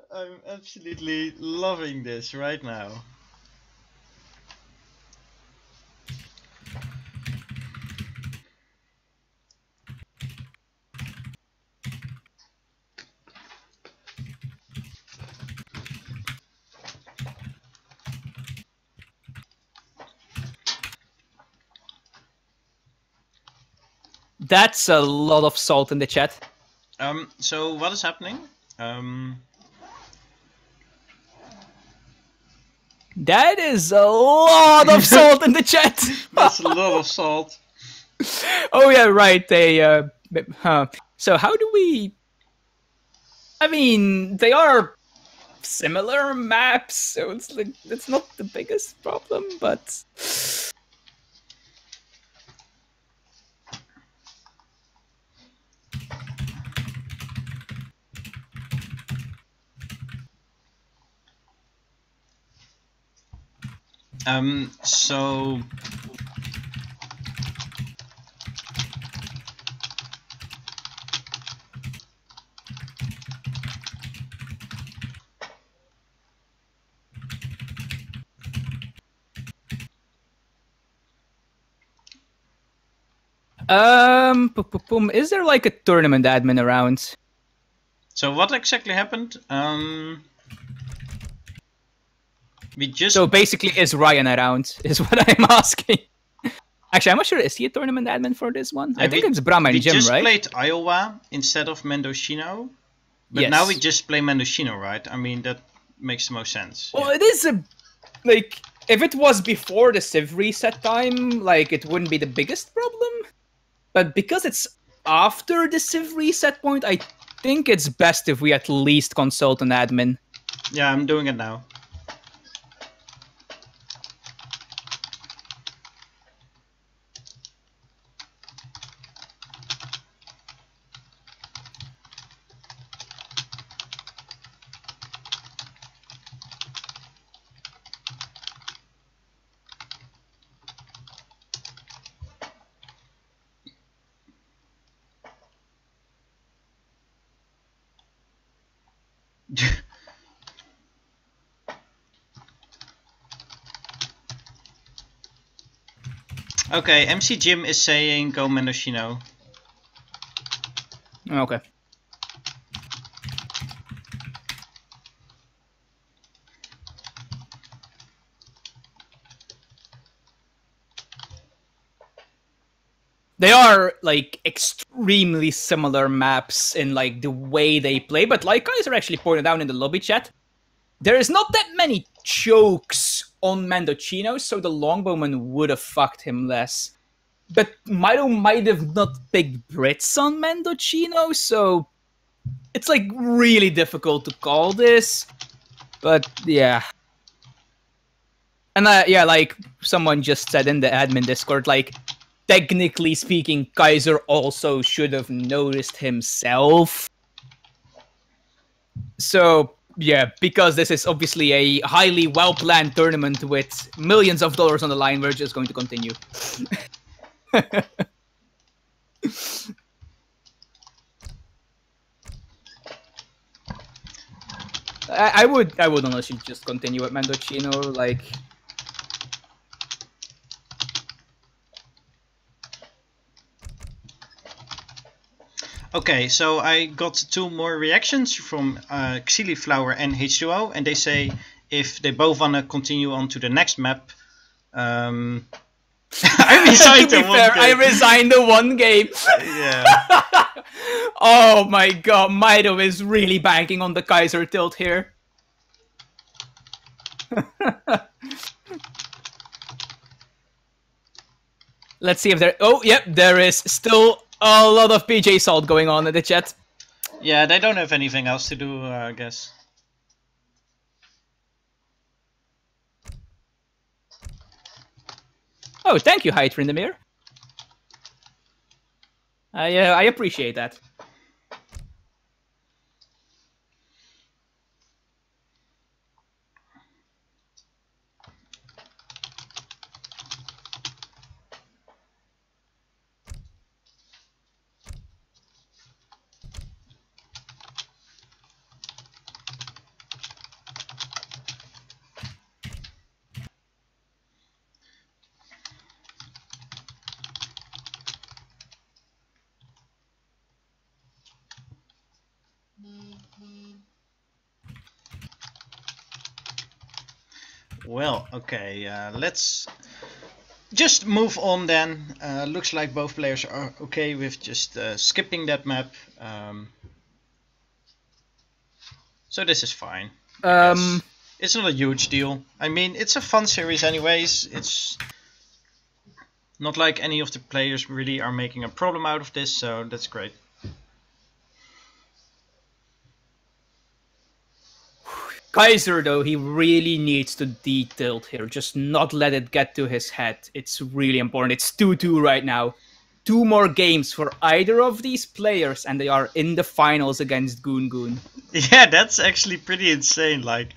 I'm absolutely loving this right now. That's a lot of salt in the chat. So what is happening? That is a lot of salt in the chat. That's a lot of salt. Oh yeah, right. They So how do we? I mean, they are similar maps, so it's like it's not the biggest problem, but. So Is there like a tournament admin around? So what exactly happened? We just So basically, is Ryan around? Is what I'm asking. Actually, I'm not sure. Is he a tournament admin for this one? Yeah, I think it's Brahma and Jim, right? We just played Iowa instead of Mendocino. But yes. Now we just play Mendocino, right? I mean, that makes the most sense. Well, it is a... Like, if it was before the Civ reset time, like, it wouldn't be the biggest problem. But because it's after the Civ reset point, I think it's best if we at least consult an admin. Yeah, I'm doing it now. Okay, MC Jim is saying go Mendocino. Okay. They are, like, extremely similar maps in, like, the way they play, but like Kaiser actually pointed out in the lobby chat, there is not that many chokes on Mendocino, so the Longbowman would have fucked him less. But Mitoe might have not picked Brits on Mendocino, so it's, like, really difficult to call this. But, yeah. And, yeah, like someone just said in the admin Discord, like, technically speaking, Kaiser also should have noticed himself. So, yeah, because this is obviously a highly well-planned tournament with millions of dollars on the line, we're just going to continue. I would honestly just continue with Mendocino, like. Okay, so I got 2 more reactions from Xiliflower and H2O, and they say if they both want to continue on to the next map. I resigned to be fair, I resigned the 1 game. Yeah. Oh my god, Mitoe is really banking on the Kaiser tilt here. Let's see if there... Oh, yep, there is still a lot of PJ salt going on in the chat. Yeah, they don't have anything else to do, I guess. Oh, thank you, Hydra in the mirror. I appreciate that. Well, okay, let's just move on then. Looks like both players are okay with just skipping that map. So this is fine. It's not a huge deal. I mean, it's a fun series anyways. It's not like any of the players really are making a problem out of this, so that's great. Kaiser, though, he really needs to detail here. Just not let it get to his head. It's really important. It's 2-2 right now. 2 more games for either of these players, and they are in the finals against Goon Goon. Yeah, that's actually pretty insane. Like,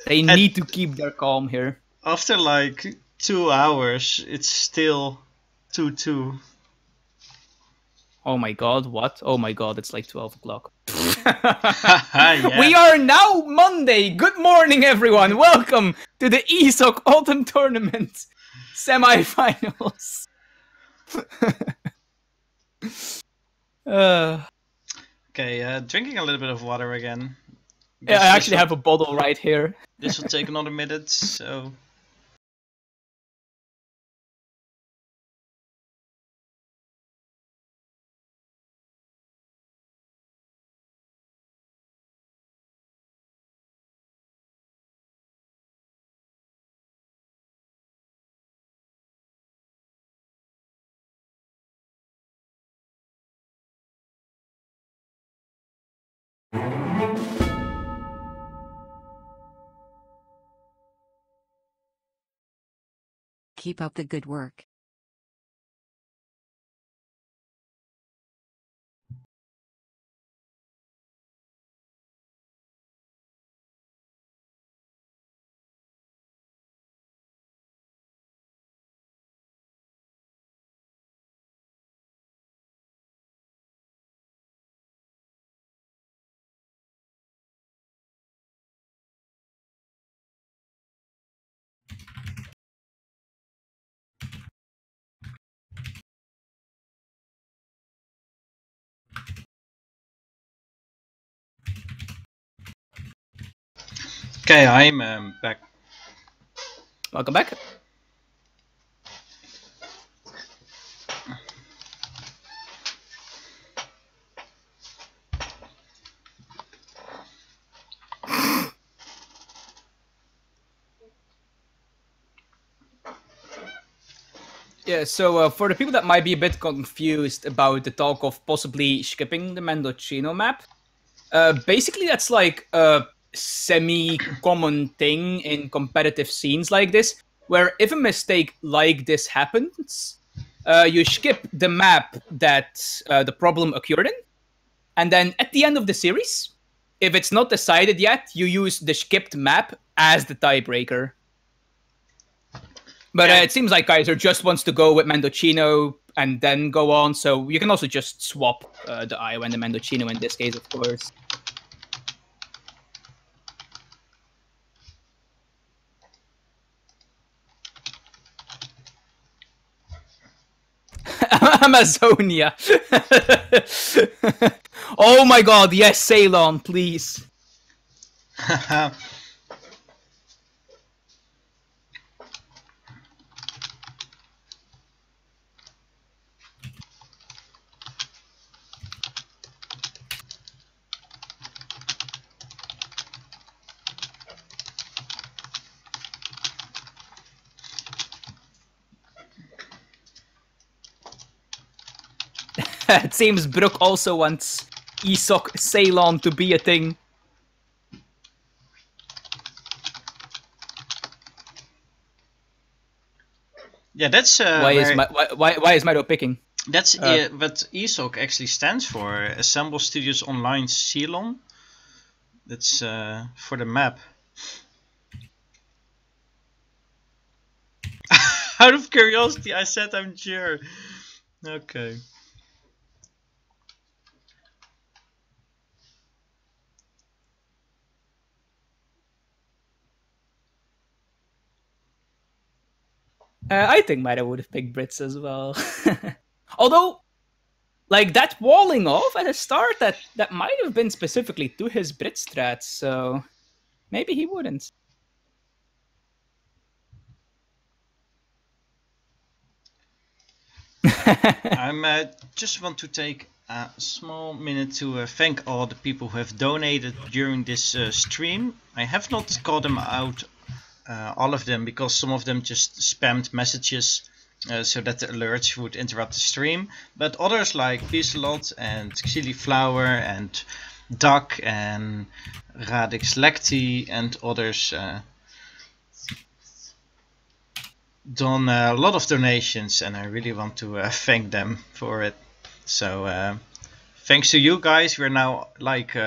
they need to keep their calm here. After like 2 hours, it's still 2-2. Oh my god, what? Oh my god, it's like 12 o'clock. Yeah. We are now Monday. Good morning, everyone. Welcome to the ESOC Autumn Tournament semi-finals. Okay, drinking a little bit of water again. Yeah, I actually have a bottle right here. This will take another minute, so... Keep up the good work. Okay, I'm back. Welcome back. Yeah, so for the people that might be a bit confused about the talk of possibly skipping the Mendocino map, basically that's like a semi-common thing in competitive scenes like this, where if a mistake like this happens, you skip the map that the problem occurred in, and then at the end of the series, if it's not decided yet, you use the skipped map as the tiebreaker. But it seems like Kaiser just wants to go with Mendocino. and then go on. So you can also just swap the Iowa and the Mendocino in this case, of course. Amazonia. Oh my god, yes, Ceylon, please. It seems Brooke also wants ESOC Ceylon to be a thing. Yeah, that's why is Mitoe picking? That's what ESOC actually stands for. Assemble Studios Online Ceylon. That's for the map. Out of curiosity, I said I'm sure. Okay. I think Mitoe would have picked Brits as well. Although, like, that walling off at the start, that might have been specifically to his Brit strats, so maybe he wouldn't. I just want to take a small minute to thank all the people who have donated during this stream. I have not called them out, all of them, because some of them just spammed messages so that the alerts would interrupt the stream. But others like Peace a Lot and Xili Flower and Duck and Radix Lecti and others done a lot of donations, and I really want to thank them for it. So thanks to you guys, we're now like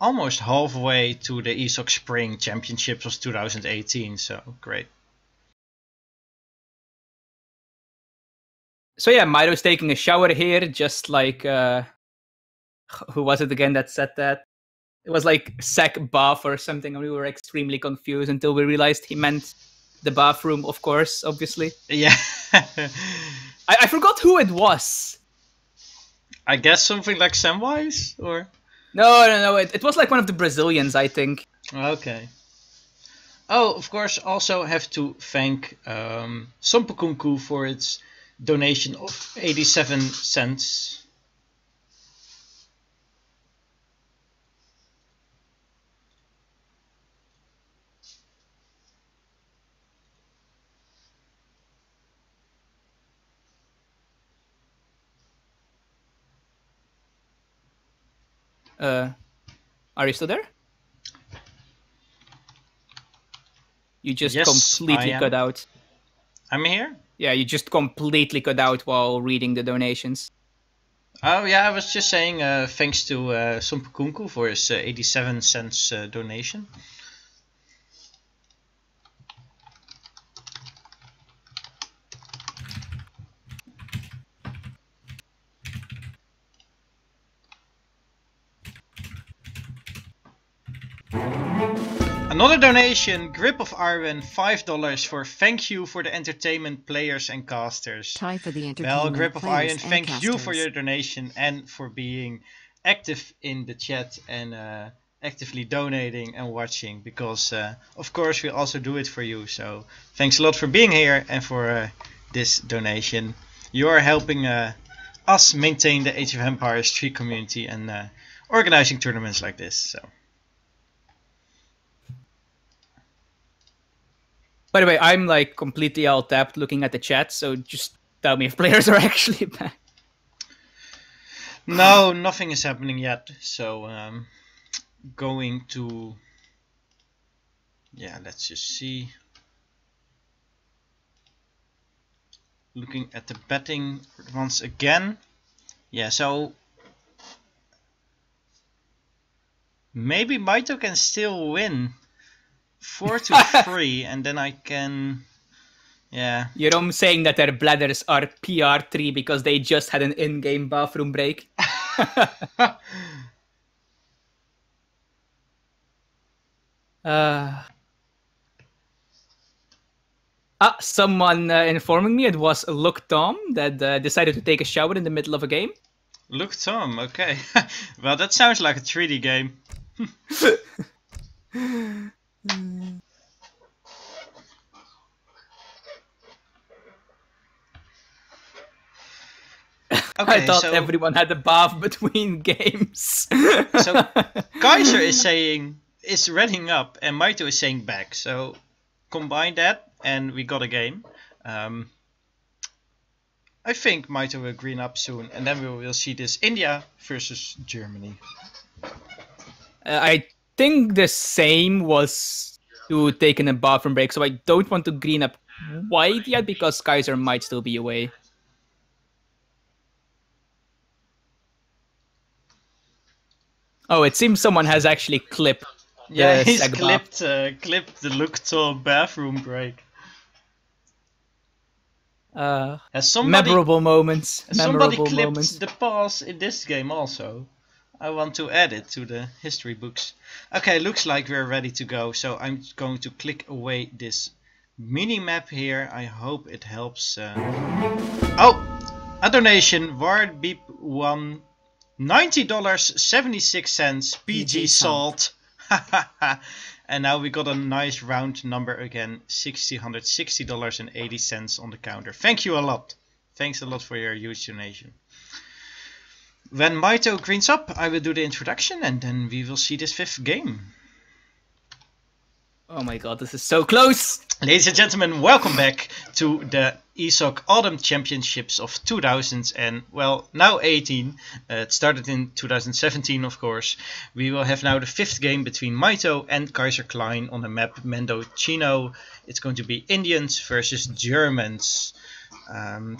almost halfway to the ESOC Spring Championships of 2018, so great. So yeah, Mitoe's taking a shower here, just like who was it again that said that? It was like Sack Bath or something, and we were extremely confused until we realized he meant the bathroom, of course, obviously. Yeah. I forgot who it was. I guess something like Samwise, or? No. It was like one of the Brazilians, I think. Okay. Oh, of course, also have to thank Sompukunku for its donation of 87 cents. Are you still there? You just Yes, completely cut out. I'm here? Yeah, you just completely cut out while reading the donations. Oh yeah, I was just saying thanks to Sompukunku for his 87 cents donation. Another donation, Grip of Arwen, $5 for thank you for the entertainment players and casters. Try for the entertainment Well, Grip of players Arwen, and thank you casters. for your donation and for being active in the chat and actively donating and watching, because of course we also do it for you. So thanks a lot for being here and for this donation. You are helping us maintain the Age of Empires 3 community and organizing tournaments like this. So. By the way, I'm like completely all tapped looking at the chat, so just tell me if players are actually back. No, nothing is happening yet. So going to, yeah, let's just see. Looking at the betting once again. Yeah, so maybe Mitoe can still win 4-3, and then I can Yeah. You know, I'm saying that their bladders are PR3 because they just had an in-game bathroom break. Someone informing me it was Look Tom that decided to take a shower in the middle of a game. Look, Tom. Okay. Well, that sounds like a 3D game. Okay, I thought so everyone had a bath between games. so Kaiser is readying up, and Mitoe is saying back. So combine that, and we got a game. I think Mitoe will green up soon, and then we will see this India versus Germany. I think the same was to taking a bathroom break, so I don't want to green up white yet because Kaiser might still be away. Oh, it seems someone has actually clipped. Yeah, he's Segba. clipped the Look Tom bathroom break. Has somebody Memorable moments. somebody Memorable clipped moments. the pass in this game also? I want to add it to the history books. Okay, looks like we're ready to go. So I'm going to click away this mini map here. I hope it helps. Oh, a donation. Ward Beep 1. $90.76 PG salt. And now we got a nice round number again. $160.80 on the counter. Thank you a lot. Thanks a lot for your huge donation. When Mitoe greens up, I will do the introduction and then we will see this 5th game. Oh my god, this is so close! Ladies and gentlemen, welcome back to the ESOC Autumn Championships of 2000 and, well, now 18. It started in 2017, of course. We will have now the 5th game between Mitoe and Kaiserklein on the map Mendocino. It's going to be Indians versus Germans.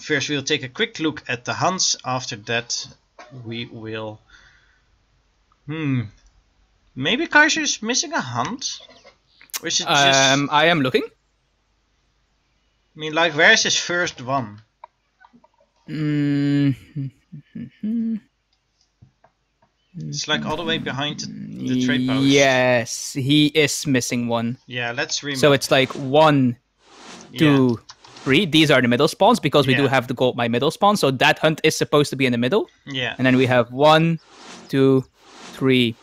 First, we'll take a quick look at the Huns. After that, we will... Maybe Kaiser is missing a Hunt? Or is it just... I am looking. I mean, like, where's his first one? It's like all the way behind the trade post. Yes, he is missing one. Yeah, let's remove. So it's like 1, 2, 3. These are the middle spawns because we do have the gold my middle spawn. So that hunt is supposed to be in the middle. Yeah. And then we have 1, 2, 3,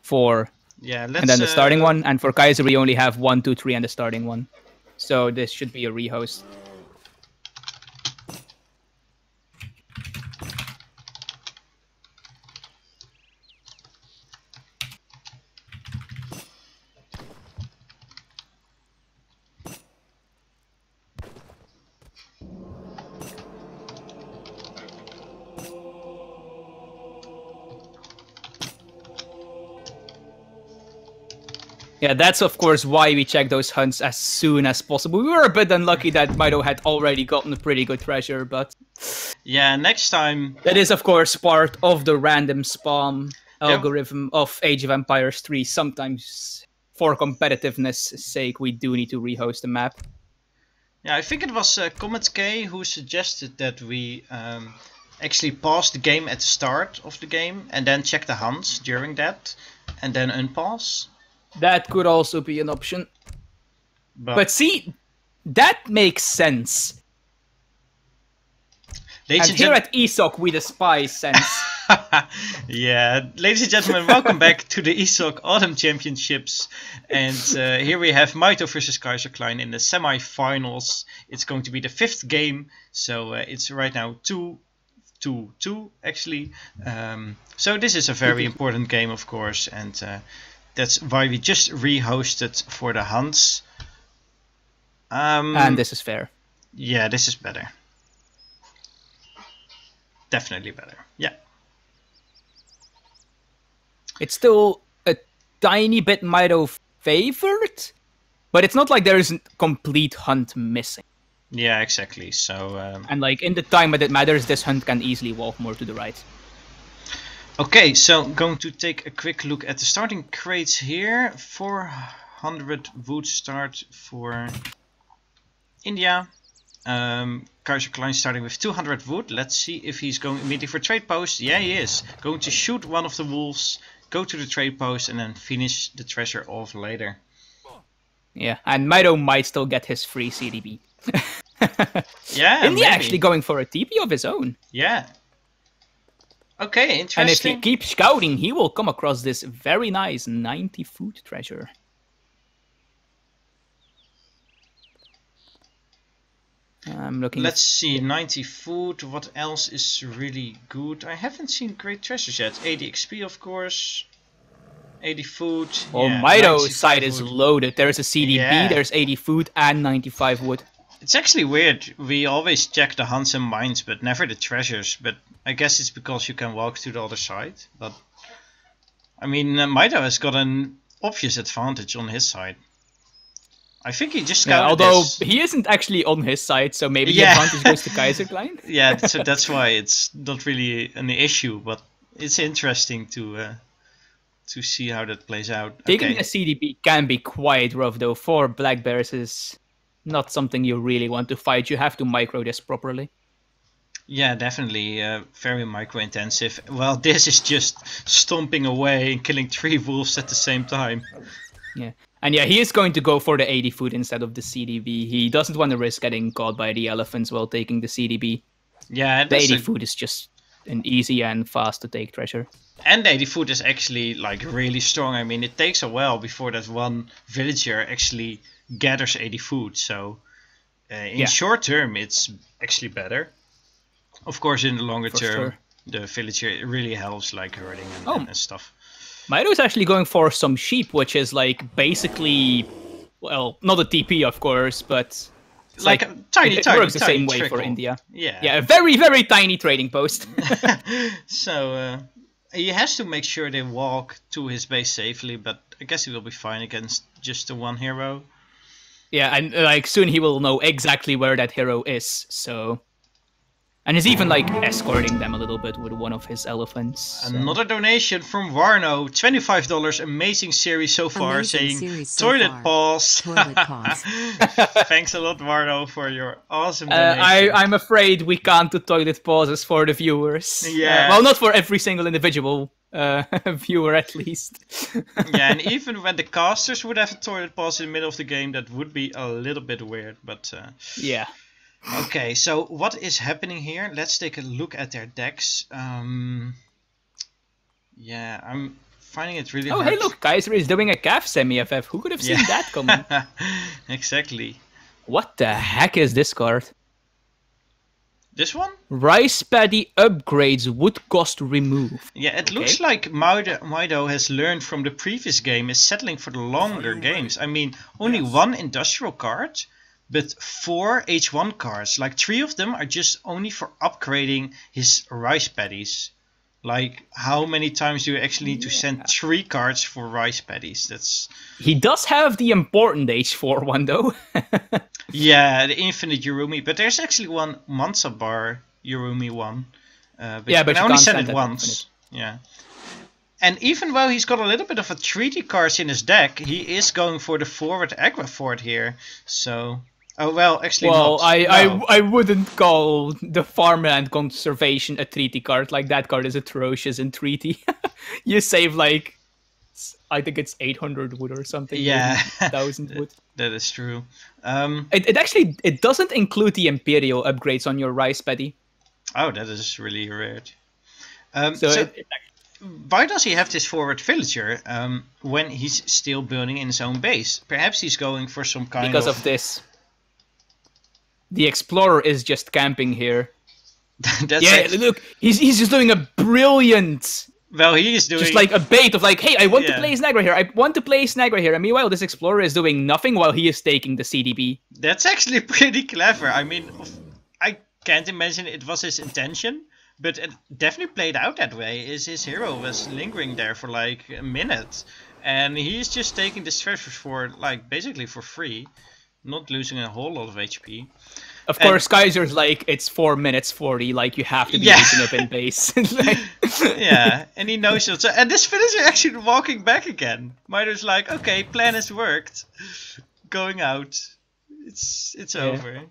4. Yeah, let's, and then the starting one. And for Kaiser, we only have 1, 2, 3 and the starting one. So this should be a rehost. Yeah, that's of course why we check those hunts as soon as possible. We were a bit unlucky that Mitoe had already gotten a pretty good treasure, but... Yeah, next time... That is of course part of the random spawn algorithm of Age of Empires 3. Sometimes, for competitiveness' sake, we do need to rehost the map. Yeah, I think it was Comet K who suggested that we actually pause the game at the start of the game and then check the hunts during that and then unpause. That could also be an option. But see, that makes sense. And here at ESOC we despise sense. Yeah, ladies and gentlemen, welcome back to the ESOC Autumn Championships. And here we have Mitoe versus Kaiserklein in the semi-finals. It's going to be the 5th game, so it's right now 2-2 actually. So this is a very important game, of course, and that's why we just rehosted for the hunts. And this is fair. Yeah, this is better. Definitely better. Yeah. It's still a tiny bit Mitoe favored, but it's not like there is a complete hunt missing. Yeah, exactly. So and like in the time that it matters, this hunt can easily walk more to the right. Okay, so going to take a quick look at the starting crates here. 400 wood start for India. Kaiserklein starting with 200 wood. Let's see if he's going immediately for trade post. Yeah, he is. Going to shoot one of the wolves, go to the trade post, and then finish the treasure off later. Yeah, and Mitoe might still get his free CDB. Yeah, Isn't he maybe. actually going for a TP of his own? Yeah. Okay, interesting. And if he keeps scouting, he will come across this very nice 90 food treasure. I'm looking. Let's see, 90 food. What else is really good? I haven't seen great treasures yet. 80 XP, of course. 80 food. Well, yeah, Mitoe's side 95 is wood. loaded. There's a CDB, Yeah. there's 80 food, and 95 wood. It's actually weird. We always check the hunts and mines, but never the treasures. But I guess it's because you can walk to the other side. But I mean, Mitoe has got an obvious advantage on his side. I think he just Yeah, scouted although this. he isn't actually on his side, so maybe Yeah. the advantage goes to Kaiserklein. Yeah, so that's why it's not really an issue. But it's interesting to see how that plays out. Taking Okay. a CDB can be quite rough, though. 4 black bears is not something you really want to fight. You have to micro this properly. Yeah, definitely. Very micro intensive. Well, this is just stomping away and killing 3 wolves at the same time. Yeah. And yeah, he is going to go for the 80 food instead of the CDB. He doesn't want to risk getting caught by the elephants while taking the CDB. Yeah, The that's 80 food is just an easy and fast to take treasure. and 80 food is actually like really strong. I mean, it takes a while before that one villager actually gathers 80 food. So in Yeah. short term, it's actually better. Of course, in the longer For term, sure. the villager it really helps like herding and, Oh. and stuff. Mitoe is actually going for some sheep, which is like basically, well, not a TP of course, but it's Like a tiny, it tiny, works the tiny same way for trickle. India. Yeah. Yeah, a very, very tiny trading post. So he has to make sure they walk to his base safely, but I guess he will be fine against just the one hero. Yeah, and like soon he will know exactly where that hero is, so... And he's even like escorting them a little bit with one of his elephants. so- Another donation from Warno, $25. Amazing series so far, Amazing saying series so toilet far. pause. Toilet pause. Thanks a lot, Warno, for your awesome donation. I'm afraid we can't do toilet pauses for the viewers. Yeah. Well, not for every single individual viewer, at least. Yeah, and even when the casters would have a toilet pause in the middle of the game, that would be a little bit weird. But Yeah. okay, so what is happening here? Let's take a look at their decks. Yeah, I'm finding it really Oh, hard. hey, look, Kaiser is doing a calf semi-FF. Who could have seen that coming? Exactly. What the heck is this card? This one? Rice paddy upgrades would cost remove. Yeah, it looks like Mitoe has learned from the previous game, is settling for the longer games. I mean, only one industrial card, but 4 H1 cards. Like 3 of them are just only for upgrading his rice paddies. Like, how many times do you actually need to send 3 cards for rice paddies? That's... He does have the important H4 one, though. Yeah, the infinite Yurumi. But there's actually one Mansa Bar Yurumi one. But Yeah, you but can you only can't send send it that once. Yeah. And even though he's got a little bit of a treaty cards in his deck, he is going for the forward Agua Fort here. So... Oh, well, actually Well, not. I wouldn't call the farmland conservation a treaty card. Like, that card is atrocious in treaty. You save, like, I think it's 800 wood or something. Yeah. 1,000 wood. That is true. It actually, it doesn't include the Imperial upgrades on your rice paddy. Oh, that is really weird. So, So why does he have this forward villager when he's still building in his own base? Perhaps he's going for some kind because of this. The Explorer is just camping here. That's Yeah, it. look, he's just doing a brilliant, Well, he is doing... just like a bait of like, hey, I want to Yeah. play Snagra here, I want to play Snagra here. And meanwhile, this Explorer is doing nothing while he is taking the CDB. That's actually pretty clever. I mean, I can't imagine it was his intention, but it definitely played out that way. Is his hero was lingering there for like a minute, and he's just taking this treasure for like basically for free, not losing a whole lot of HP. Of And- course, Kaiser's like, it's 4 minutes 40, like you have to be Yeah. using up in base. Like- Yeah, and he knows it. So, and this villager actually walking back again. Mito's like, okay, plan has worked. Going out. It's Yeah. over.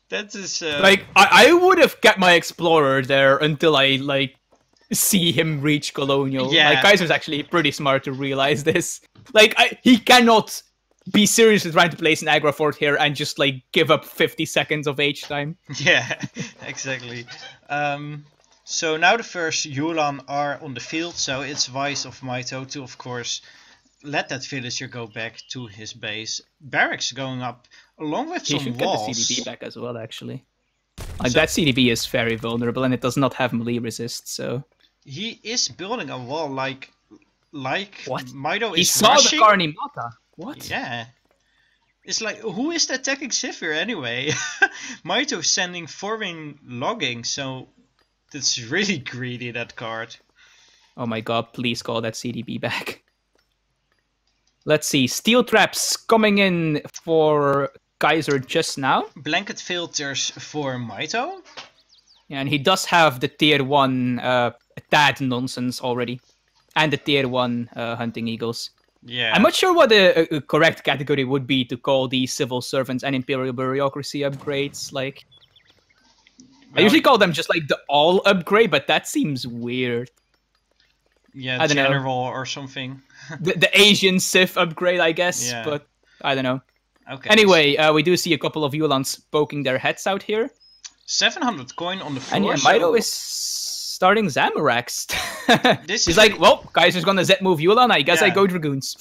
That is Like, I would have kept my Explorer there until I, like, see him reach Colonial. Yeah. Like, Kaiser's actually pretty smart to realize this. Like, he cannot be seriously trying to place an aggro fort here and just, like, give up 50 seconds of H time. Yeah, exactly. So now the first Yulan are on the field, so it's wise of Mitoe to, of course, let that villager go back to his base. Barracks going up along with He some should walls. get the CDB back as well, actually. Like, that CDB is very vulnerable and it does not have melee resist, so... He is building a wall like What? Mitoe He is saw rushing. the Karnimata. What? Yeah. It's like, who is attacking Sivir anyway? Mitoe sending forward logging, so that's really greedy, that card. Oh my god, please call that CDB back. Let's see, steel traps coming in for Kaiser just now. Blanket filters for Mitoe. Yeah, and he does have the tier 1 tad nonsense already. And the tier 1 hunting eagles. Yeah. I'm not sure what the correct category would be to call these civil servants and imperial bureaucracy upgrades. Like, I usually call them just like the all upgrade, but that seems weird. Yeah, I don't know. general or something. The Asian Civ upgrade, I guess, Yeah. but I don't know. Okay. Anyway, we do see a couple of Yulans poking their heads out here. 700 coin on the floor. And yeah, so Mitoe is starting Zamorax. This He's is like, well, Kaiser's gonna Z-move Yulan, I guess I Yeah. go Dragoons.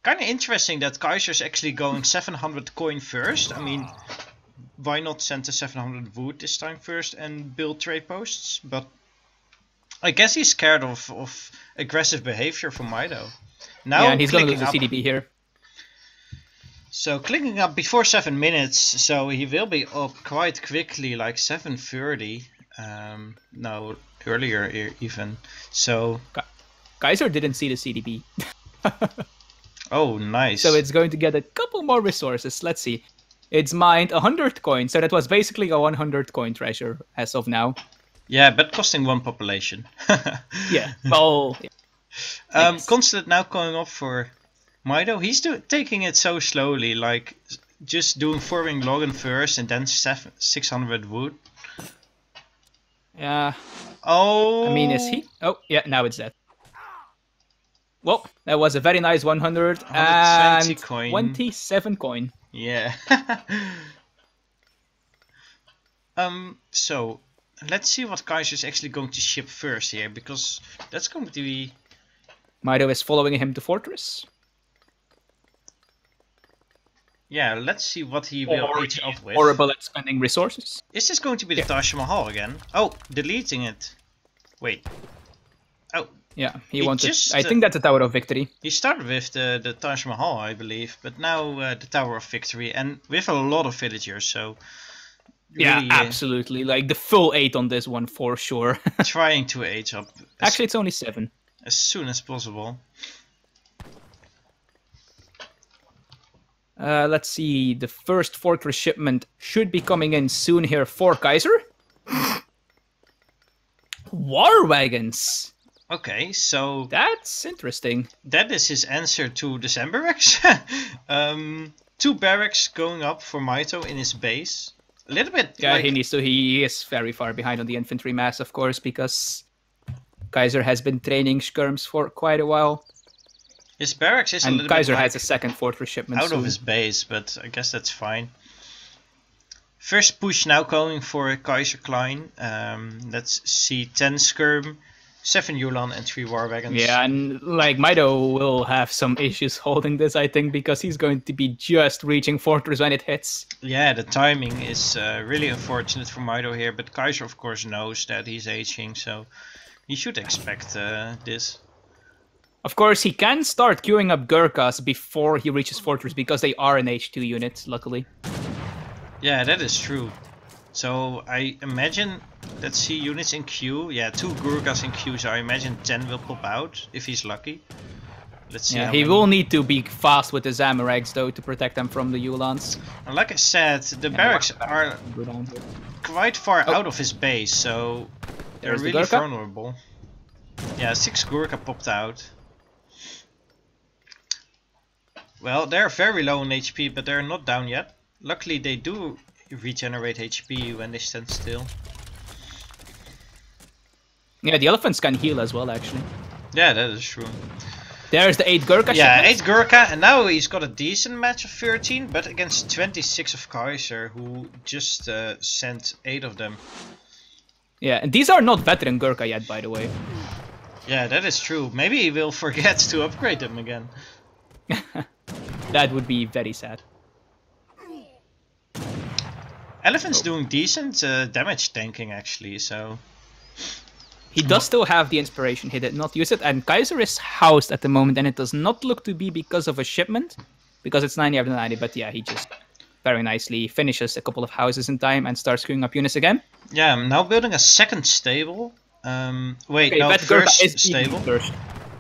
kind of interesting that Kaiser's actually going 700 coin first. I mean, why not send the 700 wood this time first and build trade posts? But I guess he's scared of aggressive behavior from Mitoe. Now Yeah, and he's gonna lose clicking the up. CDB here. So clicking up before 7 minutes, so he will be up quite quickly, like 7:30. No, earlier even. So, Kaiser didn't see the CDB. oh, nice. So it's going to get a couple more resources. Let's see. It's mined 100 coins, so that was basically a 100 coin treasure as of now. Yeah, but costing 1 population. Yeah, well... Yeah. Nice. Constant now going up for Mitoe. He's taking it so slowly, like just doing forwarding login first and then 600 wood. Yeah, Oh, I mean, is he... Oh, yeah, now it's dead. Well, that was a very nice 100 120 and coin. 27 coin. Yeah. So let's see what Kaiser is actually going to ship first here, because that's going to be... Mitoe is following him to Fortress. Yeah, let's see what he will each up with. Horrible at spending resources. Is this going to be the Taj Mahal again? Oh, deleting it. Wait. Oh, Yeah, he He wanted... just, I think that's a Tower of Victory. he started with the Taj Mahal, I believe, but now the Tower of Victory, and with a lot of villagers, so... Yeah, really, absolutely. Like, the full 8 on this one, for sure. trying to age up Actually, it's only 7. as soon as possible. Let's see. The first Fortress shipment should be coming in soon here for Kaiser. War wagons. Okay, so That's interesting. that is his answer to the Zen barracks. 2 barracks going up for Mitoe in his base. A little bit Yeah, like... he needs to. He is very far behind on the infantry mass, of course, because Kaiser has been training skirms for quite a while. His barracks is a And little Kaiser bit like has a second Fortress shipment out soon. of his base, but I guess that's fine. First push now going for Kaiserklein. Let's see, 10 skirm, 7 Yulan and 3 war wagons. Yeah, and like Mitoe will have some issues holding this, I think, because he's going to be just reaching Fortress when it hits. Yeah, the timing is really unfortunate for Mitoe here, but Kaiser of course knows that he's aging, so he should expect this. Of course, he can start queuing up Gurkhas before he reaches Fortress because they are an H2 unit, luckily. Yeah, that is true. So I imagine, let's see, units in queue. Yeah, 2 Gurkhas in queue, so I imagine 10 will pop out if he's lucky. Let's see. Yeah, how he many. will need to be fast with the Zamarags though to protect them from the Yulans. And like I said, the barracks are Go down here. quite far out of his base, so they're There's the really Gurkha. vulnerable. Yeah, 6 Gurkha popped out. Well, they're very low on HP, but they're not down yet. Luckily, they do regenerate HP when they stand still. Yeah, the elephants can heal as well, actually. Yeah, that is true. There's the 8 Gurkha Yeah, shipments. 8 Gurkha, and now he's got a decent match of 13, but against 26 of Kaiser, who just sent 8 of them. Yeah, and these are not veteran Gurkha yet, by the way. Yeah, that is true. Maybe he will forget to upgrade them again. That would be very sad. Elephant's doing decent damage tanking actually, so... He does still have the inspiration, he did not use it, and Kaiser is housed at the moment, and it does not look to be because of a shipment, because it's 90 after 90, but yeah, he just very nicely finishes a couple of houses in time and starts screwing up units again. Yeah, I'm now building a second stable. Wait, Okay, no, Vet first Gurkha is stable. first.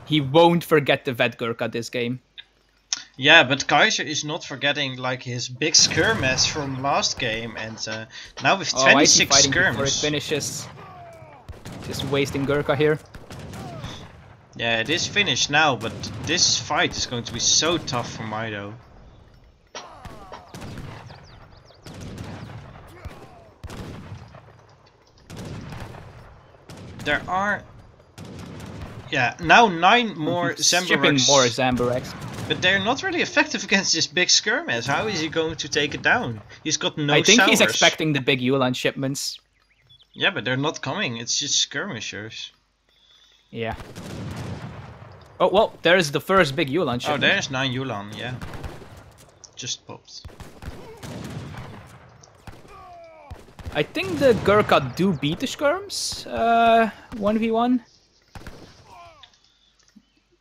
He won't forget the Vet Gurkha this game. Yeah, but Kaiser is not forgetting like his big skirmish from last game, and now with 26 Before it skirms. finishes. Just wasting Gurkha here. Yeah, it is finished now, but this fight is going to be so tough for Mitoe. There are... Yeah, now 9 more Shipping Zamburex. more Zamburex. But they're not really effective against this big skirmish. How is he going to take it down? He's got no I think he's sours. expecting the big Edeholland shipments. Yeah, but they're not coming. It's just skirmishers. Yeah. Oh, well, there's the first big Edeholland Oh, shipment. there's 9 Yulan, yeah. Just popped. I think the Gurkha do beat the skirms 1v1.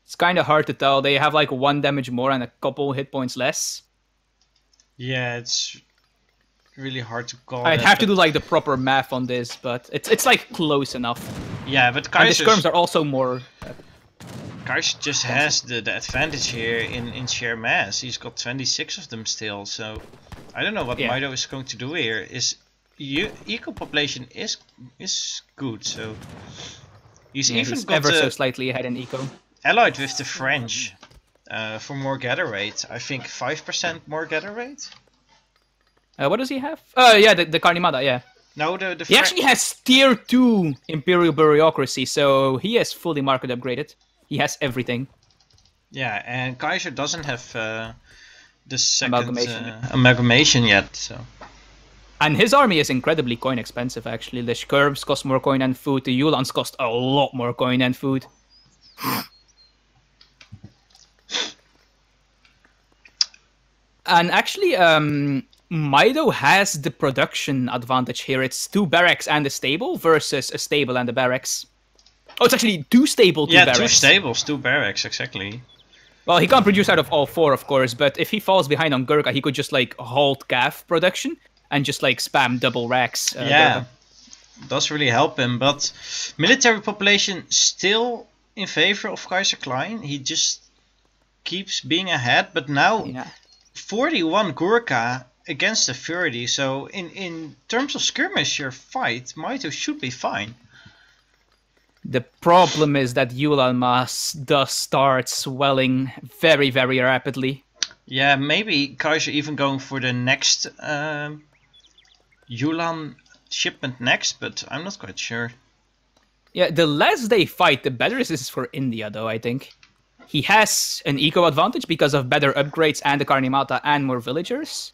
It's kind of hard to tell. They have like 1 damage more and a couple hit points less. Yeah, it's really hard to call. I'd that, have to but- do like the proper math on this, but it's like close enough. Yeah, but And the Kaiser skirms are also more... just has the advantage here in sheer mass. He's got 26 of them still, so I don't know what Yeah. Mitoe is going to do here. Eco population is good, so he's Yeah, even he's got ever so slightly ahead in eco. allied with the French for more gather rate. I think 5% more gather rate. What does he have? Yeah, the Karnimada, yeah. No, the He actually has tier 2 Imperial Bureaucracy, so he has fully market upgraded. He has everything. Yeah, and Kaiser doesn't have the second Amalgamation. amalgamation yet, so. And his army is incredibly coin expensive, actually. The Skirms cost more coin than food. The Edehollands cost a lot more coin than food. And actually, Mitoe has the production advantage here. It's 2 barracks and a stable versus a stable and a barracks. Oh, it's actually 2 stable, 2 Yeah, barracks. 2 stables, 2 barracks, exactly. Well, he can't produce out of all 4, of course, but if he falls behind on Gurkha, he could just, like, halt Gav production and just, like, spam double racks. Yeah, Gurkha. does really help him, but military population still in favor of Kaiserklein. He just keeps being ahead, but now Yeah. 41 Gurkha against the 30, so in terms of skirmisher fight, Mitoe should be fine. The problem is that Edeholland mass does start swelling very, very rapidly. Yeah, maybe Kaiser even going for the next Yulan shipment next, but I'm not quite sure. Yeah, the less they fight, the better this is for India, though, I think. He has an eco advantage because of better upgrades and the Karnimata and more villagers.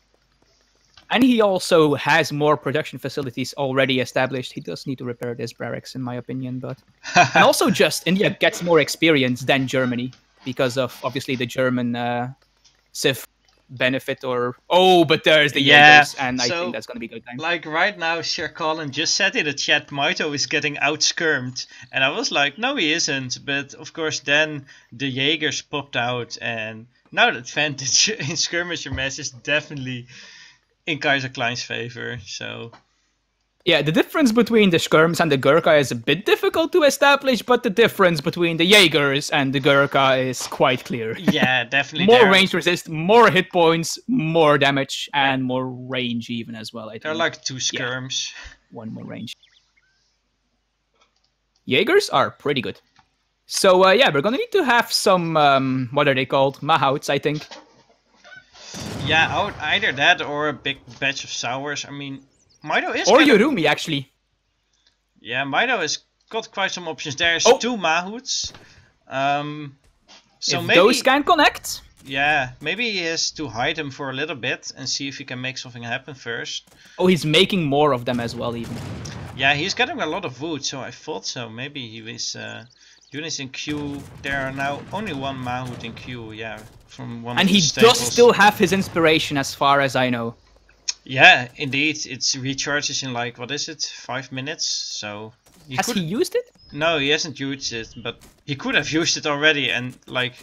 And he also has more production facilities already established. He does need to repair this barracks, in my opinion, but... And also just, India gets more experience than Germany because of, obviously, the German civ benefit or... Oh, but there's the Yeah, Jaegers, and I so, think that's going to be a good time. Like right now, Sir Colin just said in the chat, Mitoe is getting outskirmed. And I was like, no he isn't. But of course then the Jaegers popped out, and now the advantage in skirmisher mass is definitely in Kaiserklein's favor, so... Yeah, the difference between the Skirms and the Gurkha is a bit difficult to establish, but the difference between the Jaegers and the Gurkha is quite clear. Yeah, definitely. More they're- range resist, more hit points, more damage, and more range even as well, I think. They're like 2 skirms. 1 more range. Jaegers are pretty good. So, yeah, we're gonna need to have some, what are they called? Mahouts, I think. Yeah, either that or a big batch of sours. I mean, Mitoe is. Or Yorumi, actually. Yeah, Mitoe has got quite some options. There's 2 Mahouts. So if maybe those can connect. Yeah, maybe he has to hide them for a little bit and see if he can make something happen first. Oh, he's making more of them as well, even. Yeah, he's getting a lot of wood, so I thought so. Maybe he was units in queue. There are now only 1 Mahout in queue. Yeah, from one. And of the he stables. does still have his inspiration, as far as I know. Yeah, indeed, it recharges in like, what is it, 5 minutes? So Has he used it? No, he hasn't used it, but he could have used it already, and like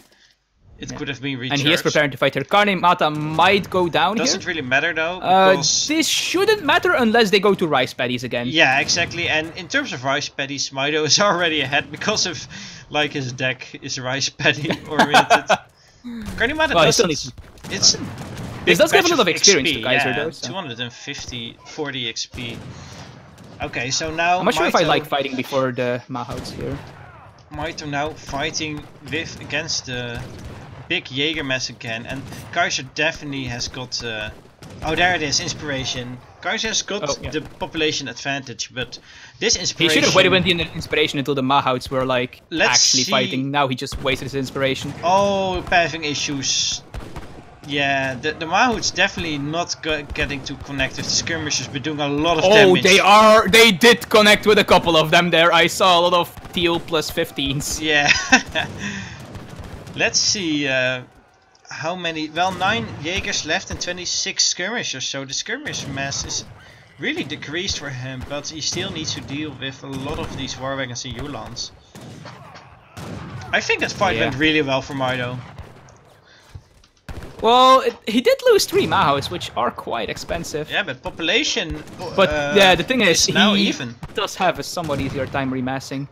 it could have been recharged. And he is preparing to fight her. Karne Mata might go down Doesn't here. really matter though, because this shouldn't matter unless they go to rice paddies again. yeah, exactly. And in terms of rice paddies, Mitoe is already ahead because of like his deck is rice paddy oriented. Karne Mata doesn't. It's this does give a lot of XP, experience to Kaiser, yeah, though. So. 250, 40 XP. Okay, so now I'm not sure if I Mitoe- like fighting before the Mahouts here. Mitoe now fighting against the big Jägermess again, and Kaiser definitely has got. Oh, there it is, inspiration. Kaiser has got the population advantage, but this inspiration. He should have waited with the inspiration until the Mahouts were like Let's actually see. fighting. Now he just wasted his inspiration. Oh, pathing issues. Yeah, the Mahouts definitely not getting to connect with the skirmishers, but doing a lot of damage. Oh, they did connect with a couple of them there. I saw a lot of teal plus 15s. Yeah. Let's see how many. Well, 9 Jaegers left and 26 skirmishers, so the skirmish mass is really decreased for him, but he still needs to deal with a lot of these war wagons and Ulans. I think that fight went really well for Mitoe. Well, he did lose 3 Mahouts, which are quite expensive. Yeah, but population. But yeah, the thing is, now he even does have a somewhat easier time remassing.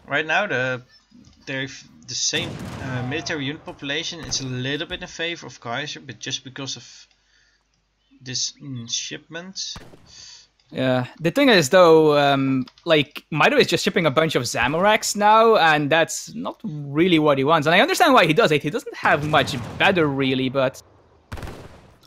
right now they're the same military unit population. It's a little bit in favor of Kaiser, but just because of this shipment. Yeah, the thing is though, like Mitoe is just shipping a bunch of Zamoraks now, and that's not really what he wants. And I understand why he does it. He doesn't have much better really, but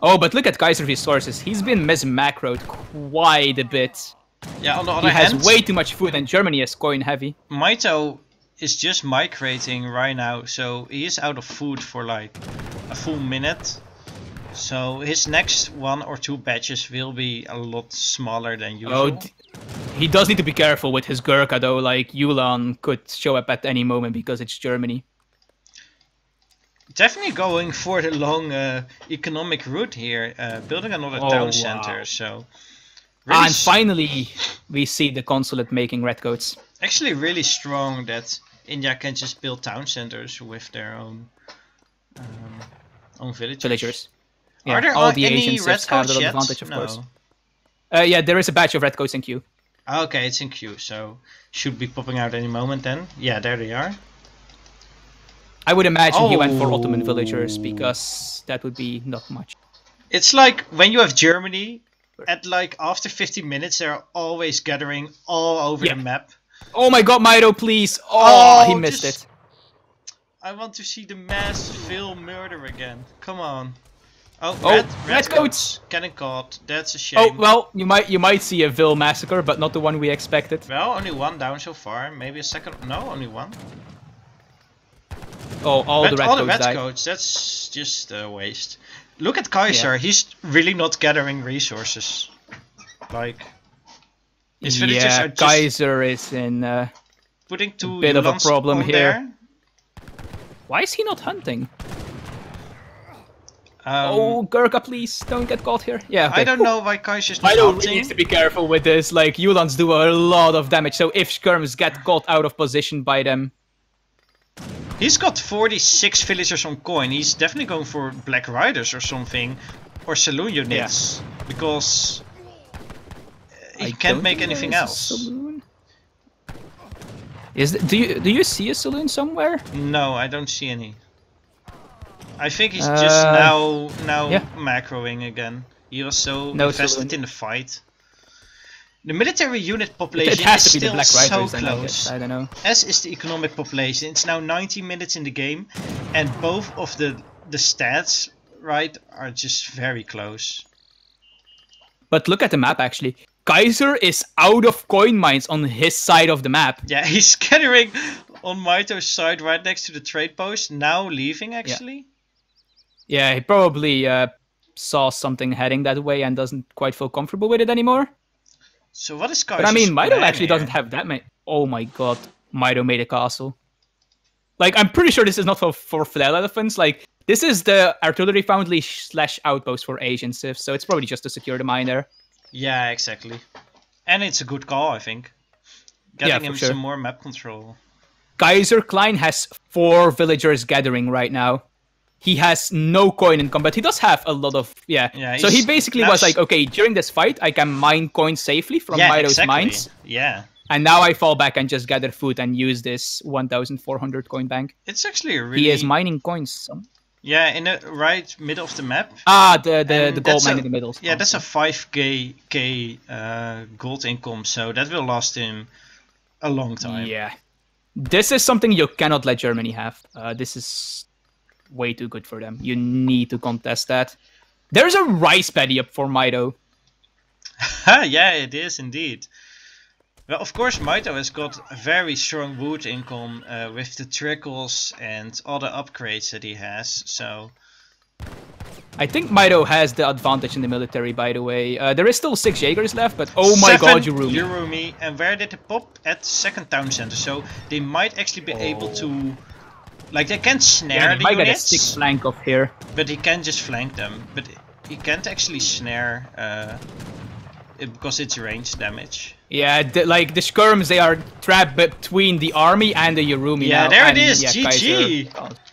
oh, but look at Kaiser's resources. He's been mismacroed quite a bit. Yeah, on the other hand, he has way too much food, and Germany is coin heavy. Mitoe is just migrating right now, so he is out of food for like a full minute. So his next 1 or 2 batches will be a lot smaller than usual. Oh, he does need to be careful with his Gurkha though, like Yulan could show up at any moment because it's Germany. Definitely going for the long economic route here, building another town center, so... Really and finally, we see the consulate making redcoats. Actually really strong that India can just build town centers with their own villagers. Yeah, are there all the any Asian cities have the redcoats yet? advantage, of No. course. Yeah, there is a batch of redcoats in queue. Okay, it's in queue, so should be popping out any moment then. Yeah, there they are. I would imagine he went for Ottoman villagers because that would be not much. It's like when you have Germany, at like after 50 minutes they're always gathering all over the map. Oh my god, Mitoe, please! Oh, he missed it. I want to see the mass murder again. Come on. Oh, redcoats getting caught. That's a shame. Oh well, you might see a Vil massacre, but not the one we expected. Well, only 1 down so far. Maybe a second. No, only 1. Oh, all the redcoats died. That's just a waste. Look at Kaiser. He's really not gathering resources. Like his villagers are just Kaiser is in putting 2 bit of a Ulans problem on here. There. Why is he not hunting? Oh, Gurkha, please don't get caught here. Yeah, okay. I don't know why Kaiser's not Mitoe hunting. really needs to be careful with this. Like, Ulans do a lot of damage, so if skirms get caught out of position by them... He's got 46 villagers on coin. He's definitely going for Black Riders or something. Or saloon units. Because he can't make anything else. Saloon? Do you see a saloon somewhere? No, I don't see any. I think he's just now macroing again. He was so invested in the fight. The military unit population is still so close, I don't know. as is the economic population. It's now 90 minutes in the game, and both of the the stats, right, are just very close. But look at the map, actually. Kaiser is out of coin mines on his side of the map. Yeah, he's scattering on Mito's side right next to the trade post, now leaving, actually. Yeah, he probably saw something heading that way and doesn't quite feel comfortable with it anymore. So what is Kaiser's But I mean, Mitoe plan actually here? doesn't have that many. Oh my god, Mitoe made a castle. Like, I'm pretty sure this is not for flail elephants. Like, this is the artillery foundry / outpost for Asian civs, so it's probably just to secure the mine there. Yeah, exactly. And it's a good call, I think. Getting him for sure. some more map control. Kaiserklein has 4 villagers gathering right now. He has no coin income, but he does have a lot of... Yeah, so he basically was like, okay, during this fight, I can mine coins safely from Mito's mines. Yeah. And now I fall back and just gather food and use this 1,400 coin bank. It's actually a really... He is mining coins. Yeah, in the right middle of the map. Ah, the gold mine in the middle. Yeah, that's a 5k gold income, so that will last him a long time. Yeah. This is something you cannot let Germany have. This is way too good for them. You need to contest that. There's a rice paddy up for Mitoe. Yeah, it is indeed. Well, of course, Mitoe has got a very strong wood income with the trickles and all the upgrades that he has, so... I think Mitoe has the advantage in the military, by the way. There is still 6 Jaegers left, but oh my god, Urumi. And where did they pop? At second town center, so they might actually be able to... Like, they can't snare the units. Might get a 6 flank off here. But he can just flank them. But he can't actually snare because it's range damage. Yeah, like the skirms, they are trapped between the army and the Urumi. Yeah, now. there and, it is. Yeah, GG.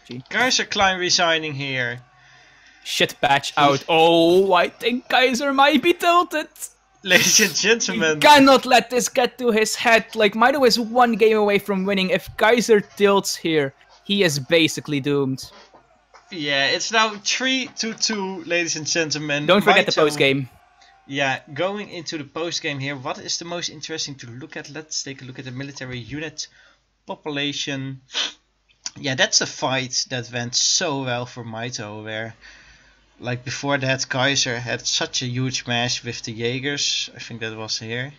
GG. Kaiserklein resigning here. Shit patch out. Oh, I think Kaiser might be tilted. Ladies and gentlemen. You cannot let this get to his head. Like, Mitoe is 1 game away from winning. If Kaiser tilts here, he is basically doomed. Yeah, it's now 3-2, ladies and gentlemen. Don't forget the post game. Yeah, going into the post game here, what is the most interesting to look at? Let's take a look at the military unit population. Yeah, that's a fight that went so well for Mitoe, where like before that Kaiser had such a huge match with the Jaegers. I think that was here.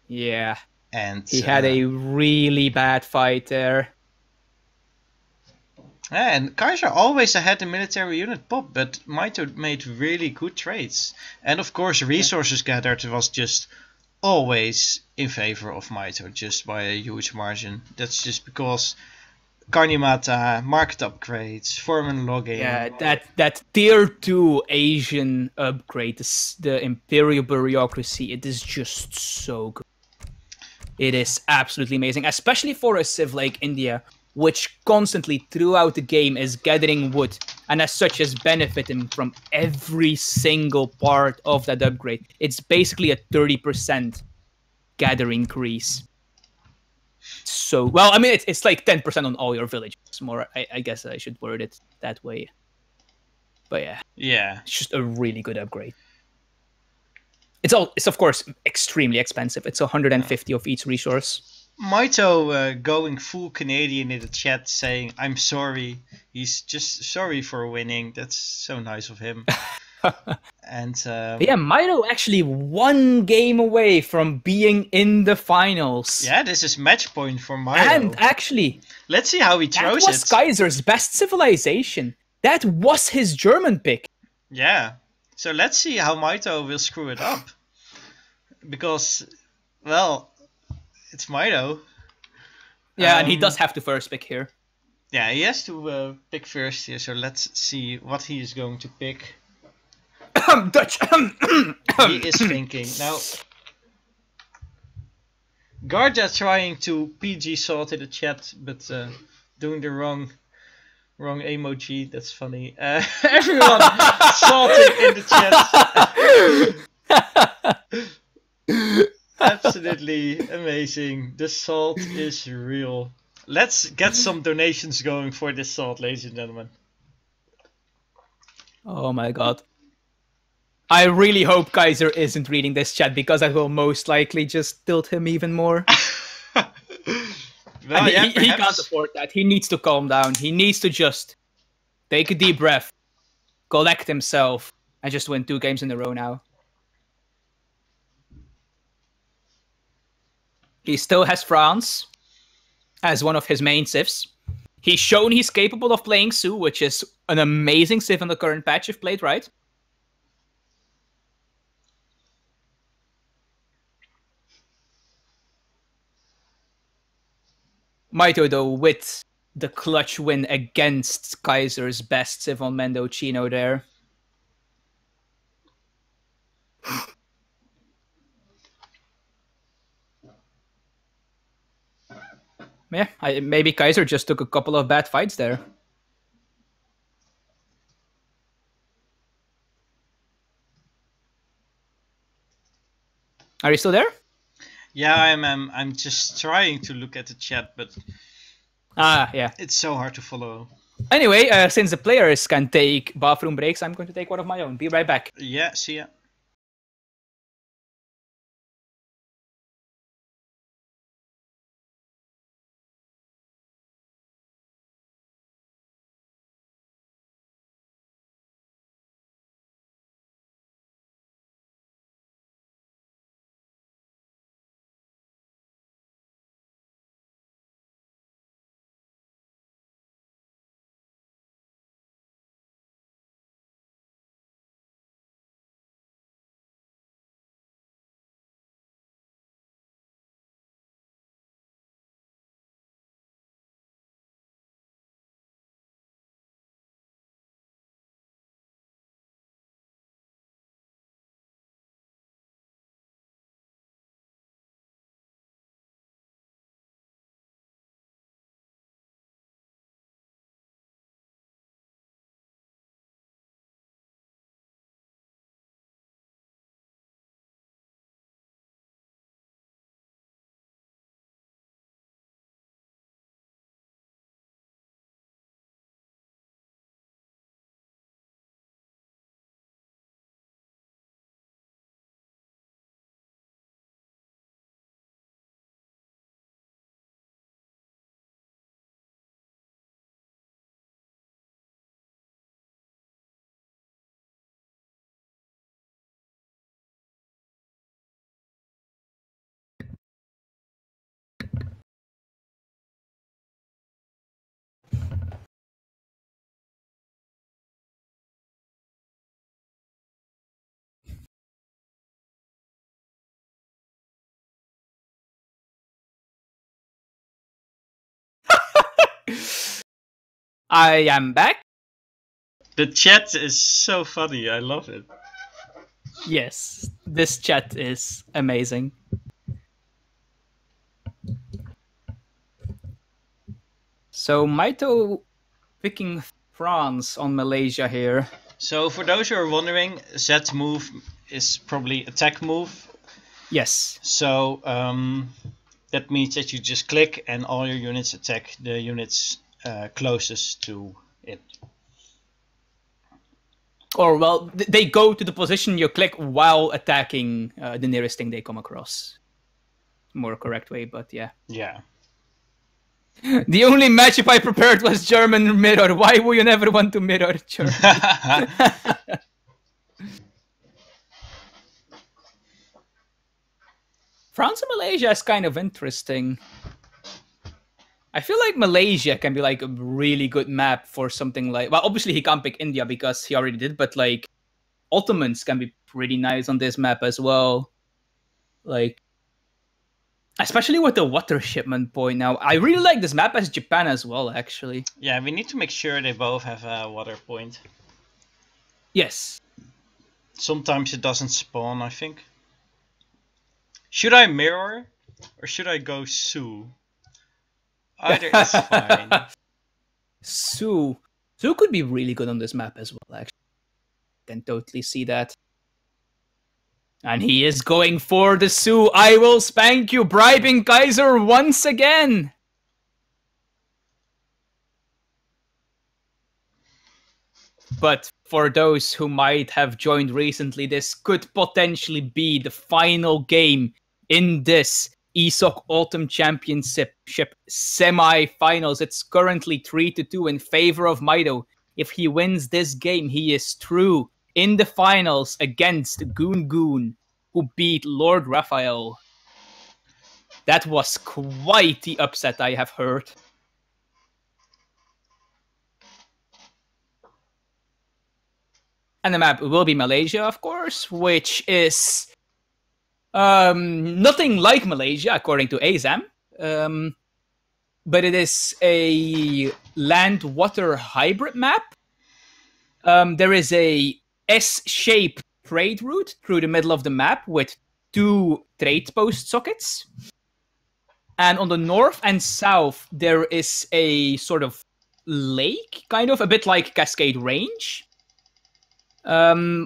Yeah. And he had a really bad fight there. Yeah, and Kaiser always had the military unit pop, but Mitoe made really good trades. And of course, resources gathered was just always in favor of Mitoe, just by a huge margin. That's just because Karnimata, market upgrades, foreman logging. Yeah, that tier 2 Asian upgrade, the Imperial Bureaucracy, it is just so good. It is absolutely amazing, especially for a civ like India, which constantly throughout the game is gathering wood, and as such is benefiting from every single part of that upgrade. It's basically a 30% gather increase. So, well, I mean, it's like 10% on all your villages. More, I guess I should word it that way. But yeah, it's just a really good upgrade. It's of course extremely expensive. It's 150 of each resource. Mitoe going full Canadian in the chat saying, I'm sorry. He's just sorry for winning. That's so nice of him. And yeah, Mitoe actually 1 game away from being in the finals. Yeah, this is match point for Mitoe. And actually, let's see how he throws it. That was Kaiser's best civilization. That was his German pick. Yeah. So let's see how Mitoe will screw it up. Because, well, it's Mitoe. Yeah, and he does have to first pick here. Yeah, he has to pick first here. So let's see what he is going to pick. Dutch. He is thinking. Now, Garja trying to PG salt in the chat, but doing the wrong emoji. That's funny. Everyone salting in the chat. Absolutely amazing. The salt is real. Let's get some donations going for this salt, ladies and gentlemen. Oh my god. I really hope Kaiser isn't reading this chat, because that will most likely just tilt him even more. Well, yeah, he can't afford that. He needs to calm down. He needs to just take a deep breath, collect himself, and just win 2 games in a row now. He still has France as one of his main civs. He's shown he's capable of playing Sioux, which is an amazing civ in the current patch if played right. Mitoe, though, with the clutch win against Kaiser's best civ on Mendocino there. Yeah, maybe Kaiser just took a couple of bad fights there. Are you still there? Yeah, I'm just trying to look at the chat, but yeah, it's so hard to follow. Anyway, since the players can take bathroom breaks, I'm going to take one of my own. Be right back. Yeah, see ya. I am back. The chat is so funny. I love it. Yes, this chat is amazing. So Mitoe picking France on Malaysia here. So for those who are wondering, Z move is probably attack move. Yes. So that means that you just click and all your units attack the units closest to it. Or, well, they go to the position you click while attacking the nearest thing they come across. More correct way, but yeah. Yeah. The only matchup I prepared was German mirror. Why would you never want to mirror Germany? France and Malaysia is kind of interesting. I feel like Malaysia can be like a really good map for something like... Well, obviously he can't pick India because he already did, but like Ottomans can be pretty nice on this map as well. Like, especially with the water shipment point now. I really like this map as Japan as well, actually. Yeah, we need to make sure they both have a water point. Yes. Sometimes it doesn't spawn, I think. Should I mirror or should I go Sioux? Either is fine. Sioux could be really good on this map as well, actually. Can totally see that. And he is going for the Sioux. I will spank you, bribing Kaiser once again. But for those who might have joined recently, this could potentially be the final game in this ESOC Autumn Championship semi-finals. It's currently 3-2 in favor of Mitoe. If he wins this game, he is through in the finals against Goon Goon, who beat Lord Raphael. That was quite the upset I have heard. And the map will be Malaysia, of course, which is nothing like Malaysia, according to Azam. But it is a land-water hybrid map. There is a S-shaped trade route through the middle of the map with 2 trade post sockets. And on the north and south, there is a sort of lake, kind of, a bit like Cascade Range.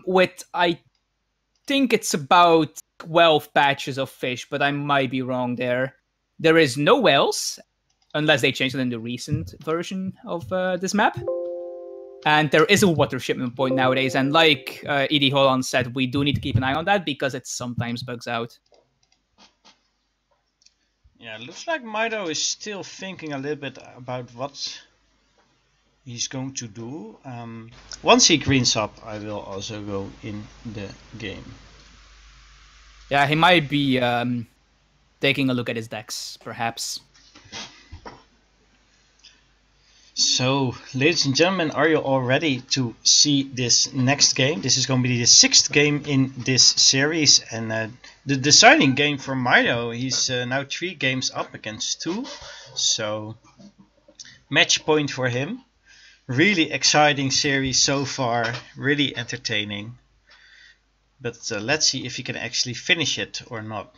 With, I think it's about 12 patches of fish, but I might be wrong there. There is no whales, unless they changed it in the recent version of this map. And there is a water shipment point nowadays, and like Edeholland said, we do need to keep an eye on that because it sometimes bugs out. Yeah, looks like Mitoe is still thinking a little bit about what he's going to do. Once he greens up, I will also go in the game. Yeah, he might be taking a look at his decks, perhaps. So, ladies and gentlemen, are you all ready to see this next game? This is going to be the 6th game in this series, and the deciding game for Mitoe. He's now 3 games up against 2, so match point for him. Really exciting series so far, really entertaining. But let's see if he can actually finish it or not.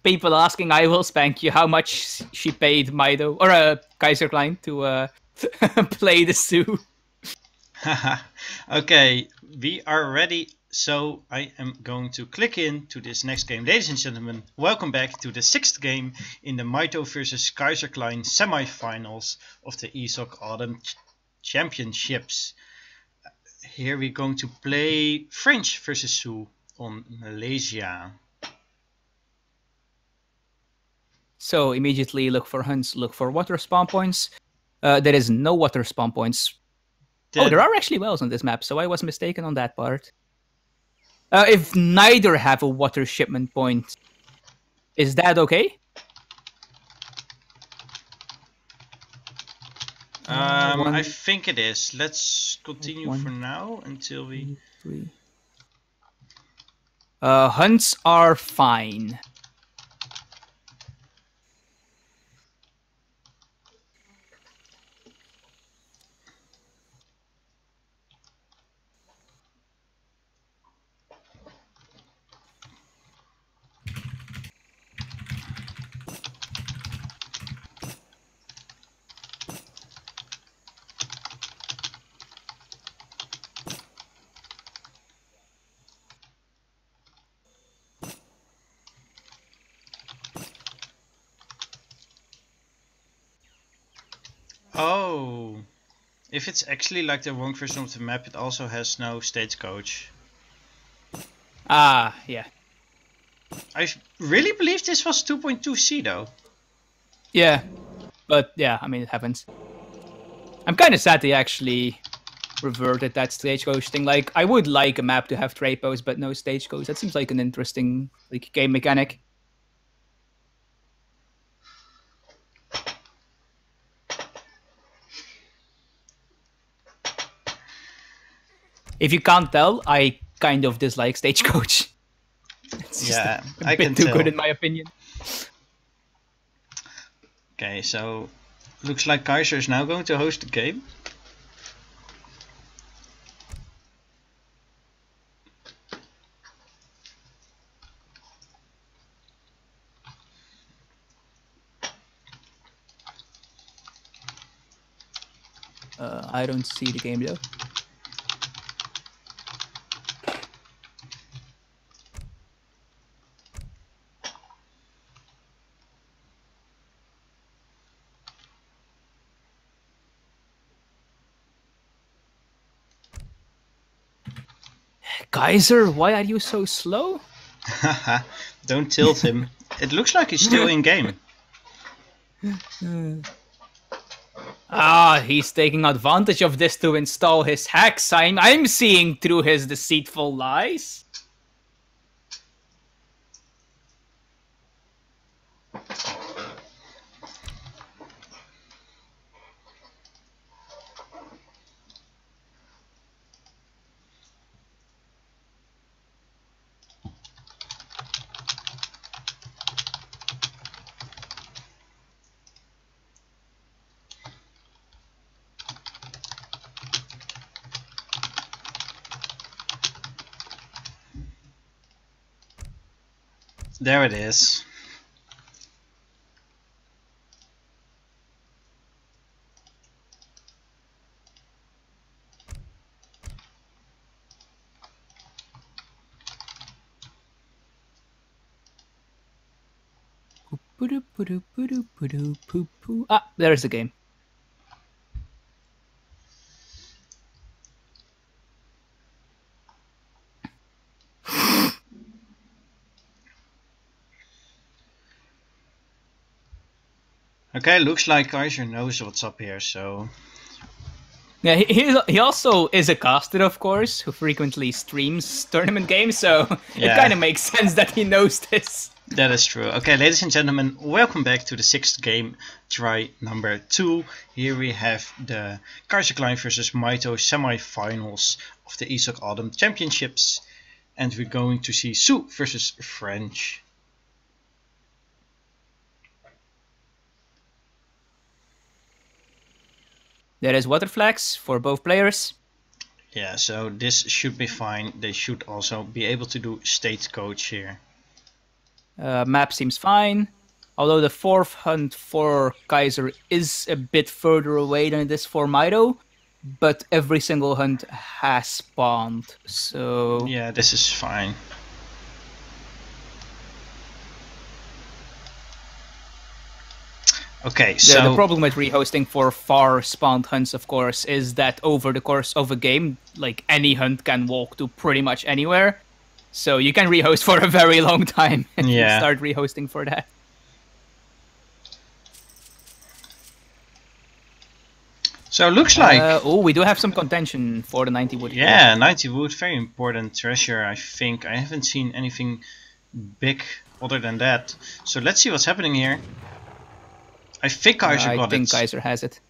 People asking, I will spank you, how much she paid Mitoe, or Kaiserklein, to play the Sioux. Okay, we are ready, so I am going to click into this next game. Ladies and gentlemen, welcome back to the 6th game in the Mitoe versus Kaiserklein semi-finals of the ESOC Autumn Championships. Here we're going to play French versus Sioux on Malaysia. So immediately look for hunts, look for water spawn points. There is no water spawn points. Oh, there are actually wells on this map, so I was mistaken on that part. If neither have a water shipment point, is that okay? I think it is. Let's continue 1, for now until we... 3. Hunts are fine. Oh, if it's actually like the wrong version of the map, it also has no stagecoach. Ah, yeah. I really believe this was 2.2C though. Yeah, but yeah, I mean, it happens. I'm kind of sad they actually reverted that stagecoach thing. Like, I would like a map to have trade posts, but no stagecoach. That seems like an interesting game mechanic. If you can't tell, I kind of dislike stagecoach. It's just a bit too good in my opinion. Okay, so looks like Kaiser is now going to host the game. I don't see the game though. Kaiser, why are you so slow? Don't tilt him. It looks like he's still in game. Ah, he's taking advantage of this to install his hacks. I'm seeing through his deceitful lies. There it is. Ah, there's the game. Okay, looks like Kaiser knows what's up here, so... Yeah, he also is a caster, of course, who frequently streams tournament games, so Yeah. it kind of makes sense that he knows this. That is true. Okay, ladies and gentlemen, welcome back to the 6th game, try number 2. Here we have the Kaiserklein versus Mitoe semi-finals of the ESOC Autumn Championships. And we're going to see Sioux versus French. There is water flags for both players. Yeah, so this should be fine. They should also be able to do state coach here. Map seems fine. Although the fourth hunt for Kaiser is a bit further away than it is for Mitoe. But every single hunt has spawned, so... Yeah, this is fine. Okay, so... The problem with rehosting for far spawned hunts, of course, is that over the course of a game, like, any hunt can walk to pretty much anywhere. So you can rehost for a very long time and Yeah. start rehosting for that. So it looks like... oh, we do have some contention for the 90 wood. Yeah, 90 wood, very important treasure, I think. I haven't seen anything big other than that. So let's see what's happening here. I think Kaiser got it. I think Kaiser has it.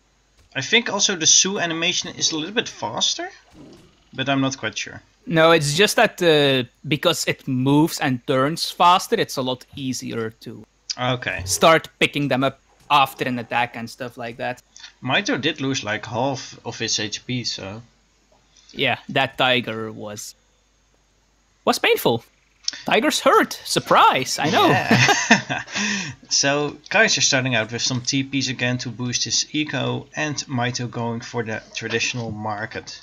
I think also the Sioux animation is a little bit faster, but I'm not quite sure. No, it's just that because it moves and turns faster, it's a lot easier to Okay. start picking them up after an attack and stuff like that. Mitoe did lose like half of his HP, so... Yeah, that tiger was painful. Tiger's hurt. Surprise, I know. Yeah. So Kaiser starting out with some TPs again to boost his eco, and Mitoe going for the traditional market.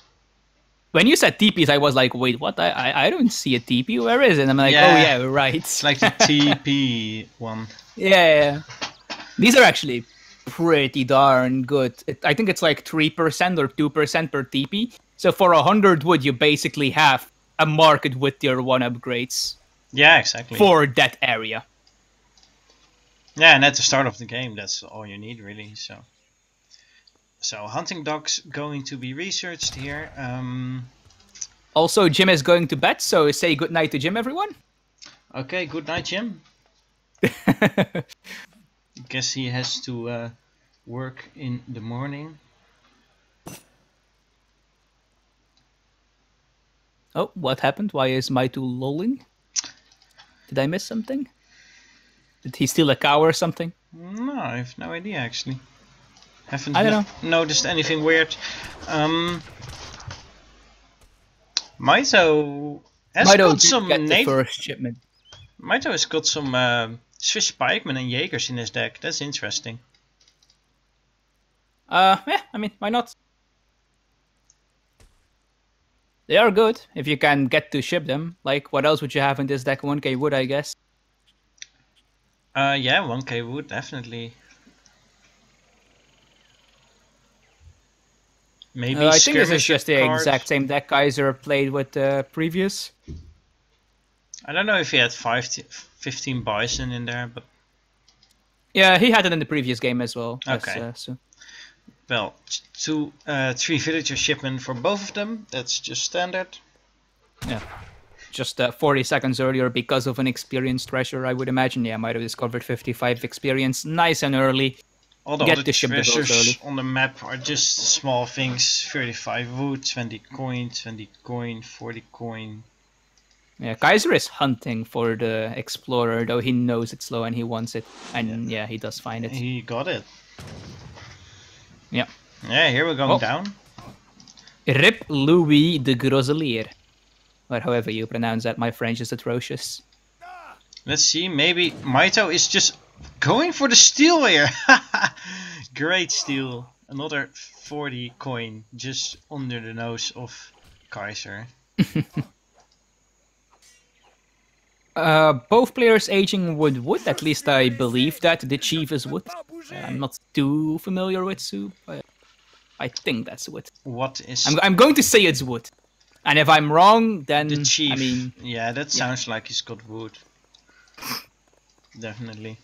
When you said TPs, I was like, wait, what? I don't see a TP. Where is it? I'm like, Yeah. oh yeah, right. It's like the TP one. Yeah. These are actually pretty darn good. I think it's like 3% or 2% per TP. So for 100 wood, you basically have a market with tier 1 upgrades. Yeah, exactly. For that area. Yeah, and at the start of the game, that's all you need really. So hunting dogs going to be researched here. Also, Jim is going to bed, so say goodnight to Jim, everyone. Okay, good night, Jim. Guess he has to work in the morning. Oh, what happened? Why is Mitoe lolling? Did I miss something? Did he steal a cow or something? No, I have no idea actually. Haven't I don't know. noticed anything weird. Mitoe has got some get the first shipment. Mitoe has got some Swiss pikemen and Jaegers in his deck. That's interesting. Yeah, I mean, why not? They are good if you can get to ship them. Like, what else would you have in this deck? 1k wood, I guess. Yeah, 1k wood, definitely. Maybe I think this is skirmisher just the card. exact same deck Kaiser played with previous. I don't know if he had 15 bison in there, but Yeah, he had it in the previous game as well. Okay. So. well, 3 villager shipment for both of them. That's just standard. Yeah. Just 40 seconds earlier because of an experience treasure, I would imagine. Yeah, might have discovered 55 experience. Nice and early. All the Get other the ship results treasures early. on the map are just small things. 35 wood, 20 coin, 40 coin. Yeah, Kaiser is hunting for the explorer, though he knows it's slow and he wants it. And yeah, he does find it. He got it. Yeah. Yeah, here we're going Oh. down. Rip Louis de Groselier. Or however you pronounce that, my French is atrocious. Let's see, maybe Mitoe is just going for the steal here. Great steal. Another 40 coin just under the nose of Kaiser. Both players aging with wood, at least I believe that. The chief is wood. I'm not too familiar with Sioux, but I think that's wood. What is I'm going to say it's wood. And if I'm wrong, then the chief? I mean, yeah, that sounds like he's got wood. Definitely.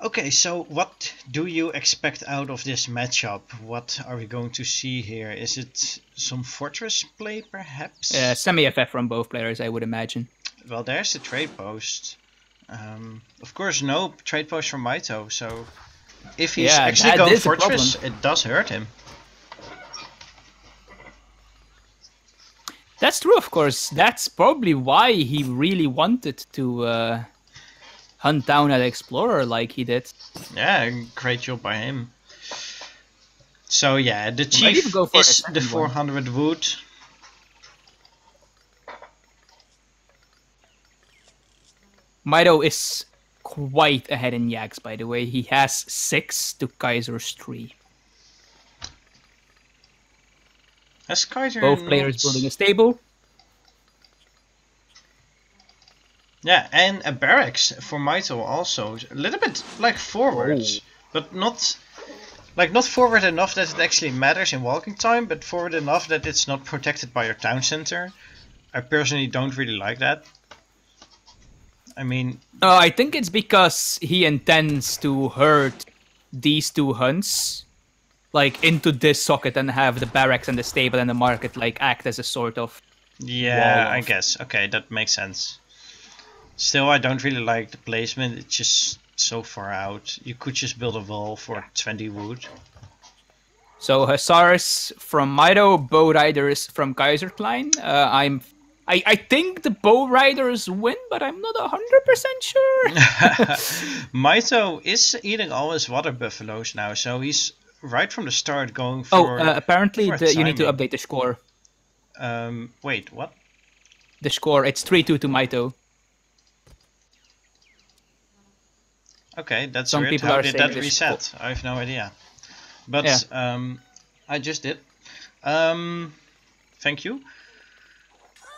Okay, so what do you expect out of this matchup? What are we going to see here? Is it some fortress play, perhaps? semi-FF from both players, I would imagine. Well, there's the trade post. Of course, no trade post from Mitoe, so if he's Yeah, actually that going is a fortress, problem. it does hurt him. That's true, of course. That's probably why he really wanted to hunt down that explorer like he did. Yeah, great job by him. So yeah, the might even chief go for is the the second one. 400 wood. Mitoe is quite ahead in Yaks, by the way. He has 6 to Kaiser's 3. Has Kaiser Both players building a stable. Yeah, and a barracks for Mitoe also. A little bit like forwards, but not forward enough that it actually matters in walking time, but forward enough that it's not protected by your town center. I personally don't really like that. I mean, I think it's because he intends to herd these 2 hunts like into this socket and have the barracks and the stable and the market like act as a sort of yeah, wall I off. guess. Okay, that makes sense. Still, I don't really like the placement. It's just so far out. You could just build a wall for 20 wood. So Hussars from Mitoe, Bow Riders from Kaiserklein. I think the Bow Riders win, but I'm not 100% sure. Mitoe is eating all his water buffaloes now, so he's right from the start going for. Apparently for you need to timing. update the score. Wait, what? The score, it's 3-2 to Mitoe. Okay, that's Some weird. people How are did saying that this- reset? I have no idea. But Yeah. I just did. Thank you.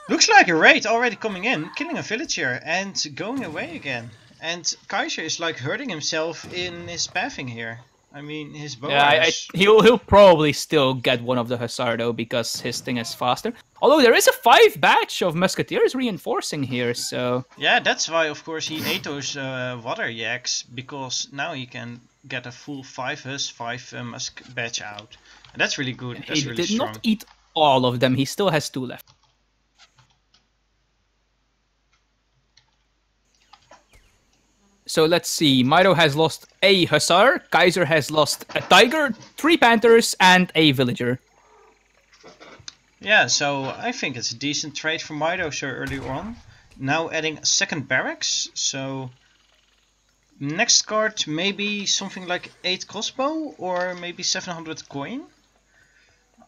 Looks like a raid already coming in, killing a villager and going away again. And Kaiser is like hurting himself in his pathing here. I mean, his bow Yeah, riders- he'll probably still get one of the Hussar though because his thing is faster. Although there is a 5 batch of musketeers reinforcing here, so Yeah, that's why, of course, he ate those water yaks, because now he can get a full 5 Hus, 5 musk batch out. And that's really good. That's he really did strong. not eat all of them. He still has 2 left. So let's see. Mitoe has lost a Hussar. Kaiser has lost a Tiger, 3 Panthers, and a Villager. Yeah, so I think it's a decent trade for Mitoe so early on. Now adding a second barracks, so next card maybe something like 8 crossbow or maybe 700 coin.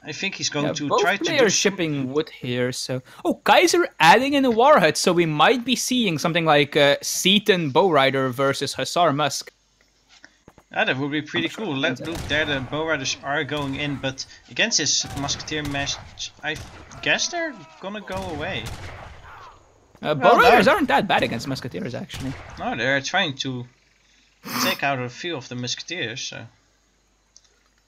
I think he's going to both try to do players shipping wood here, so... Oh, Kaiser adding in a war hut, so we might be seeing something like Seaton Bow Rider versus Hussar Musk. Yeah, that would be pretty cool. Look, there the bow riders are going in, but against this musketeer mesh, I guess they're gonna go away. Bow Well Riders done. aren't that bad against Musketeers, actually. No, they're trying to take out a few of the musketeers. So.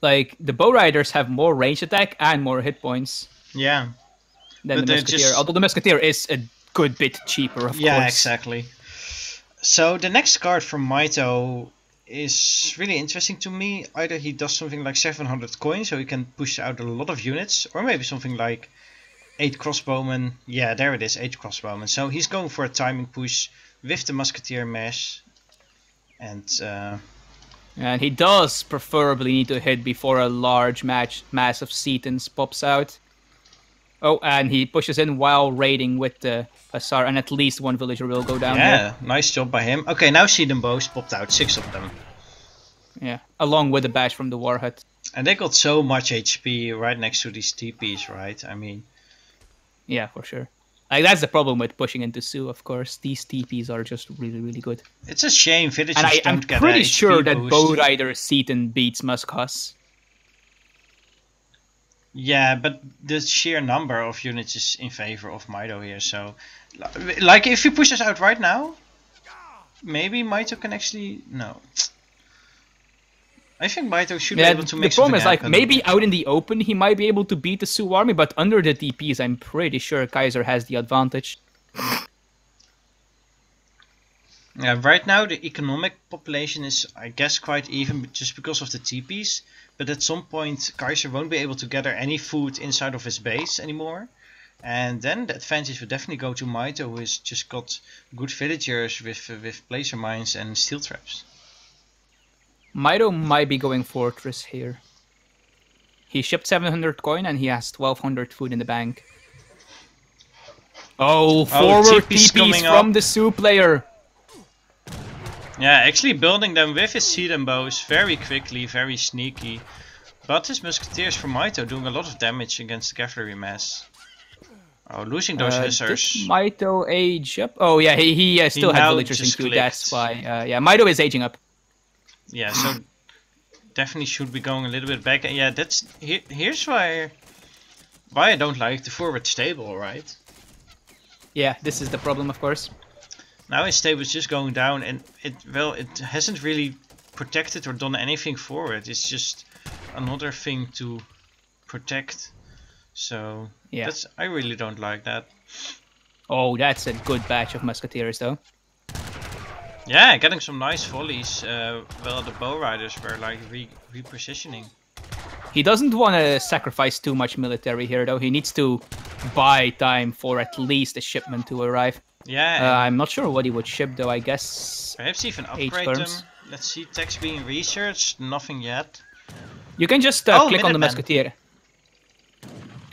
like the bow riders have more range attack and more hit points Yeah. than But the they're musketeer. just- Although the musketeer is a good bit cheaper, of Yeah, course. exactly. So the next card from Mitoe is really interesting to me. Either he does something like 700 coins, so he can push out a lot of units, or maybe something like 8 crossbowmen. Yeah, there it is, 8 crossbowmen. So he's going for a timing push with the musketeer mesh. And he does preferably need to hit before a large mass of Setons pops out. Oh, and he pushes in while raiding with the Hussar, and at least one villager will go down yeah, nice job by him. Okay, now Sedum bows popped out, 6 of them. Yeah, along with the badge from the war hut. And they got so much HP right next to these TPs, right? I mean... Yeah, for sure. Like, that's the problem with pushing into Sioux, of course. These TPs are just really, really good. It's a shame villagers And I'm don't get pretty a sure HP that boost. Bow Rider Seton beats Muskhus. Yeah, but the sheer number of units is in favor of Mitoe here, so... Like, if he pushes out right now, maybe Mitoe can actually... No. I think Mitoe should be able to make the problem something is, like, happen. maybe out in the open he might be able to beat the Sioux army, but under the TPs I'm pretty sure Kaiser has the advantage. Yeah, right now the economic population is, I guess, quite even just because of the TPs. But at some point Kaiser won't be able to gather any food inside of his base anymore. And then the advantage would definitely go to Mitoe, who has just got good villagers with placer mines and steel traps. Mitoe might be going Fortress here. He shipped 700 coin and he has 1200 food in the bank. Oh, forward TP's TPs coming from up. the Sioux player. Yeah, actually building them with his Sedum bows very quickly, very sneaky. But his musketeers from Mitoe doing a lot of damage against the cavalry mass. Oh, losing those Did hussars. Mitoe age up? Oh yeah, he still had now villagers just in queue, clicked. that's why. Yeah, Mitoe is aging up. Yeah, so definitely should be going a little bit back. And yeah, that's here's why I don't like the forward stable, right? Yeah, this is the problem, of course. Now his stable is just going down, and it hasn't really protected or done anything forward. It's just another thing to protect. So Yeah. I really don't like that. Oh, that's a good batch of musketeers, though. Yeah, getting some nice volleys. Well, the bow riders were like repositioning. He doesn't want to sacrifice too much military here, though. He needs to buy time for at least a shipment to arrive. Yeah, I'm not sure what he would ship, though. I guess perhaps even 8 upgrade them. firms. Let's see, text being researched. Nothing yet. You can just Oh, click on the Minutemen. musketeer.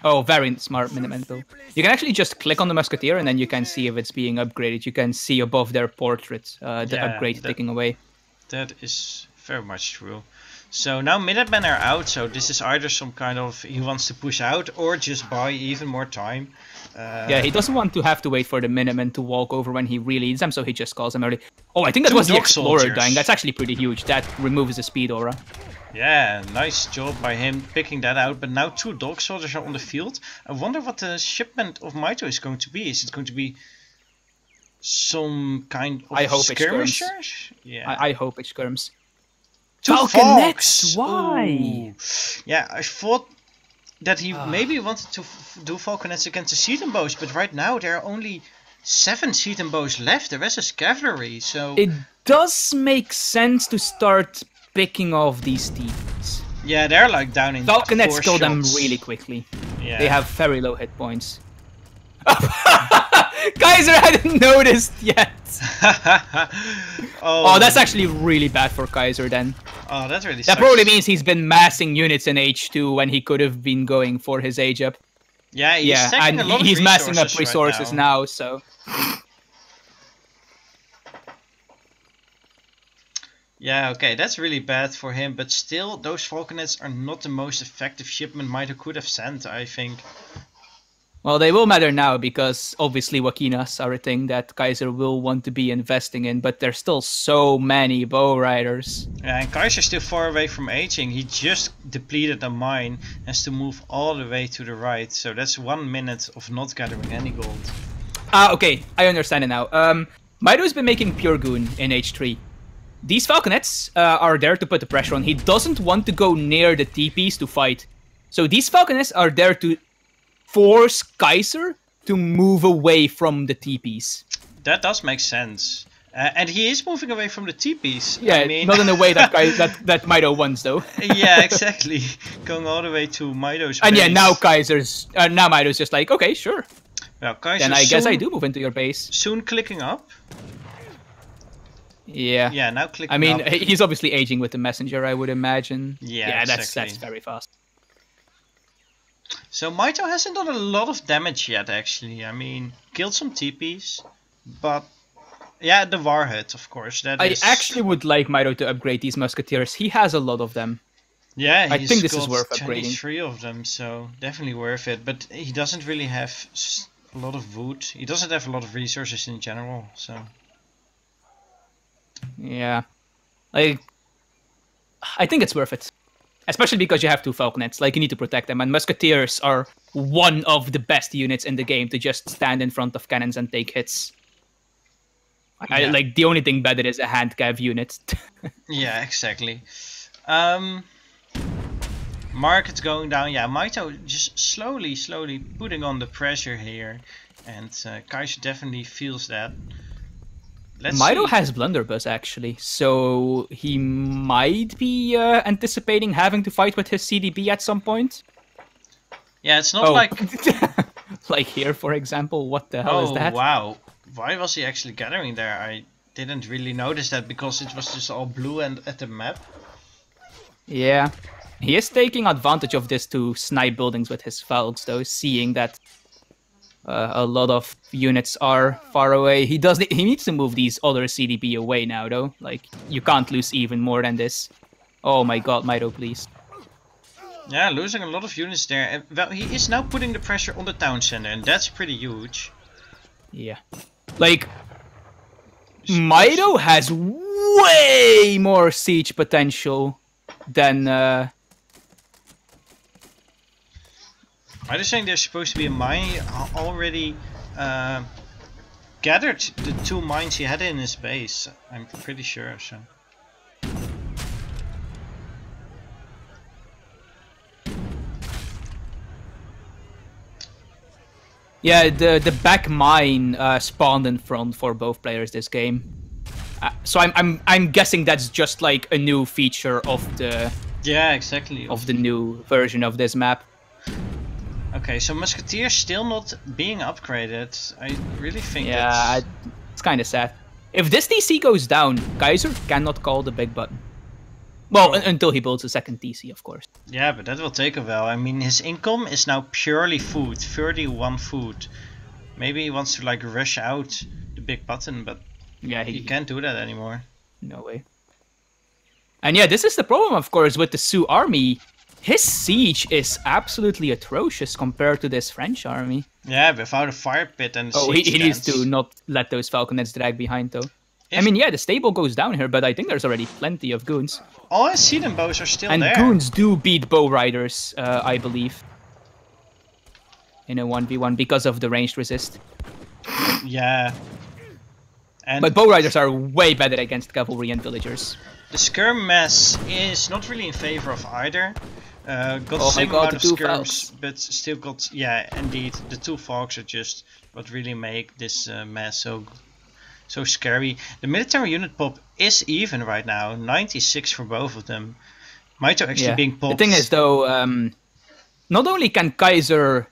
Oh, very smart Minutemen, though. You can actually just click on the musketeer and then you can see if it's being upgraded. You can see above their portrait the Yeah, upgrade ticking away. That is very much true. So now Minutemen are out, so this is either some kind of he wants to push out or just buy even more time. Yeah, he doesn't want to have to wait for the Minutemen to walk over when he really needs them, so he just calls them early. Oh, I think that Two was the dog Explorer soldiers. dying. That's actually pretty huge. That removes the speed aura. Yeah, nice job by him picking that out. But now 2 dog soldiers are on the field. I wonder what the shipment of Mitoe is going to be. Is it going to be some kind of I hope it's skirmishers? Yeah. I hope it skirms. 2 Falconets, Falcons! why? Ooh. Yeah, I thought that he maybe wanted to do Falconets against the Sedum bows, but right now there are only 7 Sedum bows left. The rest is cavalry, so... It does make sense to start picking off these TVs. Yeah, they're like down in Falconets 4 kill them shots. really quickly. Yeah. They have very low hit points. Kaiser hadn't noticed yet. Oh, that's actually really bad for Kaiser then. Oh, that really That sucks. probably means he's been massing units in H2 when he could have been going for his age up. Yeah, he's Yeah, stacking and a lot of he's massing up right resources now, so... Yeah, okay, that's really bad for him, but still, those Falconets are not the most effective shipment Mitoe could have sent, I think. Well, they will matter now because obviously Wakinas are a thing that Kaiser will want to be investing in, but there's still so many bow riders. Yeah, and Kaiser's still far away from aging. He just depleted a mine, has to move all the way to the right, so that's 1 minute of not gathering any gold. Ah, okay, I understand it now. Mitoe's been making Pure Goon in H3. these falconets are there to put the pressure on. He doesn't want to go near the TPs to fight. So these falconets are there to force Kaiser to move away from the TPs. That does make sense. And he is moving away from the TPs. Yeah, I mean... not in a way that that Mitoe wants, though. Yeah, exactly. Going all the way to Mitoe's And base. yeah, now Mitoe's just like, okay, sure. Well, Kaiser Then I guess I do move into your base. Soon clicking up. Yeah. Yeah, now clicking up. I mean, he's obviously aging with the messenger, I would imagine. Yeah, that's exactly. very fast. So Mitoe hasn't done a lot of damage yet, actually. I mean, killed some TPs, but yeah, the Warhead, of course. I actually would like Mitoe to upgrade these musketeers. He has a lot of them. Yeah, I think this is worth upgrading. 23 of them, so definitely worth it. But he doesn't really have a lot of wood. He doesn't have a lot of resources in general, so... Yeah. I think it's worth it. Especially because you have 2 falconets, like you need to protect them, and musketeers are one of the best units in the game to just stand in front of cannons and take hits. Yeah. Like the only thing better is a hand cav unit. Yeah, exactly. Market's going down. Yeah, Mitoe just slowly putting on the pressure here, and Kaiser definitely feels that. Mitoe has blunderbuss actually, so he might be anticipating having to fight with his CDB at some point. Yeah, it's not like... like here, for example. What the hell is that? Oh, wow. Why was he actually gathering there? I didn't really notice that because it was just all blue and at the map. Yeah. He is taking advantage of this to snipe buildings with his Falcons, though, seeing that a lot of units are far away. He needs to move these other CDB away now, though. Like, you can't lose even more than this. Oh my god, Mitoe, please. Yeah, losing a lot of units there. Well, he is now putting the pressure on the town center, and that's pretty huge. Yeah. Like, Mitoe has way more siege potential than... I just think there's supposed to be a mine. He already gathered the 2 mines he had in his base. I'm pretty sure. So. Yeah, the back mine spawned in front for both players this game. So I'm guessing that's just like a new feature of the exactly of the new version of this map. Okay, so Musketeers still not being upgraded. I really think it's kind of sad. If this DC goes down, Kaiser cannot call the big button. Well, until he builds a second DC, of course. Yeah, but that will take a while. I mean, his income is now purely food, 31 food. Maybe he wants to like rush out the big button, but yeah, he can't do that anymore. No way. And yeah, this is the problem, of course, with the Sioux army. His siege is absolutely atrocious compared to this French army. Yeah, without a fire pit and he needs to not let those falconets drag behind, though. I mean, yeah, the stable goes down here, but I think there's already plenty of goons. All his Sedum bows are still there. And goons do beat bow riders, I believe. In a 1v1 because of the ranged resist. Yeah. But bow riders are way better against cavalry and villagers. The skirm mass is not really in favor of either. Got the same amount of skirms, but still got... Yeah, indeed, the 2 fogs are just what really make this mass so scary. The military unit pop is even right now, 96 for both of them. Mitoe actually being popped. The thing is, though, not only can Kaiser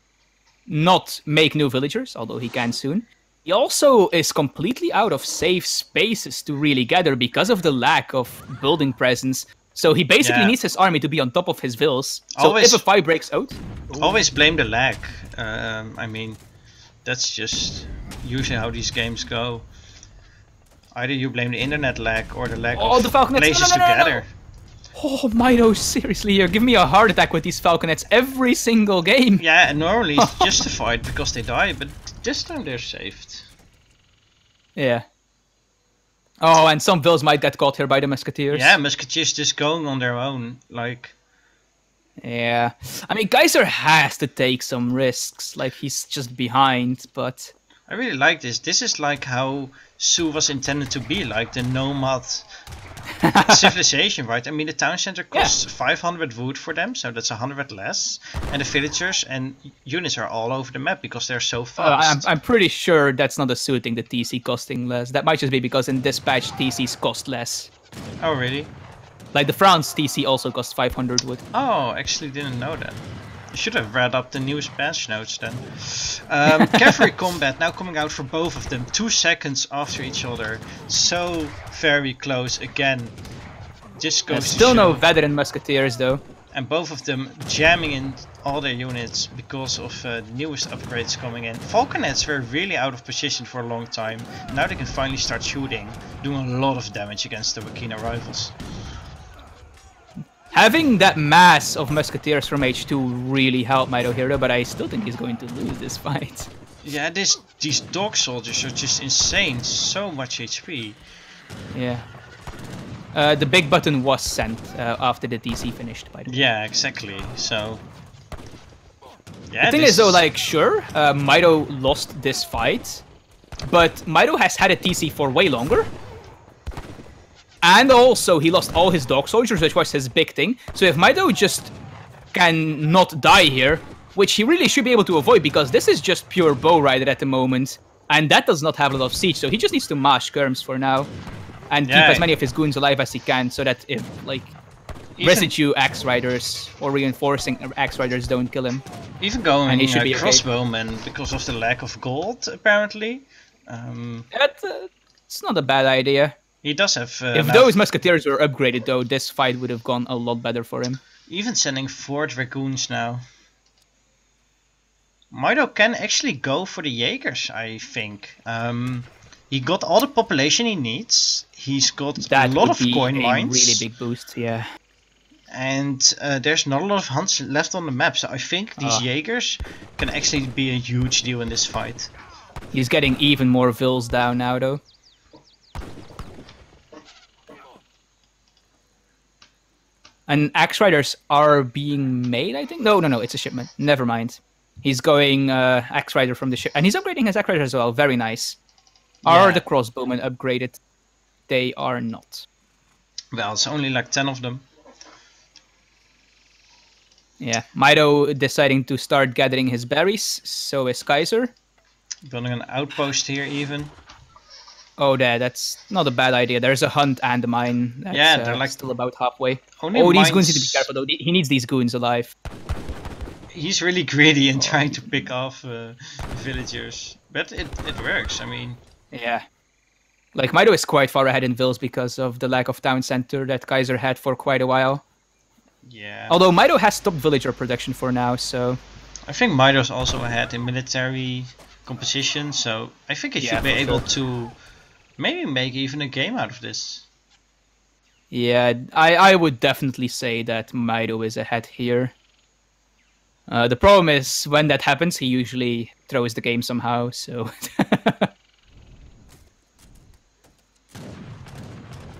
not make new villagers, although he can soon, he also is completely out of safe spaces to really gather because of the lack of building presence. So he basically needs his army to be on top of his vills. So if a fight breaks out... Always blame the lag. I mean, that's just usually how these games go. Either you blame the internet lag or the lag of the falconets. places to gather. Oh, Mitoe, seriously, you're giving me a heart attack with these falconets every single game. Yeah, and normally it's justified because they die, but this time they're saved. Yeah. Oh, and some vills might get caught here by the musketeers. Yeah, musketeers just going on their own, like... Yeah. I mean, Kaiser has to take some risks, like he's just behind, but... I really like this. This is like how Sioux was intended to be, like the nomad civilization, right? I mean, the town center costs 500 wood for them, so that's 100 less. And the villagers and units are all over the map because they're so fast. I'm pretty sure that's not a Sioux thing, the TC costing less. That might just be because in dispatch TCs cost less. Oh, really? Like the France TC also costs 500 wood. Oh, actually didn't know that. You should have read up the newest patch notes then. Cavalry combat now coming out for both of them. 2 seconds after each other. So very close again. Just goes still to no show. veteran musketeers though. And both of them jamming in all their units because of the newest upgrades coming in. Falconets were really out of position for a long time. Now they can finally start shooting. Doing a lot of damage against the Wakina rivals. Having that mass of musketeers from H2 really helped Mitoe Hero, but I still think he's going to lose this fight. Yeah, these dog soldiers are just insane. So much HP. Yeah. The big button was sent after the DC finished, by the way. Yeah, exactly. So... yeah, the thing is though, like, sure, Mitoe lost this fight, but Mitoe has had a TC for way longer. And also, he lost all his dog soldiers, which was his big thing. So if Mitoe just can not die here, which he really should be able to avoid, because this is just pure bow rider at the moment, and that does not have a lot of siege, so he just needs to mash skirms for now, and keep as many of his goons alive as he can, so that if, like, residue axe riders or reinforcing axe riders don't kill him. Even going and he should be crossbowman because of the lack of gold, apparently. It's not a bad idea. He does have... if those musketeers were upgraded though, this fight would have gone a lot better for him. Even sending 4 dragoons now. Mitoe can actually go for the Jaegers, I think. He got all the population he needs. He's got a lot of coin mines. Really big boost, yeah. And there's not a lot of hunts left on the map, so I think these Jaegers can actually be a huge deal in this fight. He's getting even more vills down now though. And axe riders are being made, I think? No, it's a shipment. Never mind. He's going axe rider from the ship. And he's upgrading his axe rider as well. Very nice. Yeah. Are the crossbowmen upgraded? They are not. Well, it's only like 10 of them. Yeah. Mitoe deciding to start gathering his berries. So is Kaiser. Building an outpost here even. Oh, that's not a bad idea. There's a hunt and a mine. That's, they're like still about halfway. These goons need to be careful though. He needs these goons alive. He's really greedy in trying to pick off villagers, but it works. I mean, yeah. Like Mitoe is quite far ahead in vills because of the lack of town center that Kaiser had for quite a while. Yeah. Although Mitoe has stopped villager production for now, so. I think Mitoe's also ahead in military composition, so I think he should be able to. Maybe make even a game out of this. Yeah, I would definitely say that Mitoe is ahead here. The problem is, when that happens, he usually throws the game somehow, so...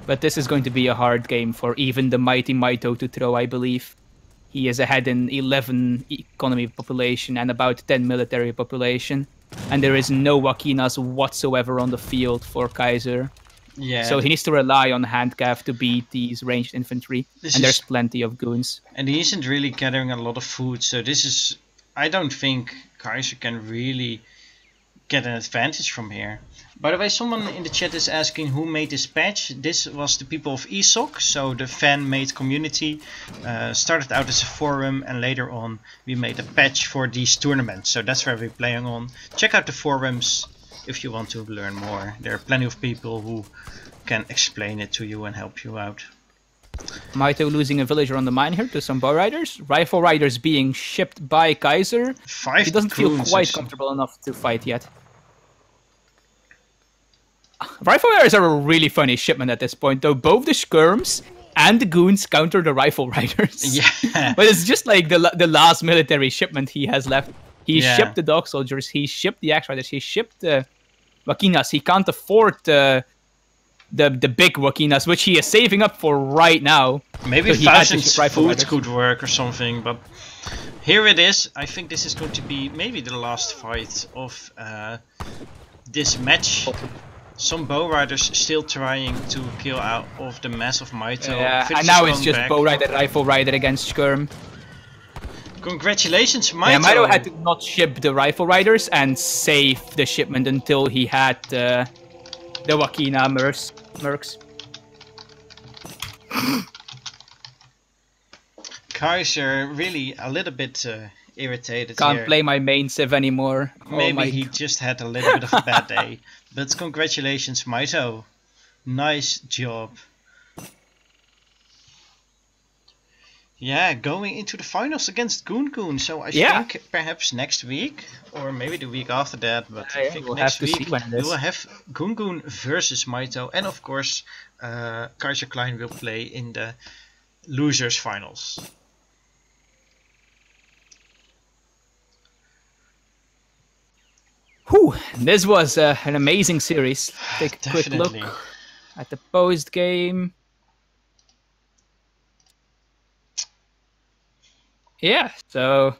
But this is going to be a hard game for even the mighty Mitoe to throw, I believe. He is ahead in 11 economy population and about 10 military population. And there is no Wakinas whatsoever on the field for Kaiser. Yeah. So he needs to rely on handcav to beat these ranged infantry. And there's plenty of goons. And he isn't really gathering a lot of food, so this is... I don't think Kaiser can really get an advantage from here. By the way, someone in the chat is asking who made this patch. This was the people of ESOC, so the fan-made community. Started out as a forum and later on we made a patch for these tournaments. So that's where we're playing on. Check out the forums if you want to learn more. There are plenty of people who can explain it to you and help you out. Mitoe losing a villager on the mine here to some bow riders. Rifle riders being shipped by Kaiser. He doesn't feel quite comfortable enough to fight yet. Rifle riders are a really funny shipment at this point, though. Both the skirms and the goons counter the rifle riders. Yeah. But it's just like the last military shipment he has left. He shipped the dog soldiers, he shipped the axe riders, he shipped the Wakinas. He can't afford the big Wakinas, which he is saving up for right now. Maybe so 1,000 food could work or something, but here it is. I think this is going to be maybe the last fight of this match. Some bow riders still trying to kill out of the mass of Mitoe. Yeah, Fitz and is now it's going just back. bow rider, rifle rider against Skirm. Congratulations, Mitoe! Yeah, Mitoe had to not ship the rifle riders and save the shipment until he had the Wakina mercs. Kaiser really a little bit irritated Can't here. play my main civ anymore. Maybe he just had a little bit of a bad day. But congratulations, Mitoe. Nice job. Yeah, going into the finals against Goon. So I think perhaps next week, or maybe the week after that, but I think we'll next have to week see when it we is. will have Goon versus Mitoe, and of course Kaiserklein will play in the losers finals. Whew, this was an amazing series. Take a quick look at the post game. Yeah, so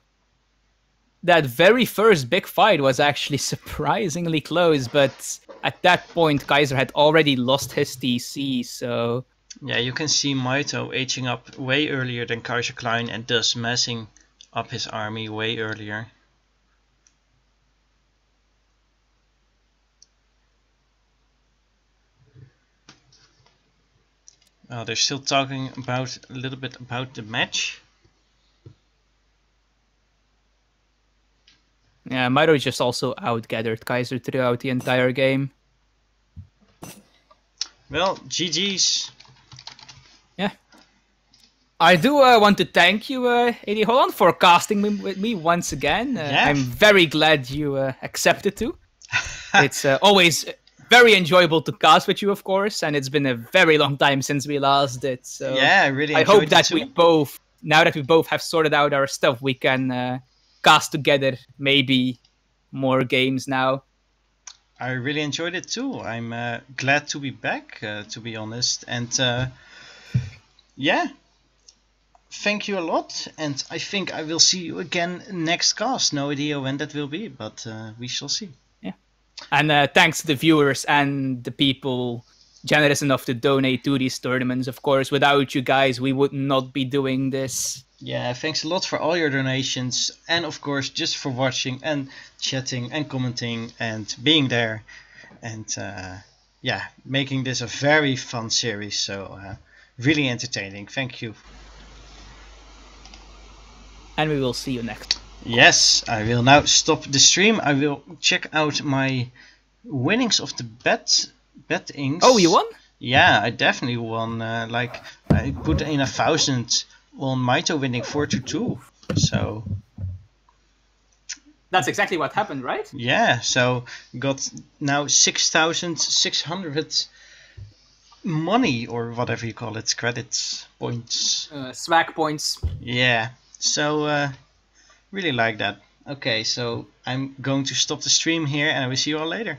that very first big fight was actually surprisingly close, but at that point Kaiser had already lost his TC, so... Yeah, you can see Mitoe aging up way earlier than Kaiserklein and thus messing up his army way earlier. They're still talking about a little bit about the match. Yeah, Mitoe just also outgathered Kaiser throughout the entire game. Well, GG's. Yeah. I do want to thank you, Edeholland, for casting with me once again. Yeah. I'm very glad you accepted to. It's always very enjoyable to cast with you, of course, and it's been a very long time since we last did. So yeah, I really I enjoyed hope that it too. we both, now that we both have sorted out our stuff, we can cast together maybe more games now. I really enjoyed it too. I'm glad to be back, to be honest. And yeah, thank you a lot. And I think I will see you again next cast. No idea when that will be, but we shall see. Yeah. And thanks to the viewers and the people generous enough to donate to these tournaments. Of course, without you guys, we would not be doing this. Yeah, thanks a lot for all your donations, and of course just for watching and chatting and commenting and being there, and yeah, making this a very fun series. So really entertaining. Thank you. And we will see you next. Yes, I will now stop the stream. I will check out my winnings of the bettings. Oh, you won? Yeah, I definitely won. Like I put in 1,000 on Mitoe winning 4-2. So that's exactly what happened, right? Yeah, so got now 6,600 money, or whatever you call it, credits, points. Swag points. Yeah, so really like that. Okay, so I'm going to stop the stream here and I will see you all later.